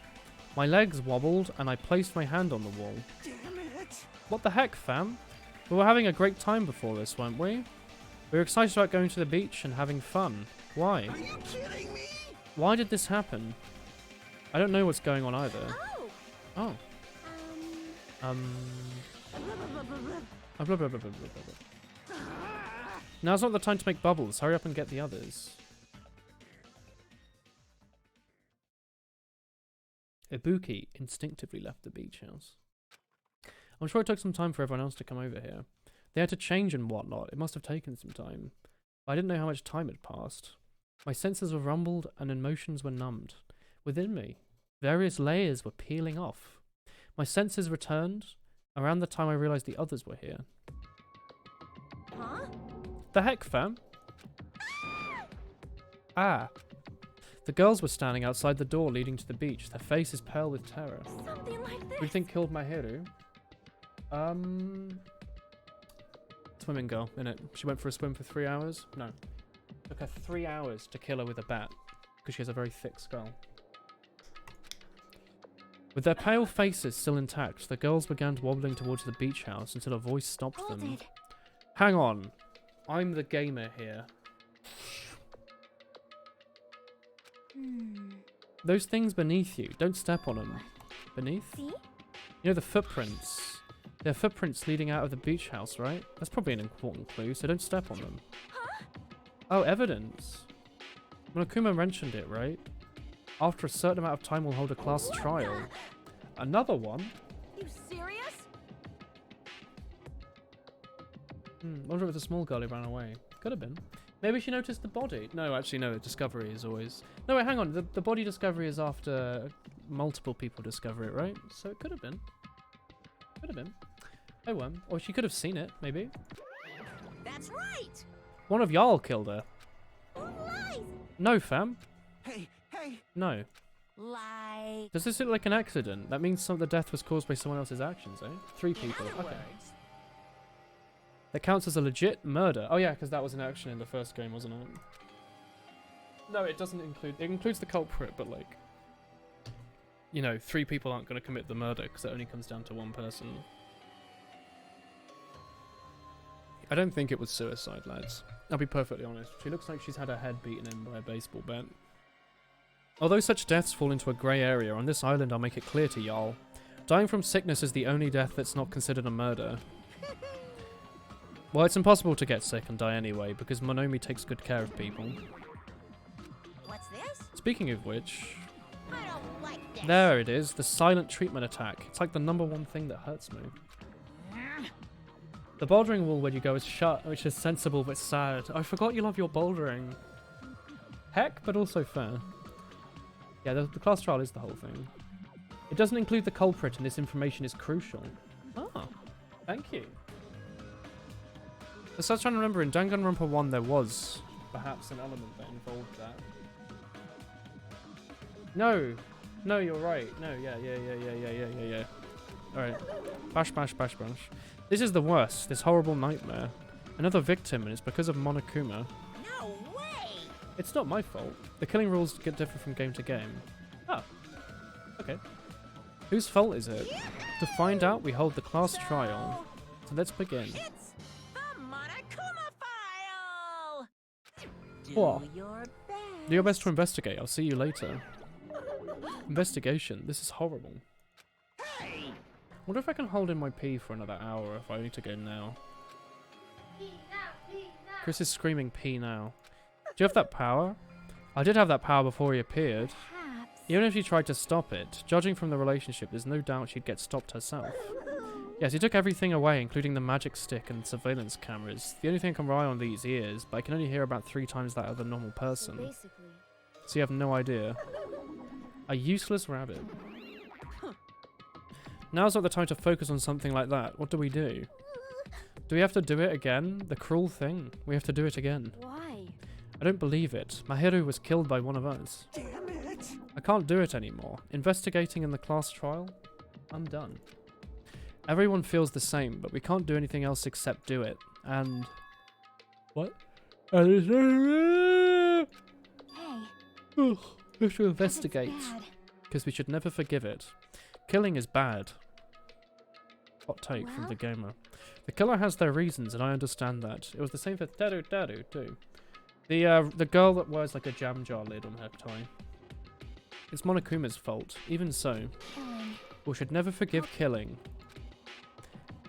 My legs wobbled and I placed my hand on the wall. Damn it! What the heck, fam? We were having a great time before this, weren't we? We were excited about going to the beach and having fun. Why? Are you kidding me? Why did this happen? I don't know what's going on either. Oh. Blah, blah, blah, blah, blah, blah. Now's not the time to make bubbles. Hurry up and get the others. Ibuki instinctively left the beach house. I'm sure it took some time for everyone else to come over here. They had to change and whatnot. It must have taken some time. But I didn't know how much time had passed. My senses were rumbled and emotions were numbed. Within me, various layers were peeling off. My senses returned around the time I realized the others were here. Huh? The heck, fam? Ah. The girls were standing outside the door leading to the beach, their faces pale with terror. Something like this. Who do you think killed Mahiru? Swimming girl, innit? She went for a swim for 3 hours? No. Took her 3 hours to kill her with a bat, because she has a very thick skull. With their pale faces still intact, the girls began wobbling towards the beach house until a voice stopped them. Hang on. I'm the gamer here. Those things beneath you, don't step on them. Beneath? See? You know the footprints. They're footprints leading out of the beach house, right? That's probably an important clue, so don't step on them. Huh? Oh, evidence. Monokuma mentioned it, right? After a certain amount of time, we'll hold a class trial. Another one? You serious? Wonder if it's a small girl who ran away. Could have been. Maybe she noticed the body. No, actually, no. Discovery is always... No, wait, hang on. The body discovery is after multiple people discover it, right? So it could have been. Could have been. Oh, well. Or she could have seen it, maybe. That's right. One of y'all killed her. Lies. No, fam. Hey, hey! No. Lie. Does this look like an accident? That means the death was caused by someone else's actions, eh? 3 people. Okay. That counts as a legit murder. Oh yeah, because that was an action in the first game, wasn't it? No, it doesn't include... It includes the culprit, but like... You know, 3 people aren't going to commit the murder because it only comes down to 1 person. I don't think it was suicide, lads. I'll be perfectly honest. She looks like she's had her head beaten in by a baseball bat. Although such deaths fall into a grey area, on this island I'll make it clear to y'all. Dying from sickness is the only death that's not considered a murder. Well, it's impossible to get sick and die anyway, because Monomi takes good care of people. What's this? Speaking of which... I don't like this. There it is, the silent treatment attack. It's like the #1 thing that hurts me. The bouldering wall where you go is shut, which is sensible but sad. I forgot you love your bouldering. Heck, but also fair. Yeah, the class trial is the whole thing. It doesn't include the culprit, and this information is crucial. Oh, thank you. I was trying to remember, in Danganronpa 1 there was perhaps an element that involved that. No, no, you're right. No, yeah. Alright. Bash, bash, bash, bash. This is the worst, this horrible nightmare. Another victim, and it's because of Monokuma. No way! It's not my fault. The killing rules get different from game to game. Oh. Okay. Whose fault is it? To find out, we hold the class trial. So let's begin. It's the Monokuma file! What? Do your best. Do your best to investigate. I'll see you later. Investigation. This is horrible. Hey! Wonder if I can hold in my pee for another hour if I need to go now. Chris is screaming pee now. Do you have that power? I did have that power before he appeared. Perhaps. Even if she tried to stop it, judging from the relationship, there's no doubt she'd get stopped herself. Yes, he took everything away, including the magic stick and surveillance cameras. The only thing I can rely on these ears, but I can only hear about 3 times that of a normal person. Basically. So you have no idea. A useless rabbit. Now's not the time to focus on something like that. What do we do? Do we have to do it again? The cruel thing. We have to do it again. Why? I don't believe it. Mahiru was killed by one of us. Damn it! I can't do it anymore. Investigating in the class trial? I'm done. Everyone feels the same, but we can't do anything else except do it. And... What? Hey. We have to investigate. That's bad. Because we should never forgive it. Killing is bad. Hot take from Well? the gamer. The killer has their reasons, and I understand that. It was the same for Daru too. The girl that wears like a jam jar lid on her tie. It's Monokuma's fault. Even so, Killing. we should never forgive killing.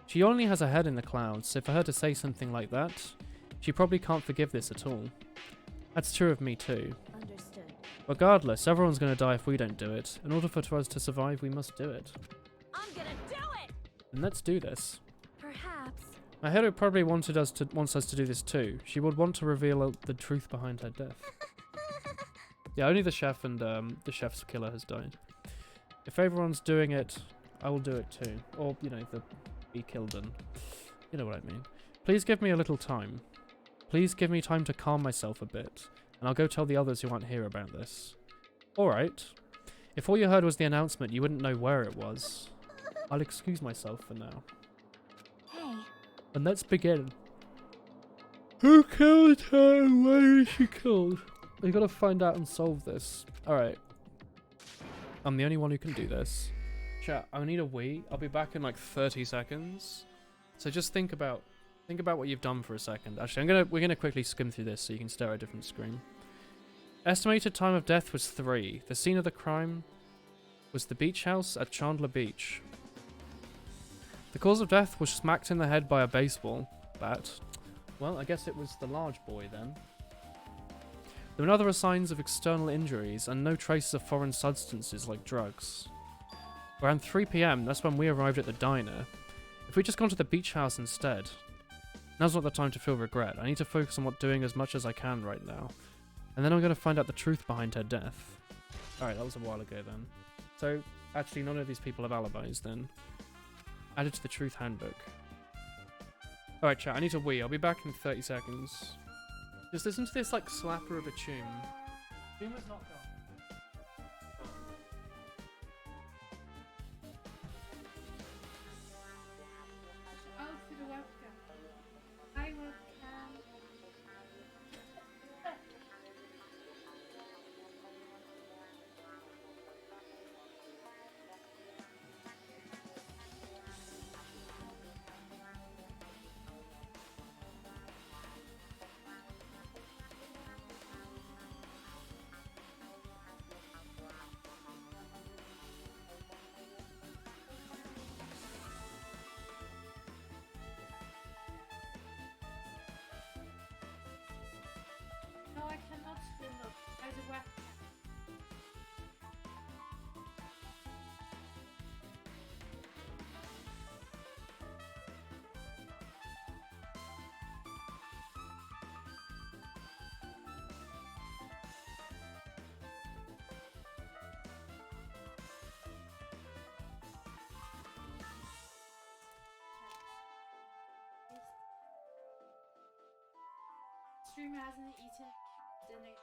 She only has a head in the clouds, so for her to say something like that, she probably can't forgive this at all. That's true of me too. Understood. Regardless, everyone's gonna die if we don't do it. In order for us to survive, we must do it. I'm gonna do it! And let's do this. Perhaps. Mahiru probably wants us to do this too. She would want to reveal the truth behind her death. Yeah, only the chef and the chef's killer has died. If everyone's doing it, I will do it too. Or, you know, the be killed and... You know what I mean. Please give me a little time. Please give me time to calm myself a bit. And I'll go tell the others who aren't here about this. Alright. If all you heard was the announcement, you wouldn't know where it was. I'll excuse myself for now. Hey. And let's begin. Who killed her? Why is she killed? We gotta find out and solve this. Alright. I'm the only one who can do this. Chat, I need a wee. I'll be back in like 30 seconds. So just think about what you've done for a second. Actually, we're gonna quickly skim through this so you can stare at a different screen. Estimated time of death was 3. The scene of the crime was the beach house at Chandler Beach. The cause of death was smacked in the head by a baseball bat. Well, I guess it was the large boy then. There were no other signs of external injuries and no traces of foreign substances like drugs. Around 3 PM, that's when we arrived at the diner. If we'd just gone to the beach house instead. Now's not the time to feel regret. I need to focus on doing as much as I can right now. And then I'm going to find out the truth behind her death. Alright, that was a while ago then. So, actually none of these people have alibis then. Added to the truth handbook. Alright chat, I need to wee. I'll be back in 30 seconds. Just listen to this like slapper of a tune. Tune was not gone. Oh, to the webcam. Hi, webcam. Streamer hasn't eaten dinner.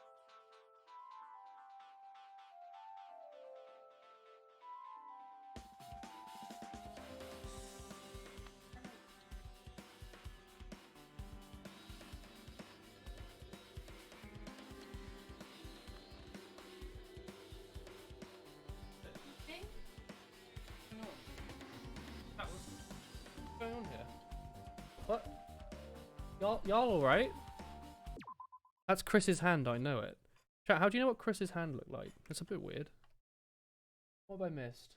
What's going on here? What? Y'all alright? That's Chris's hand, I know it. Chat, how do you know what Chris's hand looked like? It's a bit weird. What have I missed?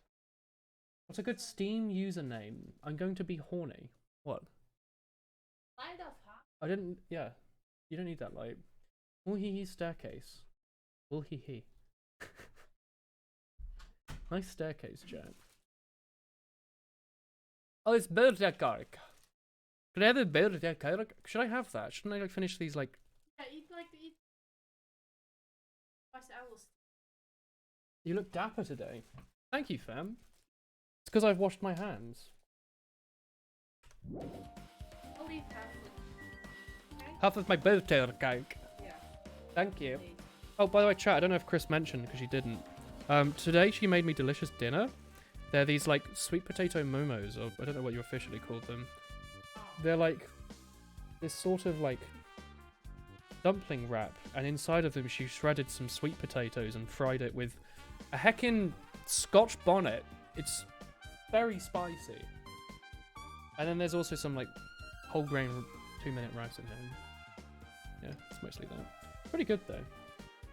What's a good Steam username? I'm going to be horny. What? Light up, huh? I didn't, yeah. You don't need that light. Ooh-hee-hee staircase. Ooh-hee-hee. Nice staircase, chat. Oh, it's birthday cake. Can I have a birthday cake? Should I have that? Shouldn't I like finish these like... Yeah, eat. Spicy owls. You look dapper today. Thank you, fam. It's because I've washed my hands. I'll eat half of it. Okay? Half of my birthday cake. Yeah. Thank you. Please. Oh, by the way, chat, I don't know if Chris mentioned because she didn't. Today she made me delicious dinner. They're these like sweet potato momos, or I don't know what you officially called them. They're like this sort of like dumpling wrap, and inside of them she shredded some sweet potatoes and fried it with a heckin' Scotch bonnet. It's very spicy. And then there's also some like whole grain 2-minute rice in there. Yeah, it's mostly that. Pretty good though.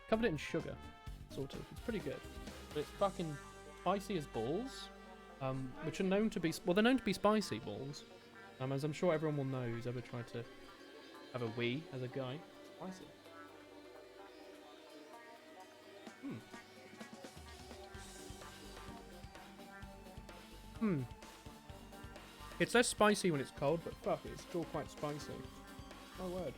Covered it in sugar, sort of. It's pretty good. But it's fucking spicy as balls, which are known to be, well, they're known to be spicy balls. As I'm sure everyone will know who's ever tried to have a wee as a guy. Spicy. It's less spicy when it's cold, but fuck, it's still quite spicy. My word.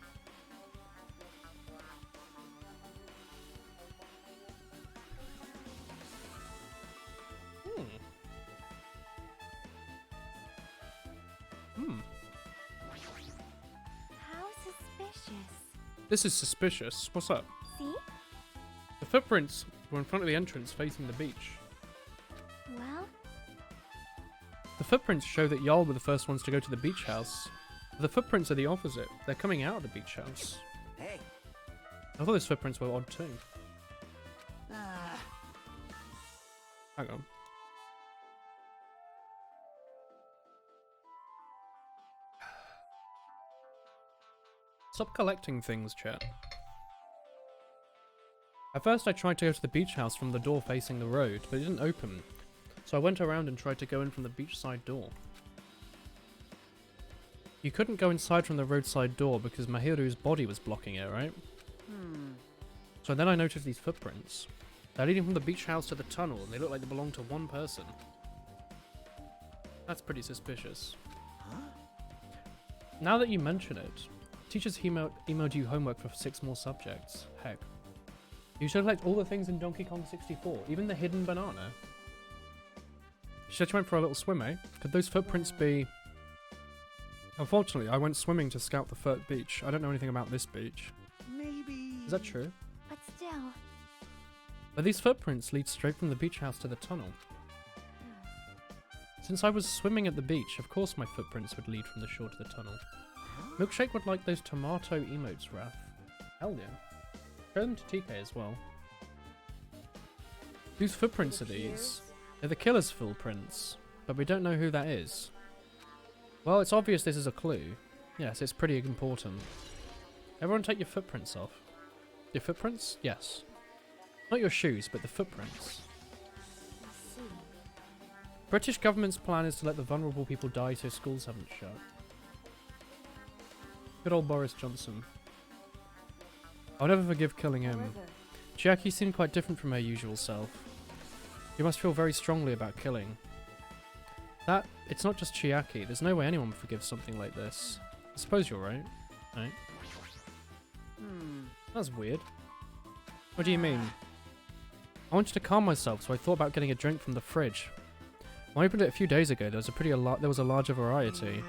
How suspicious. This is suspicious. What's up? See? The footprints were in front of the entrance facing the beach. Well, The footprints show that y'all were the first ones to go to the beach house. The footprints are the opposite. They're coming out of the beach house. Hey. I thought those footprints were odd too. Hang on. Stop collecting things, chat. At first I tried to go to the beach house from the door facing the road, but it didn't open. So I went around and tried to go in from the beachside door. You couldn't go inside from the roadside door because Mahiru's body was blocking it, right? So then I noticed these footprints. They're leading from the beach house to the tunnel, and they look like they belong to one person. That's pretty suspicious. Now that you mention it, teachers emailed you homework for 6 more subjects. Heck. You should collect all the things in Donkey Kong 64, even the hidden banana. She said she went for a little swim, eh? Could those footprints be... Unfortunately, I went swimming to scout the Furt beach. I don't know anything about this beach. Maybe... Is that true? but still. But these footprints lead straight from the beach house to the tunnel. Since I was swimming at the beach, of course my footprints would lead from the shore to the tunnel. Milkshake would like those tomato emotes, Raph. Hell yeah. Show them to TK as well. Whose footprints are these? They're the killer's footprints, but we don't know who that is. Well, it's obvious this is a clue. Yes, it's pretty important. Everyone take your footprints off. Your footprints? Yes. Not your shoes, but the footprints. I see. British government's plan is to let the vulnerable people die so schools haven't shut. Good old Boris Johnson. I'll never forgive killing him. However, Chiaki seemed quite different from her usual self. You must feel very strongly about killing. It's not just Chiaki. There's no way anyone would forgive something like this. I suppose you're right. Right? That's weird. What do you mean? I wanted to calm myself, so I thought about getting a drink from the fridge. When I opened it a few days ago, there was a larger variety.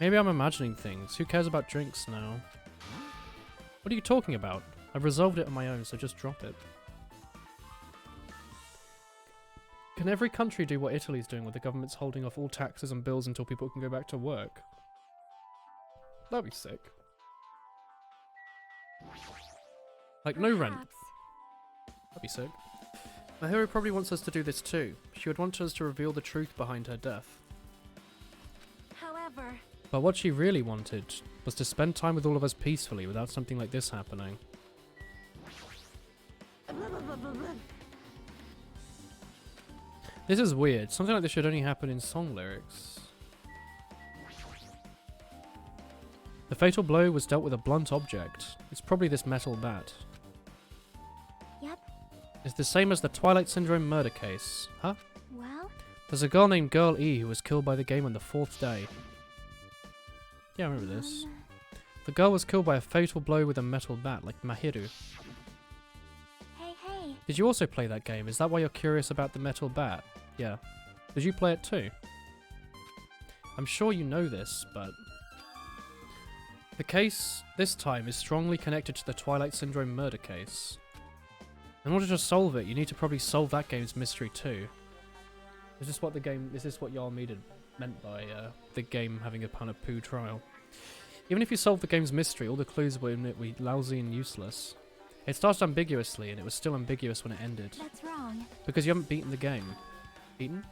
Maybe I'm imagining things. Who cares about drinks now? What are you talking about? I've resolved it on my own, so just drop it. Can every country do what Italy's doing, where the government's holding off all taxes and bills until people can go back to work? That'd be sick. Like, no rent. That'd be sick. My hero probably wants us to do this too. She would want us to reveal the truth behind her death. However... But what she really wanted was to spend time with all of us peacefully without something like this happening. This is weird. Something like this should only happen in song lyrics. The fatal blow was dealt with a blunt object. It's probably this metal bat. Yep. It's the same as the Twilight Syndrome murder case. Huh? Well? There's a girl named Girl E who was killed by the game on the 4th day. Yeah, I remember this. The girl was killed by a fatal blow with a metal bat, like Mahiru. Hey, hey. Did you also play that game? Is that why you're curious about the metal bat? Yeah. Did you play it too? I'm sure you know this, but... The case, this time, is strongly connected to the Twilight Syndrome murder case. In order to solve it, you need to probably solve that game's mystery too. Is this what Jarl meant by the game having a pan of poo trial? Even if you solved the game's mystery, all the clues were in it were lousy and useless. It started ambiguously, and it was still ambiguous when it ended. That's wrong. Because you haven't beaten the game. Beaten?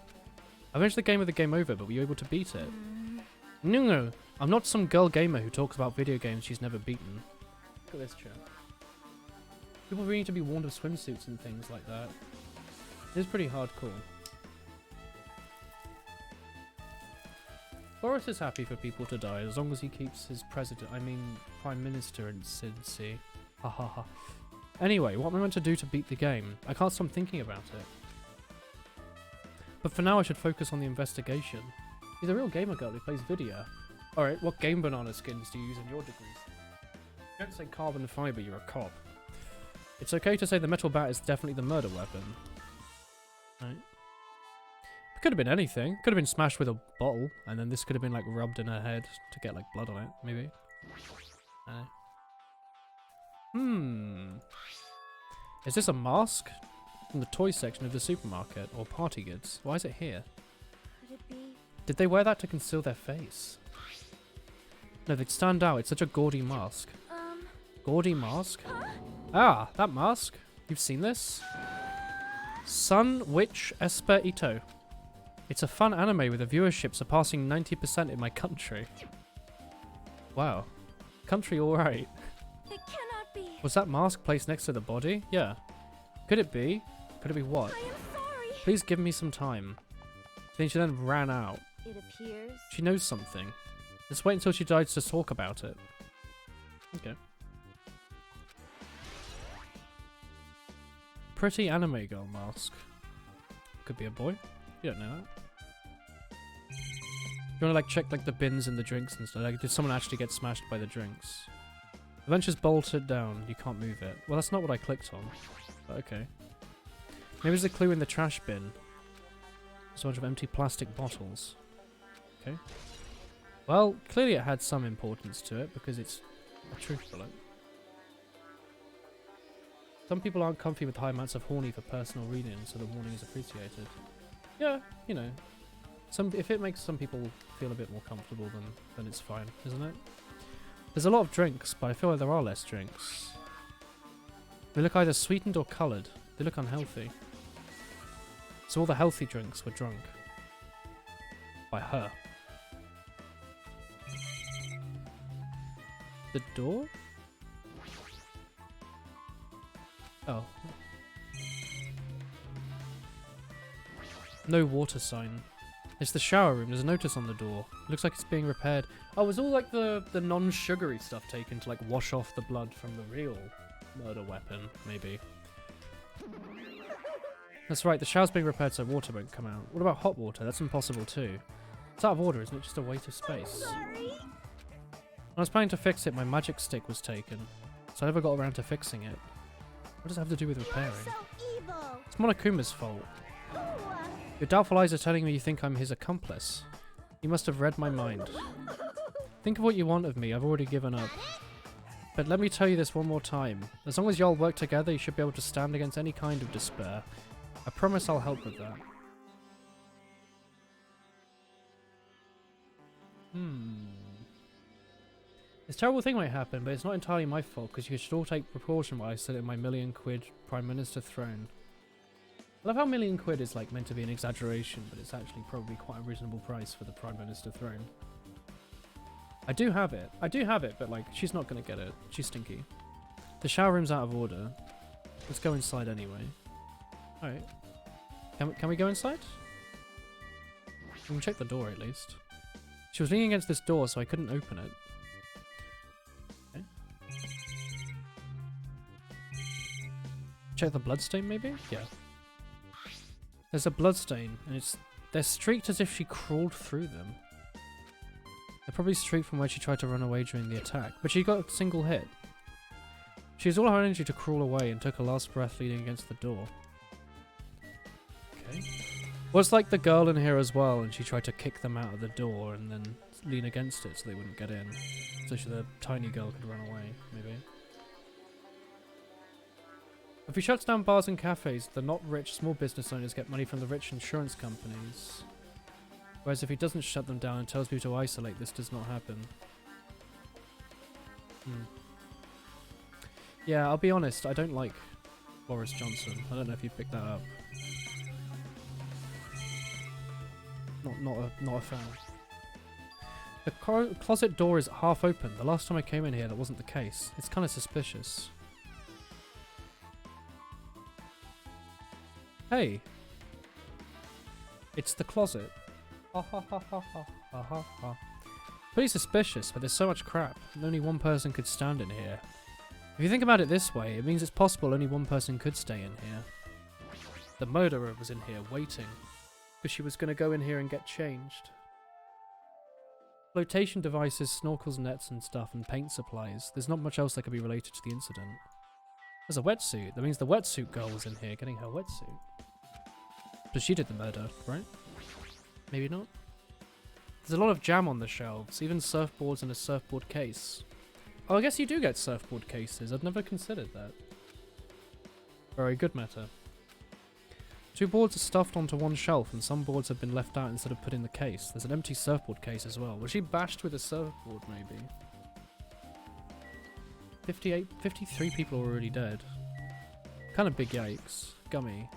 I finished the game with the game over, but were you able to beat it? No, I'm not some girl gamer who talks about video games she's never beaten. Look at this chat. People really need to be warned of swimsuits and things like that. It's pretty hardcore. Boris is happy for people to die as long as he keeps his Prime Minister in Cincy. Ha ha ha. Anyway, what am I meant to do to beat the game? I can't stop thinking about it. But for now I should focus on the investigation. He's a real gamer girl who plays video. Alright, what game banana skins do you use in your degrees? Don't say carbon fiber, you're a cop. It's okay to say the metal bat is definitely the murder weapon. Right. It could have been anything. Could have been smashed with a bottle, and then this could have been like rubbed in her head to get like blood on it, maybe. Is this a mask? From the toy section of the supermarket, or party goods? Why is it here? Could it be? Did they wear that to conceal their face? No, they'd stand out. It's such a gaudy mask. Gaudy mask? Huh? Ah, that mask. You've seen this? Sun Witch Esper Ito. It's a fun anime with a viewership surpassing 90% in my country. Wow. Country alright. It cannot be. Was that mask placed next to the body? Yeah. Could it be? Could it be what? I am sorry. Please give me some time. Then she then ran out. It appears. She knows something. Let's wait until she dies to talk about it. Okay. Pretty anime girl mask. Could be a boy. You don't know that. You wanna like check like the bins and the drinks and stuff. Like, did someone actually get smashed by the drinks? The bench is bolted down. You can't move it. Well, that's not what I clicked on. But okay. Maybe there's a clue in the trash bin. There's a bunch of empty plastic bottles. Okay. Well, clearly it had some importance to it because it's a truth bullet. Some people aren't comfy with high amounts of horny for personal reading, so the warning is appreciated. Yeah, you know. If it makes some people feel a bit more comfortable, then it's fine, isn't it? There's a lot of drinks, but I feel like there are less drinks. They look either sweetened or coloured. They look unhealthy. So all the healthy drinks were drunk. By her. The door? Oh. No water sign. It's the shower room. There's a notice on the door. Looks like it's being repaired. Oh, it was all like the non-sugary stuff taken to like wash off the blood from the real murder weapon, maybe. That's right, the shower's being repaired so water won't come out. What about hot water? That's impossible too. It's out of order, isn't it? Just a waste of space. Sorry. When I was planning to fix it, my magic stick was taken. So I never got around to fixing it. What does it have to do with repairing? You're so evil. It's Monokuma's fault. Ooh. Your doubtful eyes are telling me you think I'm his accomplice. You must have read my mind. Think of what you want of me. I've already given up. But let me tell you this one more time. As long as y'all work together, you should be able to stand against any kind of despair. I promise I'll help with that. This terrible thing might happen, but it's not entirely my fault, because you should all take precaution while I sit in my £1,000,000 Prime Minister throne. I love how £1,000,000 is like meant to be an exaggeration, but it's actually probably quite a reasonable price for the Prime Minister throne. I do have it, but like, she's not going to get it. She's stinky. The shower room's out of order. Let's go inside anyway. Alright. Can we go inside? We can check the door at least. She was leaning against this door, so I couldn't open it. Okay. Check the bloodstain, maybe? Yeah. There's a bloodstain, and they're streaked as if she crawled through them. They're probably streaked from where she tried to run away during the attack, but she got a single hit. She used all her energy to crawl away and took a last breath leaning against the door. Okay. Was like the girl in here as well, and she tried to kick them out of the door and then lean against it so they wouldn't get in. So the tiny girl could run away, maybe. If he shuts down bars and cafes, the not rich small business owners get money from the rich insurance companies. Whereas if he doesn't shut them down and tells people to isolate, this does not happen. Yeah, I'll be honest, I don't like Boris Johnson. I don't know if you picked that up. Not a fan. The closet door is half open. The last time I came in here, that wasn't the case. It's kind of suspicious. Hey! It's the closet. Ha ha ha ha ha ha ha ha. Pretty suspicious, but there's so much crap, and only one person could stand in here. If you think about it this way, it means it's possible only one person could stay in here. The murderer was in here waiting, because she was going to go in here and get changed. Flotation devices, snorkels, nets and stuff, and paint supplies. There's not much else that could be related to the incident. There's a wetsuit. That means the wetsuit girl was in here getting her wetsuit. But she did the murder, right? Maybe not? There's a lot of jam on the shelves, even surfboards and a surfboard case. Oh, I guess you do get surfboard cases. I'd never considered that. Very good matter. 2 boards are stuffed onto one shelf, and some boards have been left out instead of put in the case. There's an empty surfboard case as well. Was she bashed with a surfboard, maybe? 53 people are already dead. Kind of big yikes. Gummy.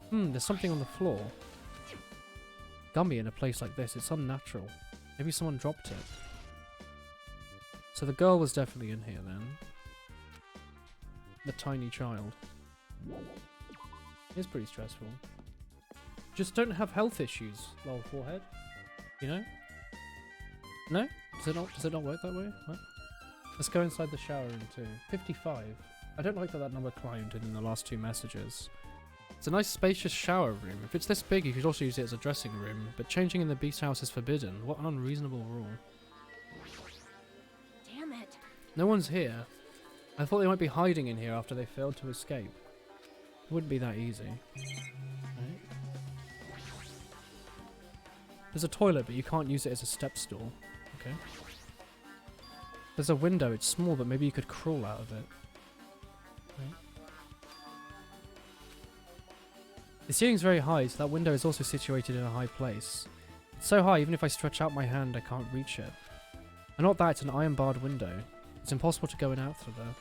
There's something on the floor. Gummy in a place like this, it's unnatural. Maybe someone dropped it. So the girl was definitely in here then. The tiny child. It's pretty stressful. Just don't have health issues, lol forehead. You know? No? Does it not work that way? What? Let's go inside the shower room too. 55. I don't like that number climbed in the last 2 messages. It's a nice spacious shower room. If it's this big, you could also use it as a dressing room, but changing in the beast house is forbidden. What an unreasonable rule. Damn it. No one's here. I thought they might be hiding in here after they failed to escape. It wouldn't be that easy. Right. There's a toilet, but you can't use it as a step stool. Okay. There's a window. It's small, but maybe you could crawl out of it. Right. The ceiling's very high, so that window is also situated in a high place. It's so high, even if I stretch out my hand, I can't reach it. And not that, it's an iron-barred window. It's impossible to go in and out through there.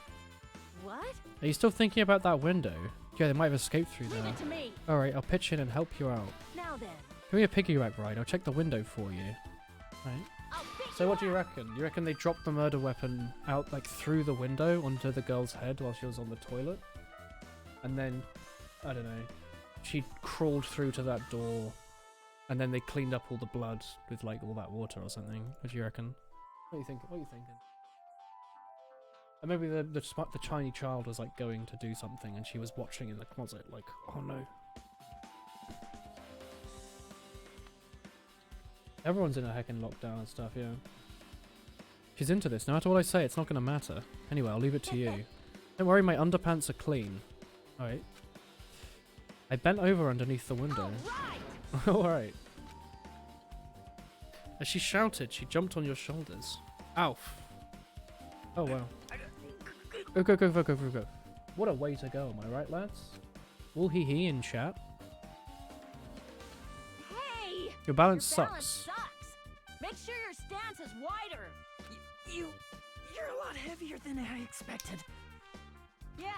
What? Are you still thinking about that window? Yeah, they might have escaped through Leave there. it to me. Alright, I'll pitch in and help you out. Now then. Give me a piggyback ride, I'll check the window for you. Right. So what do you reckon? You reckon they dropped the murder weapon out, like, through the window onto the girl's head while she was on the toilet? And then, I don't know, she crawled through to that door, and then they cleaned up all the blood with, like, all that water or something. What do you reckon? What are you thinking? What are you thinking? And maybe the tiny child was, like, going to do something, and she was watching in the closet, like, oh no. Everyone's in a heckin' lockdown and stuff, yeah. She's into this. No matter what I say, it's not going to matter. Anyway, I'll leave it to you. Don't worry, my underpants are clean. Alright. I bent over underneath the window. Alright. As she shouted, she jumped on your shoulders. Ow. Oh, wow. Go, go, go, go, go, go, go. What a way to go, am I right, lads? Wool hee hee in chat. Hey! Your balance Your balance sucks. sucks. Make sure your stance is wider. You're a lot heavier than I expected. Yeah,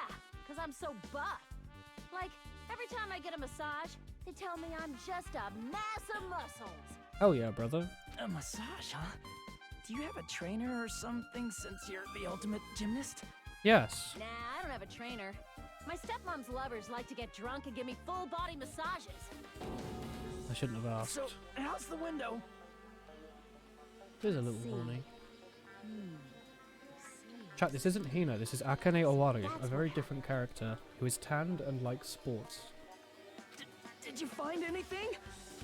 because I'm so buff. Like, every time I get a massage, they tell me I'm just a mass of muscles. Hell yeah, brother. A massage, huh? Do you have a trainer or something since you're the ultimate gymnast? Yes. Nah, I don't have a trainer. My stepmom's lovers like to get drunk and give me full body massages. I shouldn't have asked. So, how's the window? Here's a little warning. Chat, this isn't Hina, this is Akane Owaru, a very different character who is tanned and likes sports. Did you find anything?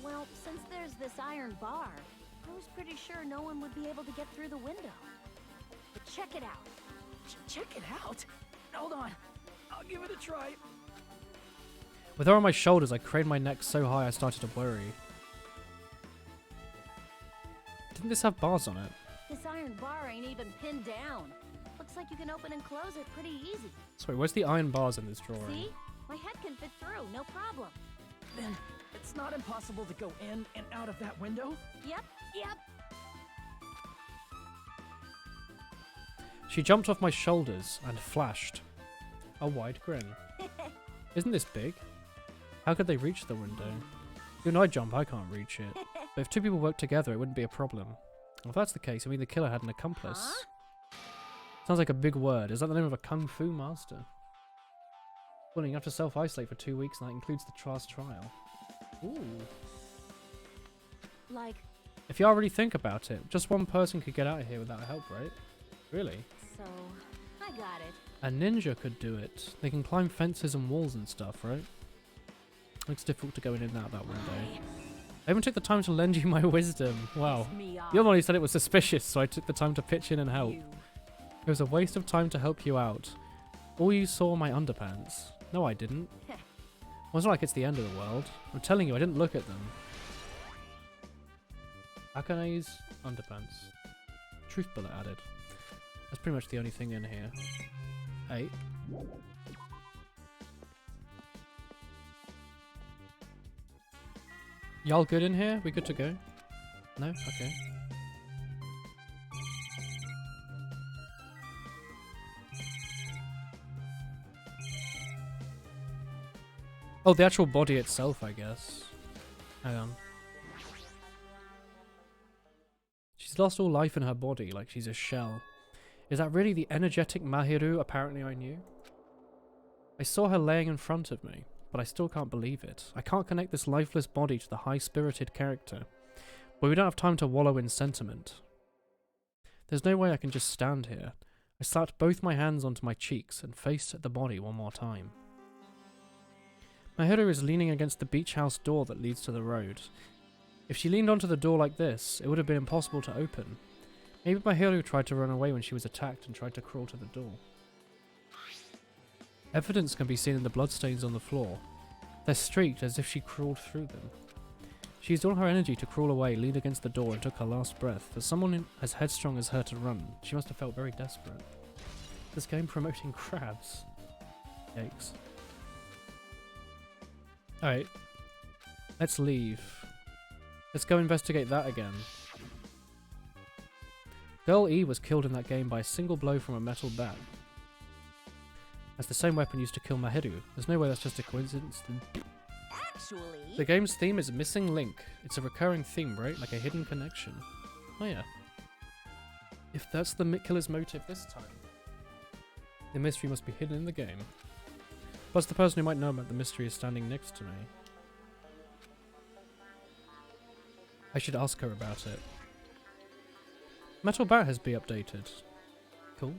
Well, since there's this iron bar, I was pretty sure no one would be able to get through the window. But check it out. Check it out? Hold on. I'll give it a try. With her on my shoulders, I craned my neck so high I started to worry. Didn't this have bars on it? This iron bar ain't even pinned down. Looks like you can open and close it pretty easy. Sorry, where's the iron bars in this drawing? See? My head can fit through, no problem. Then it's not impossible to go in and out of that window? Yep. She jumped off my shoulders and flashed a wide grin. Isn't this big? How could they reach the window? You and I jump, I can't reach it. But if two people work together, it wouldn't be a problem. Well, if that's the case, I mean the killer had an accomplice. Huh? Sounds like a big word. Is that the name of a kung fu master? Well, you have to self-isolate for 2 weeks, and that includes the last trial. Ooh. Like, If you already think about it, just one person could get out of here without help, right? Really? so, I got it. A ninja could do it. They can climb fences and walls and stuff, right? It's difficult to go in and out that window. I even took the time to lend you my wisdom. Wow. Me off. You're the one who said it was suspicious, so I took the time to pitch in and help. You. It was a waste of time to help you out. All you saw were my underpants. No, I didn't. Well, it's not like it's the end of the world. I'm telling you, I didn't look at them. Akane's underpants. Truth bullet added. That's pretty much the only thing in here. 8. Y'all good in here? We good to go? No? Okay. Oh, the actual body itself, I guess. Hang on. She's lost all life in her body, like she's a shell. Is that really the energetic Mahiru apparently I knew? I saw her laying in front of me, but I still can't believe it. I can't connect this lifeless body to the high-spirited character. But we don't have time to wallow in sentiment. There's no way I can just stand here. I slapped both my hands onto my cheeks and faced at the body one more time. Mahiru is leaning against the beach house door that leads to the road. If she leaned onto the door like this, it would have been impossible to open. Maybe Mahiru tried to run away when she was attacked and tried to crawl to the door. Evidence can be seen in the bloodstains on the floor. They're streaked as if she crawled through them. She used all her energy to crawl away, leaned against the door and took her last breath. For someone as headstrong as her to run, she must have felt very desperate. This game promoting crabs. Yikes. Alright. Let's leave. Let's go investigate that again. Girl E was killed in that game by a single blow from a metal bat. That's the same weapon used to kill Mahiru. There's no way that's just a coincidence. Actually... The game's theme is Missing Link. It's a recurring theme, right? Like a hidden connection. Oh yeah. If that's the killer's motive this time, the mystery must be hidden in the game. Plus the person who might know about the mystery is standing next to me. I should ask her about it. Metal Bat has been updated. Cool.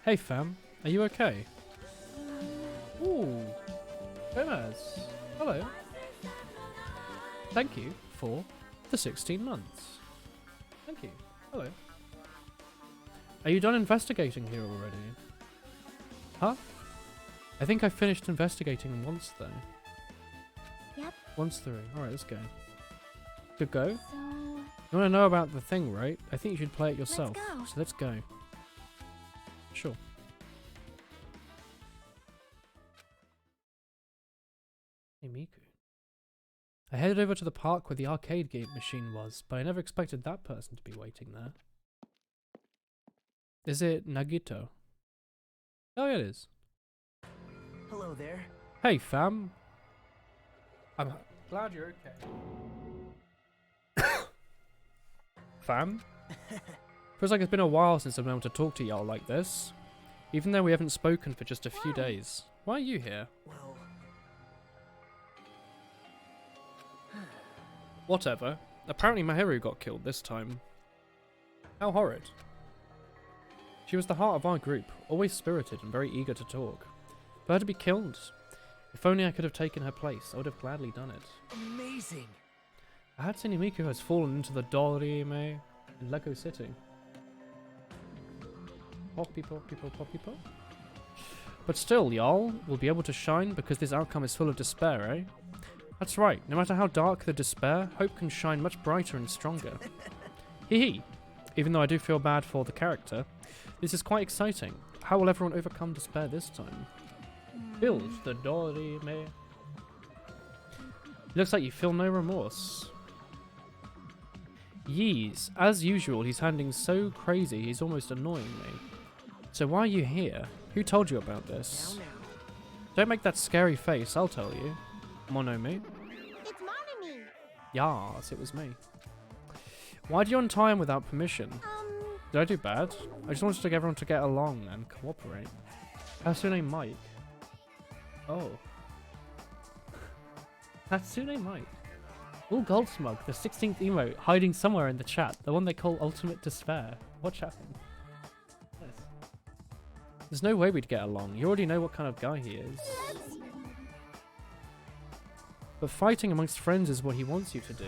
Hey fam, are you okay? Ooh, Gomez. Hello. Thank you for the 16 months. Thank you. Hello. Are you done investigating here already? Huh? I think I finished investigating once though. Yep. Once through. Alright, let's go. Good go? So, You want to know about the thing, right? I think you should play it yourself. go. So let's go. sure. Hey, Miku. I headed over to the park where the arcade game machine was, but I never expected that person to be waiting there. Is it Nagito? Oh, yeah, it is. Hello there. Hey, fam. I'm glad you're okay. Fam? Feels like it's been a while since I've been able to talk to y'all like this. Even though we haven't spoken for just a few days. Why are you here? Well... Whatever. Apparently Mahiru got killed this time. How horrid. She was the heart of our group, always spirited and very eager to talk. For her to be killed, if only I could have taken her place, I would have gladly done it. Amazing! Hatsune Miku has fallen into the Dorime in Lego City. Poppy, poppy, poppy, poppy, pop. But still, y'all will be able to shine because this outcome is full of despair, eh? That's right, no matter how dark the despair, hope can shine much brighter and stronger. Hee hee. Even though I do feel bad for the character, this is quite exciting. How will everyone overcome despair this time? Build the Dorime. Looks like you feel no remorse. Yeez, as usual, he's handing so crazy he's almost annoying me. So why are you here? Who told you about this? Don't make that scary face, I'll tell you. Monomi. It's Monomi. Yas, it was me. Why do you untie him without permission? Did I do bad? I just wanted everyone to get along and cooperate. Hatsune Mike. Oh. Hatsune Mike. All Goldsmug, the 16th emote, hiding somewhere in the chat. The one they call Ultimate Despair. What happened? Yes. There's no way we'd get along. You already know what kind of guy he is. But fighting amongst friends is what he wants you to do.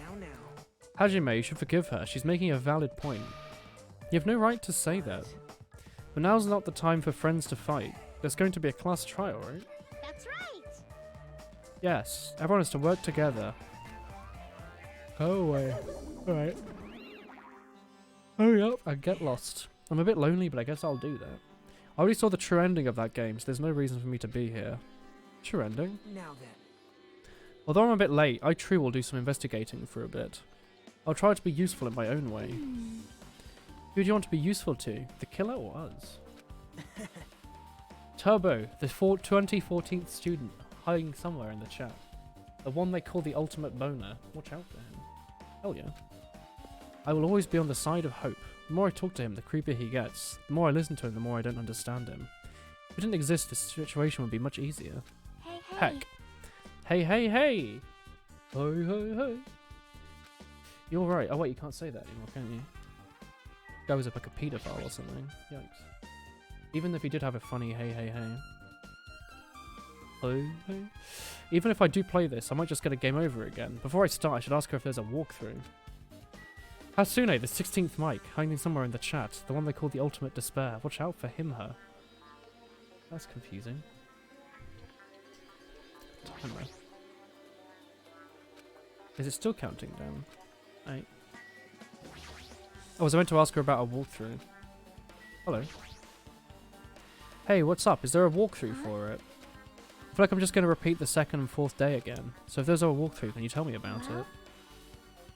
Now. Hajime, you should forgive her. She's making a valid point. You have no right to say that. But now's not the time for friends to fight. There's going to be a class trial, right? That's right. Yes, everyone has to work together. Go away. Alright. Hurry up and get lost. I'm a bit lonely, but I guess I'll do that. I already saw the true ending of that game, so there's no reason for me to be here. True ending? Now then. Although I'm a bit late, I true will do some investigating for a bit. I'll try to be useful in my own way. Who do you want to be useful to? The killer or us? Turbo, the 2014th student, hiding somewhere in the chat. The one they call the ultimate boner. Watch out for him. Hell yeah. I will always be on the side of hope. The more I talk to him, the creepier he gets. The more I listen to him, the more I don't understand him. If it didn't exist, this situation would be much easier. Hey, hey. Heck. Hey, hey, hey! Hey, hey, hey! You're right. Oh wait, you can't say that anymore, can you? Guy was like a paedophile or something. Yikes. Even if he did have a funny hey, hey, hey. Hey, hey. Even if I do play this, I might just get a game over again. Before I start, I should ask her if there's a walkthrough. Hatsune, the 16th mic, hiding somewhere in the chat. The one they call the ultimate despair. Watch out for him, her. That's confusing. Timer. Is it still counting down? 8. Oh, was I meant to ask her about a walkthrough? Hello. Hey, what's up? Is there a walkthrough for it? I feel like I'm just going to repeat the second and fourth day again. So if there's a walkthrough, can you tell me about it?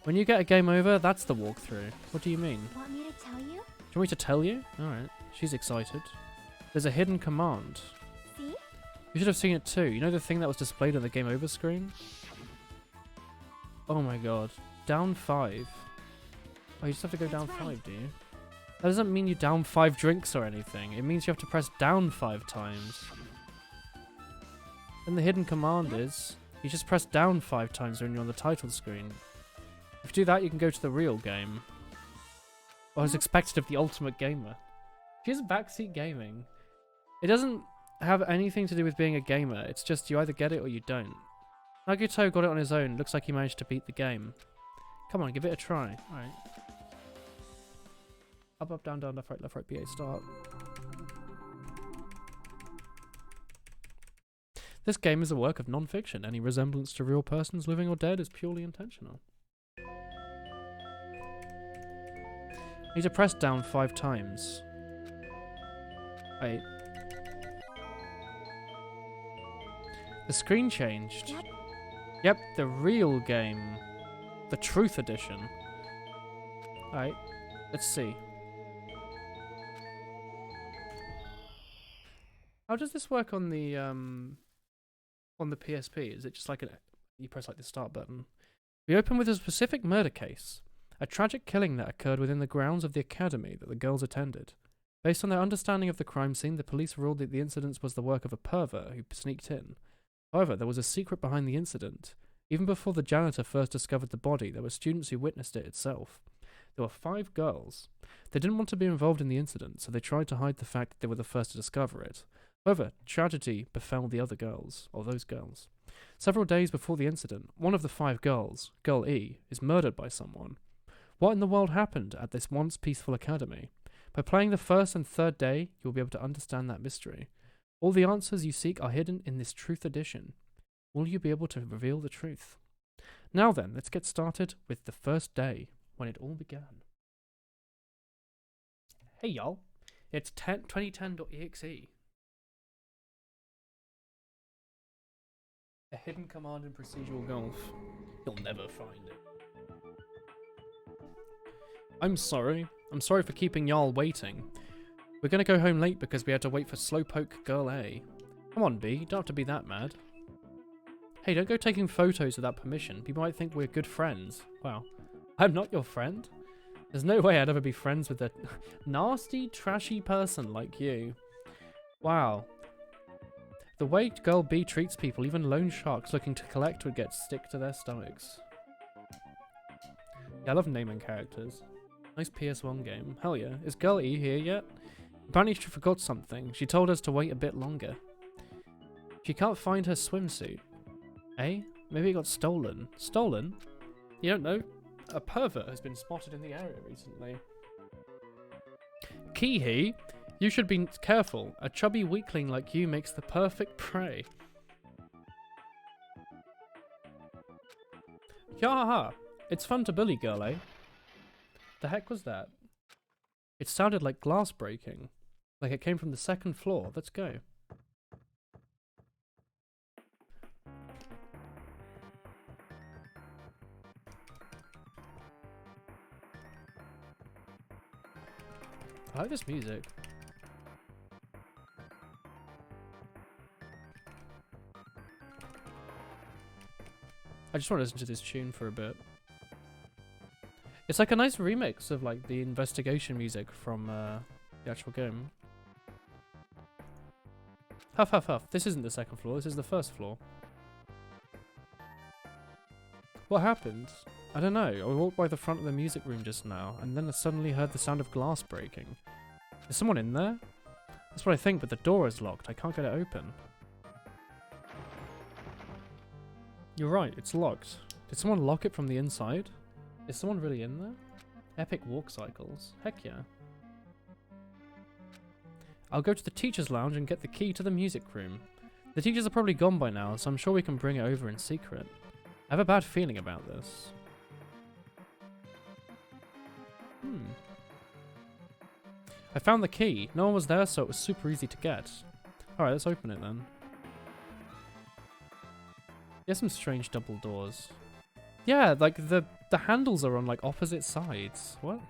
When you get a game over, that's the walkthrough. What do you mean? Want me to tell you? Do you want me to tell you? Alright. She's excited. There's a hidden command. See? You should have seen it too. You know the thing that was displayed on the game over screen? Oh my god. Down 5. Oh, you just have to go down 5, do you? That doesn't mean you down 5 drinks or anything. It means you have to press down 5 times. And the hidden command is, you just press down 5 times when you're on the title screen. If you do that, you can go to the real game. Or as expected of the ultimate gamer. She's backseat gaming. It doesn't have anything to do with being a gamer. It's just you either get it or you don't. Nagito got it on his own. Looks like he managed to beat the game. Come on, give it a try. Alright. Up, up, down, down, left, right, BA, start. This game is a work of non-fiction. Any resemblance to real persons, living or dead, is purely intentional. You need to press down 5 times. Wait. The screen changed. Yep, the real game. The Truth Edition. Alright, let's see. How does this work on the PSP? Is it just like you press like the start button? We open with a specific murder case. A tragic killing that occurred within the grounds of the academy that the girls attended. Based on their understanding of the crime scene, the police ruled that the incident was the work of a pervert who sneaked in. However, there was a secret behind the incident. Even before the janitor first discovered the body, there were students who witnessed it itself. There were 5 girls. They didn't want to be involved in the incident, so they tried to hide the fact that they were the first to discover it. However, tragedy befell the other girls, or those girls. Several days before the incident, one of the 5 girls, Girl E, is murdered by someone. What in the world happened at this once peaceful academy? By playing the first and third day, you'll be able to understand that mystery. All the answers you seek are hidden in this Truth Edition. Will you be able to reveal the truth? Now then, let's get started with the first day, when it all began. Hey y'all, it's 2010.exe. A hidden command in procedural golf. You'll never find it. I'm sorry for keeping y'all waiting. We're gonna go home late because we had to wait for Slowpoke Girl A. Come on, B, you don't have to be that mad. Hey, don't go taking photos without permission. People might think we're good friends. Wow. I'm not your friend? There's no way I'd ever be friends with a nasty, trashy person like you. Wow. The way Girl B treats people, even loan sharks looking to collect would get stick to their stomachs. Yeah, I love naming characters. Nice PS1 game. Hell yeah. Is Girl E here yet? Apparently she forgot something. She told us to wait a bit longer. She can't find her swimsuit. Eh? Maybe it got stolen. Stolen? You don't know. A pervert has been spotted in the area recently. Kihi, you should be careful. A chubby weakling like you makes the perfect prey. Yahaha! It's fun to bully, girl, eh? The heck was that? It sounded like glass breaking. Like it came from the 2nd floor. Let's go. I like this music. I just want to listen to this tune for a bit. It's like a nice remix of like the investigation music from the actual game. Huff huff huff. This isn't the 2nd floor, this is the 1st floor. What happened? I don't know. I walked by the front of the music room just now, and then I suddenly heard the sound of glass breaking. Is someone in there? That's what I think, but the door is locked. I can't get it open. You're right, it's locked. Did someone lock it from the inside? Is someone really in there? Epic walk cycles. Heck yeah. I'll go to the teacher's lounge and get the key to the music room. The teachers are probably gone by now, so I'm sure we can bring it over in secret. I have a bad feeling about this. I found the key. No one was there, so it was super easy to get. Alright, let's open it then. There's some strange double doors. Yeah, like the handles are on like opposite sides. What?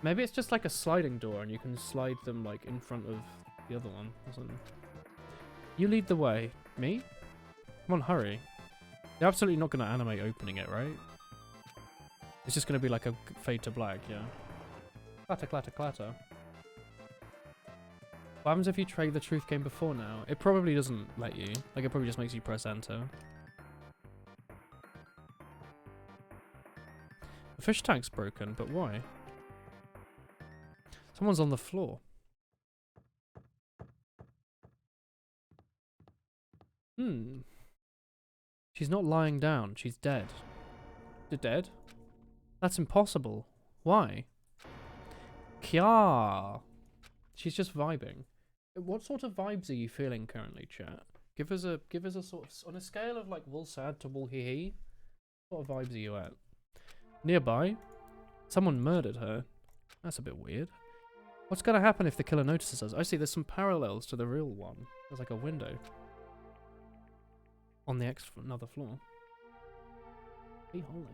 Maybe it's just like a sliding door and you can slide them like in front of the other one or something. You lead the way. Me? Come on, hurry. You're absolutely not going to animate opening it, right? It's just going to be like a fade to black, yeah. Clatter, clatter, clatter. What happens if you trade the truth game before now? It probably doesn't let you. Like, it probably just makes you press enter. The fish tank's broken, but why? Someone's on the floor. She's not lying down. She's dead. Dead? That's impossible. Why? Kya. She's just vibing. What sort of vibes are you feeling currently, chat? Give us a sort of, on a scale of like wool sad to wool hee hee. What sort of vibes are you at? Nearby, someone murdered her. That's a bit weird. What's gonna happen if the killer notices us? I see there's some parallels to the real one. There's like a window on the another floor. Be holding.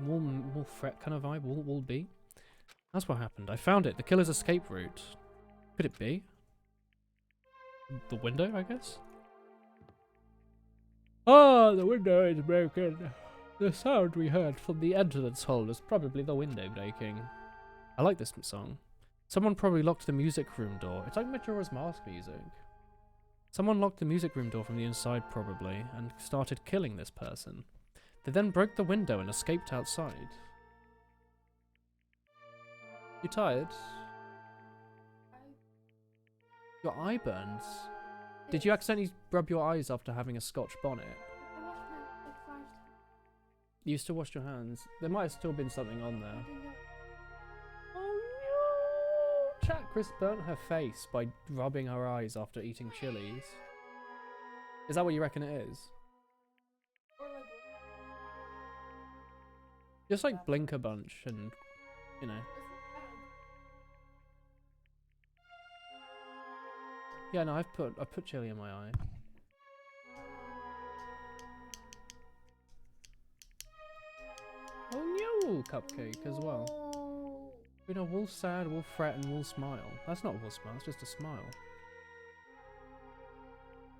Wall fret kind of vibe. Wall be. That's what happened. I found it. The killer's escape route. Could it be? The window, I guess? Ah, the window is broken. The sound we heard from the entrance hall is probably the window breaking. I like this song. Someone probably locked the music room door. It's like Majora's Mask music. Someone locked the music room door from the inside probably and started killing this person. They then broke the window and escaped outside. You tired? Your eye burns. Did you accidentally rub your eyes after having a Scotch bonnet? I washed my like 5 times. You still washed your hands. There might have still been something on there. Oh no! Chat, Chris burnt her face by rubbing her eyes after eating chilies. Is that what you reckon it is? Or like, Just like blink a bunch and, you know. Yeah, no, I've put chili in my eye. Oh no, cupcake as well. You know, wolf sad, wolf fret, and wolf smile. That's not a wolf smile, it's just a smile.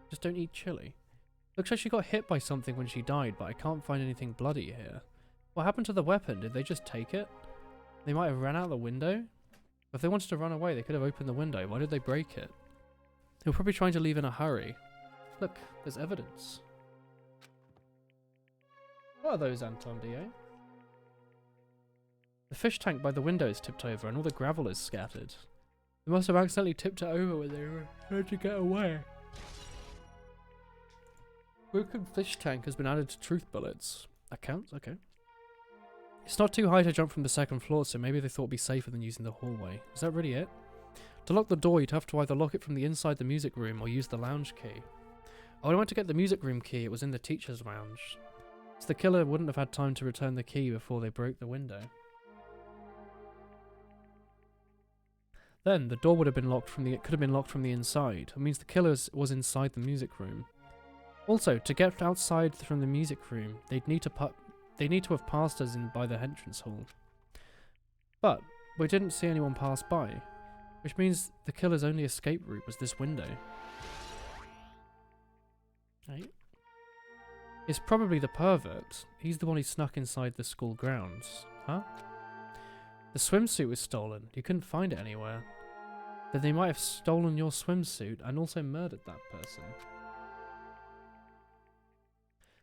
Just don't eat chili. Looks like she got hit by something when she died, but I can't find anything bloody here. What happened to the weapon? Did they just take it? They might have ran out the window? If they wanted to run away, they could have opened the window. Why did they break it? They were probably trying to leave in a hurry. Look, there's evidence. What are those, Anton D.A.? The fish tank by the window is tipped over and all the gravel is scattered. They must have accidentally tipped it over when they were trying to get away. Broken fish tank has been added to truth bullets. That counts? Okay. It's not too high to jump from the 2nd floor, so maybe they thought it'd be safer than using the hallway. Is that really it? To lock the door, you'd have to either lock it from the inside the music room or use the lounge key. Oh, I went to get the music room key. It was in the teacher's lounge. So the killer wouldn't have had time to return the key before they broke the window. Then, the door would have been locked from the... It could have been locked from the inside. It means the killer was inside the music room. Also, to get outside from the music room, they'd need to have passed us in by the entrance hall. But we didn't see anyone pass by. Which means the killer's only escape route was this window. Right? It's probably the pervert. He's the one who snuck inside the school grounds. Huh? The swimsuit was stolen. You couldn't find it anywhere. Then they might have stolen your swimsuit and also murdered that person.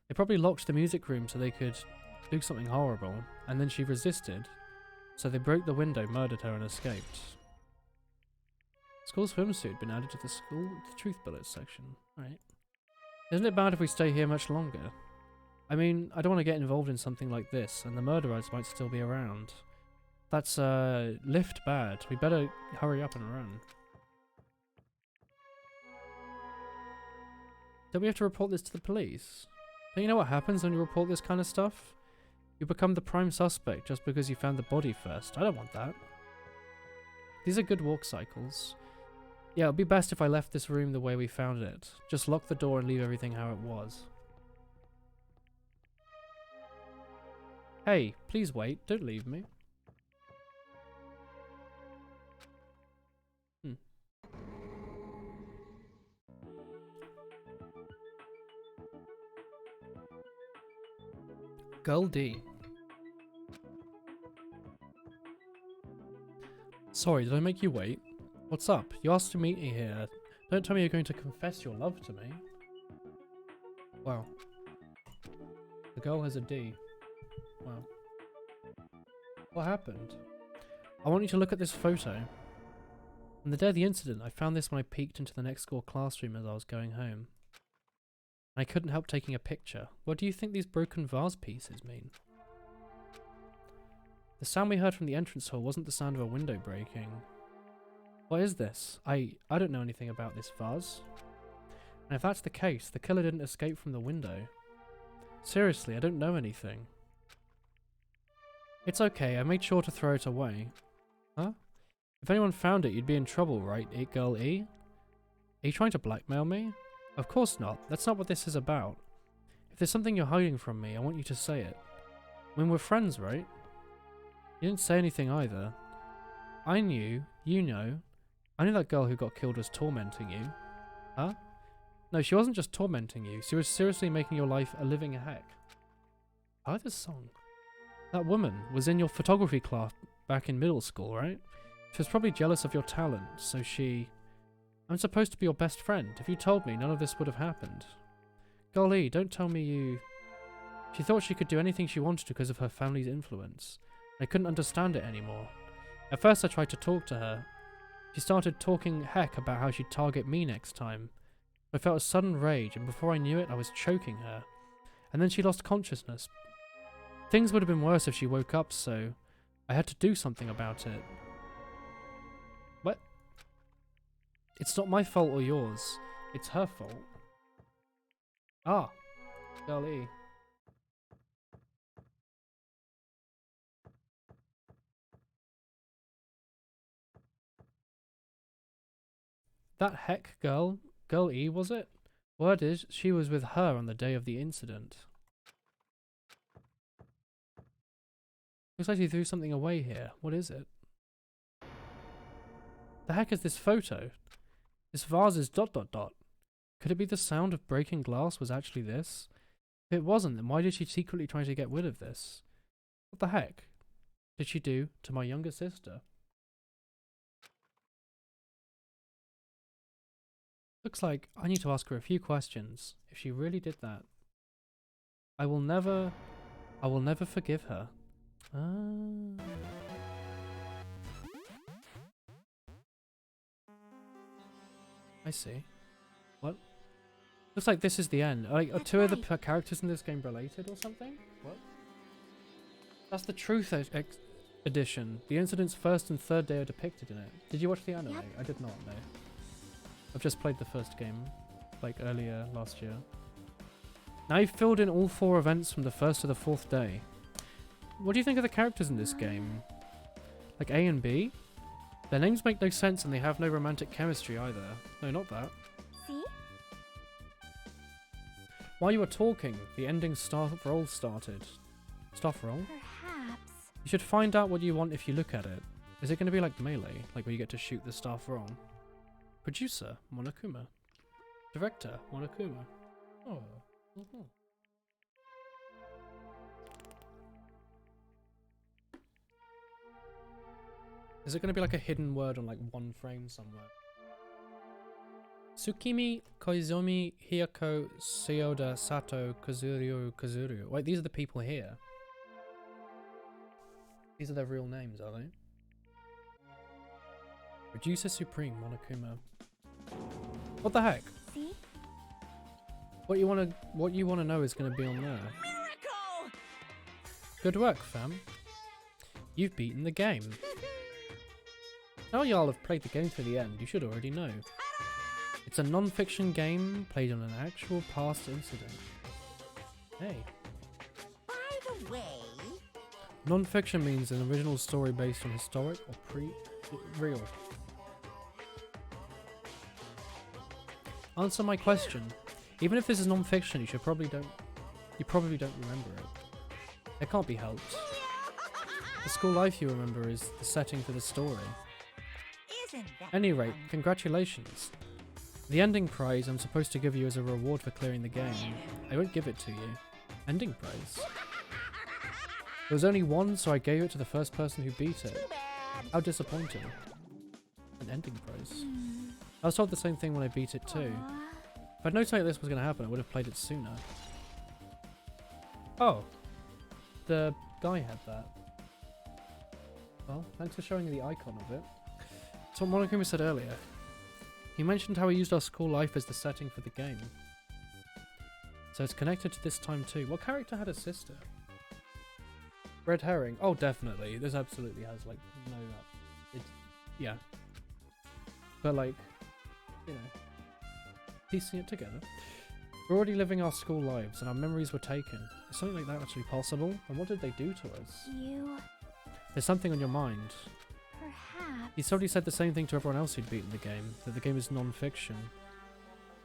They probably locked the music room so they could do something horrible, and then she resisted, so they broke the window, murdered her, and escaped. School swimsuit had been added to the truth bullets section. Right. Isn't it bad if we stay here much longer? I mean, I don't want to get involved in something like this, and the murderers might still be around. That's, lift bad. We better hurry up and run. Don't we have to report this to the police? Don't you know what happens when you report this kind of stuff? You become the prime suspect just because you found the body first. I don't want that. These are good walk cycles. Yeah, it'd be best if I left this room the way we found it. Just lock the door and leave everything how it was. Hey, please wait. Don't leave me. Girl D. Sorry, did I make you wait? What's up? You asked to meet me here. Don't tell me you're going to confess your love to me. Wow. The girl has a D. Wow. What happened? I want you to look at this photo. On the day of the incident, I found this when I peeked into the next door classroom as I was going home. I couldn't help taking a picture. What do you think these broken vase pieces mean? The sound we heard from the entrance hall wasn't the sound of a window breaking. What is this? I don't know anything about this vase. And if that's the case, the killer didn't escape from the window. Seriously, I don't know anything. It's okay, I made sure to throw it away. Huh? If anyone found it, you'd be in trouble, right, Girl E? Are you trying to blackmail me? Of course not. That's not what this is about. If there's something you're hiding from me, I want you to say it. I mean, we're friends, right? You didn't say anything either. I knew, you know. I knew that girl who got killed was tormenting you. Huh? No, she wasn't just tormenting you. She was seriously making your life a living heck. I like this song. That woman was in your photography class back in middle school, right? She was probably jealous of your talent, so she... I'm supposed to be your best friend. If you told me, none of this would have happened. Golly, don't tell me you... She thought she could do anything she wanted because of her family's influence. I couldn't understand it anymore. At first I tried to talk to her. She started talking heck about how she'd target me next time. I felt a sudden rage, and before I knew it, I was choking her. And then she lost consciousness. Things would have been worse if she woke up, so I had to do something about it. What? It's not my fault or yours. It's her fault. Ah. Golly. That heck girl? Girl E, was it? Word is, she was with her on the day of the incident. Looks like he threw something away here. What is it? The heck is this photo? This vase is ... Could it be the sound of breaking glass was actually this? If it wasn't, then why did she secretly try to get rid of this? What the heck did she do to my younger sister? Looks like I need to ask her a few questions. If she really did that, I will never forgive her. I see. What? Looks like this is the end. Like, are two of the characters in this game related or something? What? That's the Truth edition. The incident's first and third day are depicted in it. Did you watch the anime? Yep. I did not, no. I've just played the first game, like earlier last year. Now you've filled in all 4 events from the first to the 4th day. What do you think of the characters in this game? Like A and B? Their names make no sense and they have no romantic chemistry either. No, not that. See? While you were talking, the ending staff roll started. Staff roll? Perhaps. You should find out what you want if you look at it. Is it going to be like Melee? Like where you get to shoot the staff roll? Producer, Monokuma. Director, Monokuma. Oh. Is it going to be like a hidden word on like one frame somewhere? Tsukimi, Koizumi, Hiyako, Suyoda, Sato, Kazuryu. Wait, these are the people here. These are their real names, are they? Producer Supreme, Monokuma. What the heck? See? What you wanna know is gonna be on there. Miracle! Good work, fam. You've beaten the game. Now y'all have played the game to the end, you should already know. It's a non-fiction game played on an actual past incident. Hey. By the way... Non-fiction means an original story based on historic or real. Answer my question. Even if this is non-fiction, you probably don't remember it. It can't be helped. The school life you remember is the setting for the story. Isn't that Any rate, fun? congratulations. The ending prize I'm supposed to give you as a reward for clearing the game. I won't give it to you. Ending prize. There was only one, so I gave it to the first person who beat it. Too bad. How disappointing. An ending prize. I was told the same thing when I beat it too. If I'd known something like this was going to happen, I would have played it sooner. Oh. The guy had that. Well, thanks for showing me the icon of it. That's what Monokuma said earlier. He mentioned how he used our school life as the setting for the game. So it's connected to this time too. What character had a sister? Red herring. Oh, definitely. This absolutely has, like, no... yeah. But, like, you know, piecing it together. We're already living our school lives and our memories were taken. Is something like that actually possible? And what did they do to us? You... There's something on your mind. Perhaps... He's already said the same thing to everyone else who'd beaten the game, that the game is non-fiction.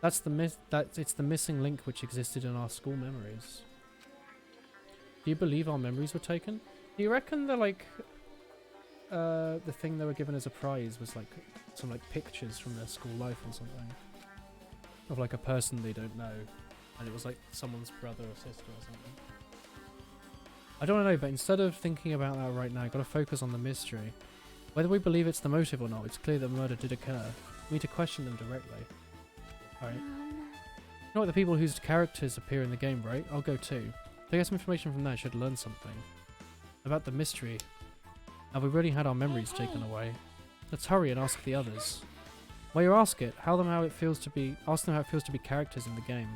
That's the it's the missing link which existed in our school memories. Do you believe our memories were taken? Do you reckon the the thing they were given as a prize was like some like pictures from their school life or something? Of like a person they don't know, and it was like someone's brother or sister or something. I don't know, but instead of thinking about that right now, gotta focus on the mystery. Whether we believe it's the motive or not, it's clear that murder did occur. We need to question them directly. Alright. You know what, the people whose characters appear in the game, right? I'll go too. If I get some information from there, I should learn something. About the mystery. Have we really had our memories taken away? Let's hurry and ask the others. While you ask it, ask them how it feels to be characters in the game.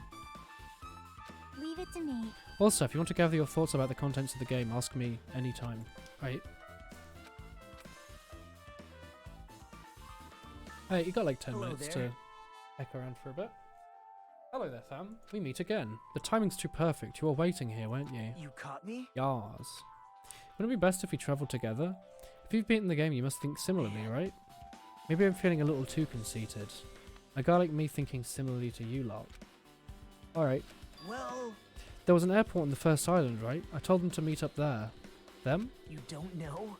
Leave it to me. Also, if you want to gather your thoughts about the contents of the game, ask me anytime. Right? Hey, you got like 10 minutes to heck around for a bit. Hello there, fam. We meet again. The timing's too perfect. You were waiting here, weren't you? You caught me? Yars. Wouldn't it be best if we travelled together? If you've beaten the game, you must think similarly, right? Maybe I'm feeling a little too conceited. A guy like me thinking similarly to you lot. Alright. Well... There was an airport on the first island, right? I told them to meet up there. Them? You don't know?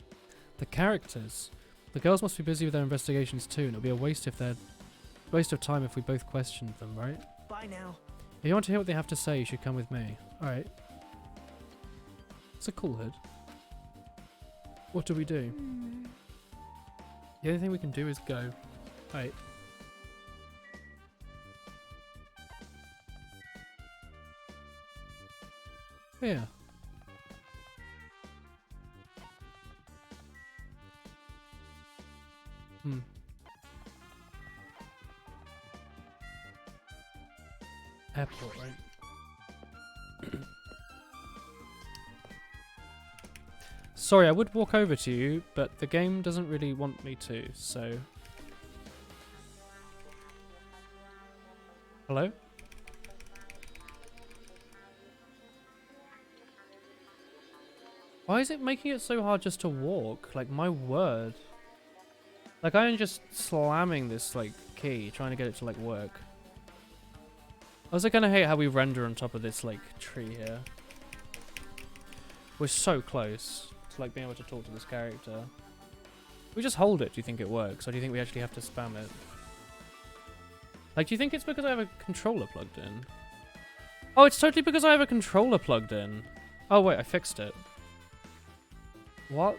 The characters. The girls must be busy with their investigations too, and it'll be a waste of time if we both questioned them, right? Bye now. If you want to hear what they have to say, you should come with me. Alright. It's a cool hood. What do we do? The only thing we can do is go. Alright. Yeah. Airport, right? Sorry, I would walk over to you, but the game doesn't really want me to, so... Hello? Why is it making it so hard just to walk? Like, my word. Like, I am just slamming this, like, key, trying to get it to, like, work. I also kind of hate how we render on top of this, like, tree here. We're so close to, like, being able to talk to this character. We just hold it, do you think it works? Or do you think we actually have to spam it? Like, do you think it's because I have a controller plugged in? Oh, it's totally because I have a controller plugged in. Oh, wait, I fixed it. What?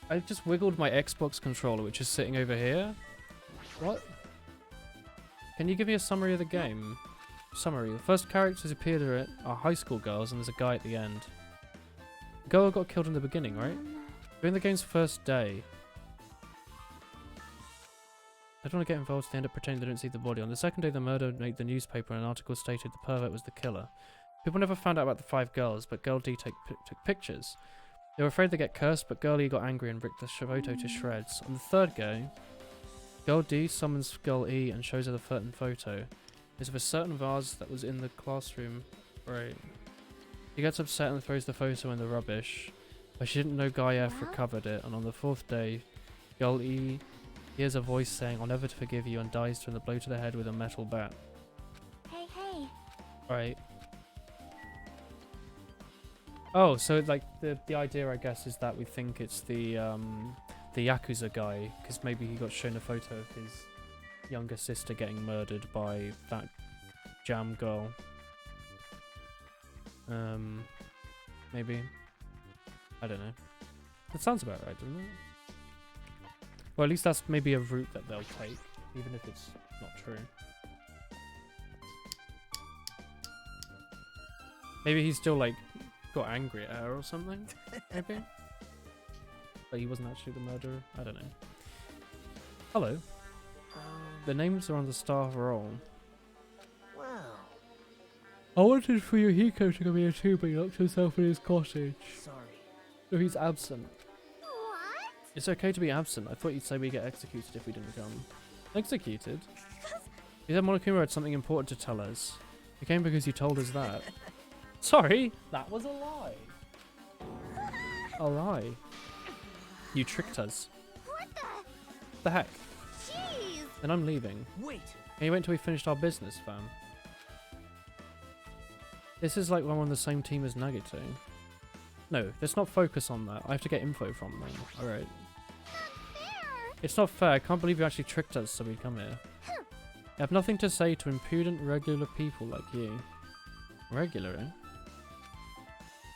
I just wiggled my Xbox controller, which is sitting over here. What? Can you give me a summary of the game? Summary. The first characters appeared are high school girls, and there's a guy at the end. The girl got killed in the beginning, right? During the game's first day. I don't want to get involved, so they end up pretending they don't see the body. On the second day, the murder made the newspaper, and an article stated the pervert was the killer. People never found out about the 5 girls, but Girl D took pictures. They were afraid they'd get cursed, but Girl E got angry and ripped the photo to shreds. On the third day, Girl D summons Girl E and shows her the certain photo. It's of a certain vase that was in the classroom. Right. She gets upset and throws the photo in the rubbish, but she didn't know Guy F recovered it, and on the 4th day, Girl E hears a voice saying, "I'll never forgive you," and dies from the blow to the head with a metal bat. Hey. Right. Oh, so like the idea, I guess, is that we think it's the Yakuza guy, because maybe he got shown a photo of his younger sister getting murdered by that jam girl. Maybe. I don't know. That sounds about right, doesn't it? Well, at least that's maybe a route that they'll take, even if it's not true. Maybe he's still like got angry at her or something. Maybe. But he wasn't actually the murderer. I don't know. Hello. The names are on the staff roll. Well. I wanted for Yohiko to come here too, but he locked himself in his cottage. Sorry. So he's absent. What? It's okay to be absent. I thought you'd say we get executed if we didn't come. Executed? You said Monokuma had something important to tell us. We came because you told us that. Sorry, that was a lie. A lie. You tricked us. The heck? Jeez! Then I'm leaving. Wait. Can you wait until we finished our business, fam? This is like when we're on the same team as Nagito. No, let's not focus on that. I have to get info from them. Alright. It's not fair. I can't believe you actually tricked us so we'd come here. I have nothing to say to impudent regular people like you. Regular, eh?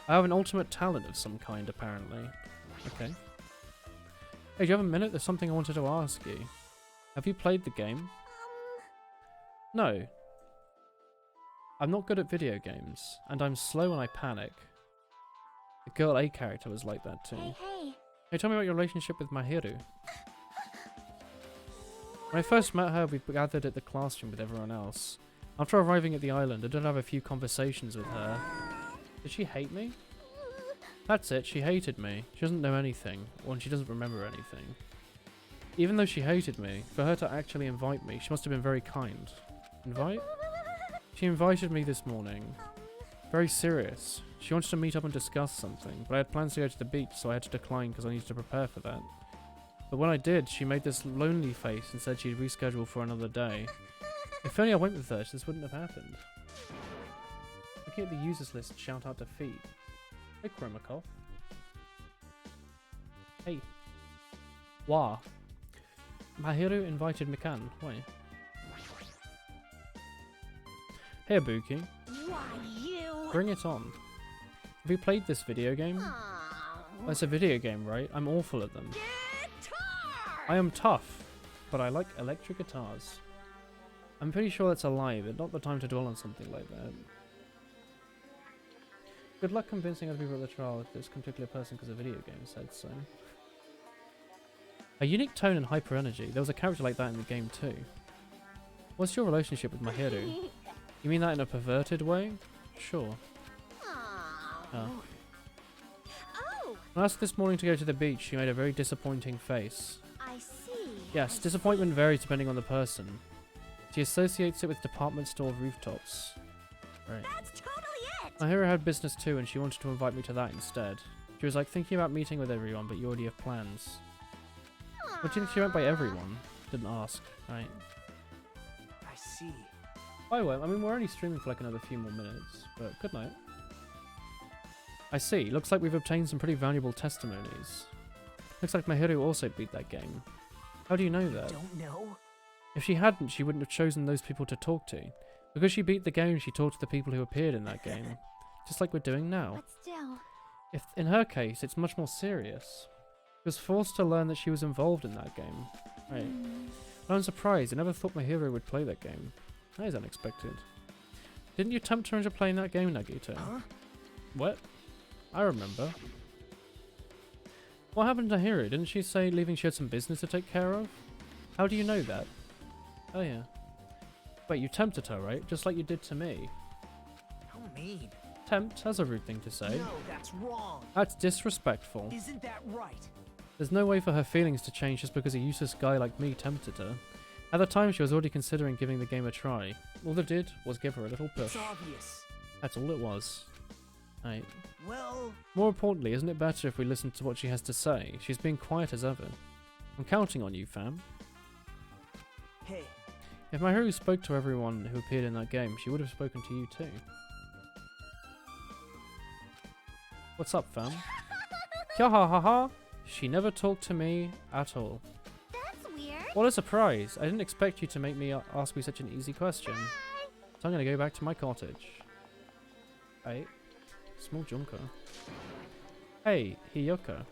I have an ultimate talent of some kind, apparently. Okay. Hey, do you have a minute? There's something I wanted to ask you. Have you played the game? No. I'm not good at video games, and I'm slow when I panic. The girl A character was like that too. Hey. Hey, tell me about your relationship with Mahiru. When I first met her, we gathered at the classroom with everyone else. After arriving at the island, I did have a few conversations with her. Did she hate me? That's it, she hated me. She doesn't know anything, or she doesn't remember anything. Even though she hated me, for her to actually invite me, she must have been very kind. Invite? She invited me this morning. Very serious. She wanted to meet up and discuss something, but I had plans to go to the beach, so I had to decline because I needed to prepare for that. But when I did, she made this lonely face and said she'd reschedule for another day. If only I went with her, this wouldn't have happened. Looking at the users list, shout out defeat. Hey, Chromakov. Hey. Wah. Mahiru invited Mikan. Why? Hey, Ibuki. Why, you? Bring it on. Have you played this video game? Oh. It's a video game, right? I'm awful at them. Guitar! I am tough, but I like electric guitars. I'm pretty sure that's a lie, but not the time to dwell on something like that. Good luck convincing other people at the trial if this particular person because a video game said so. A unique tone and hyper energy. There was a character like that in the game too. What's your relationship with Mahiru? You mean that in a perverted way? Sure. Oh. When I asked this morning to go to the beach, she made a very disappointing face. I see. Yes, disappointment varies depending on the person. She associates it with department store rooftops. Right. That's totally it! Mahiru had business too and she wanted to invite me to that instead. She was like thinking about meeting with everyone, but you already have plans. What do you think she meant by everyone? Didn't ask, right? I see. By the way, I mean, we're only streaming for like another few more minutes, but good night. I see. Looks like we've obtained some pretty valuable testimonies. Looks like Mahiru also beat that game. How do you know that? Don't know. If she hadn't, she wouldn't have chosen those people to talk to. Because she beat the game, she talked to the people who appeared in that game. Just like we're doing now. But still. If in her case, it's much more serious. She was forced to learn that she was involved in that game. Right. But I'm surprised. I never thought Mahiru would play that game. That is unexpected. Didn't you tempt her into playing that game, Nagito? Huh? What? I remember. What happened to Hiro? Didn't she say leaving she had some business to take care of? How do you know that? Oh yeah. Wait, you tempted her, right? Just like you did to me. How mean. Tempt? That's a rude thing to say. No, that's wrong. That's disrespectful. Isn't that right? There's no way for her feelings to change just because a useless guy like me tempted her. At the time, she was already considering giving the game a try. All they did was give her a little push. It's obvious. That's all it was. Right. Well... More importantly, isn't it better if we listen to what she has to say? She's being quiet as ever. I'm counting on you, fam. Hey. If Mahiru spoke to everyone who appeared in that game, she would have spoken to you too. What's up, fam? Kya ha ha ha! She never talked to me at all. That's weird. What a surprise! I didn't expect you to make me ask me such an easy question. So I'm gonna go back to my cottage. Hey, small Junko. Hey, Hiyoko.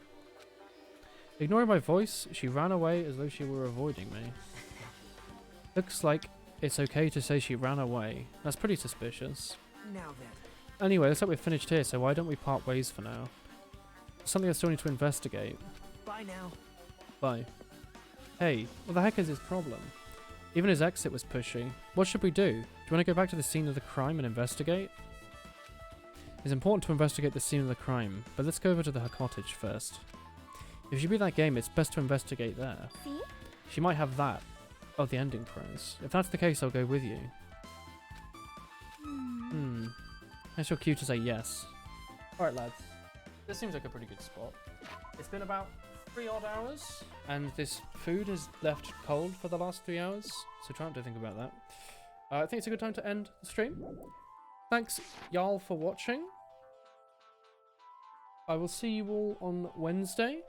Ignoring my voice, she ran away as though she were avoiding me. Looks like it's okay to say she ran away. That's pretty suspicious. Now then. Anyway, looks like we're finished here, so why don't we part ways for now? Something I still need to investigate. Bye now. Bye. Hey, what the heck is his problem? Even his exit was pushy. What should we do? Do you want to go back to the scene of the crime and investigate? It's important to investigate the scene of the crime, but let's go over to her cottage first. If she beat that game, it's best to investigate there. See? She might have that. Oh, the ending prize. If that's the case, I'll go with you. That's your cue to say yes. Alright, lads. This seems like a pretty good spot. It's been about 3 odd hours, and this food is left cold for the last 3 hours, so try not to think about that. I think it's a good time to end the stream. Thanks, y'all, for watching. I will see you all on Wednesday,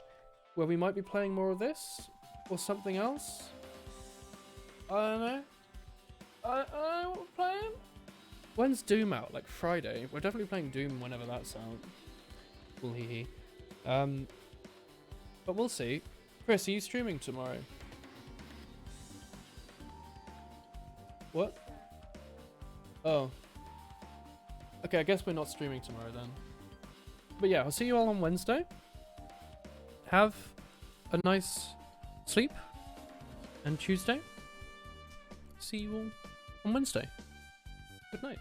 where we might be playing more of this, or something else. I don't know. I don't know what we're playing. When's Doom out? Like Friday? We're definitely playing Doom whenever that's out. Cool, hee hee. But we'll see. Chris, are you streaming tomorrow? What? Oh. Okay, I guess we're not streaming tomorrow then. But yeah, I'll see you all on Wednesday. Have a nice sleep. And Tuesday. See you all on Wednesday. Good night.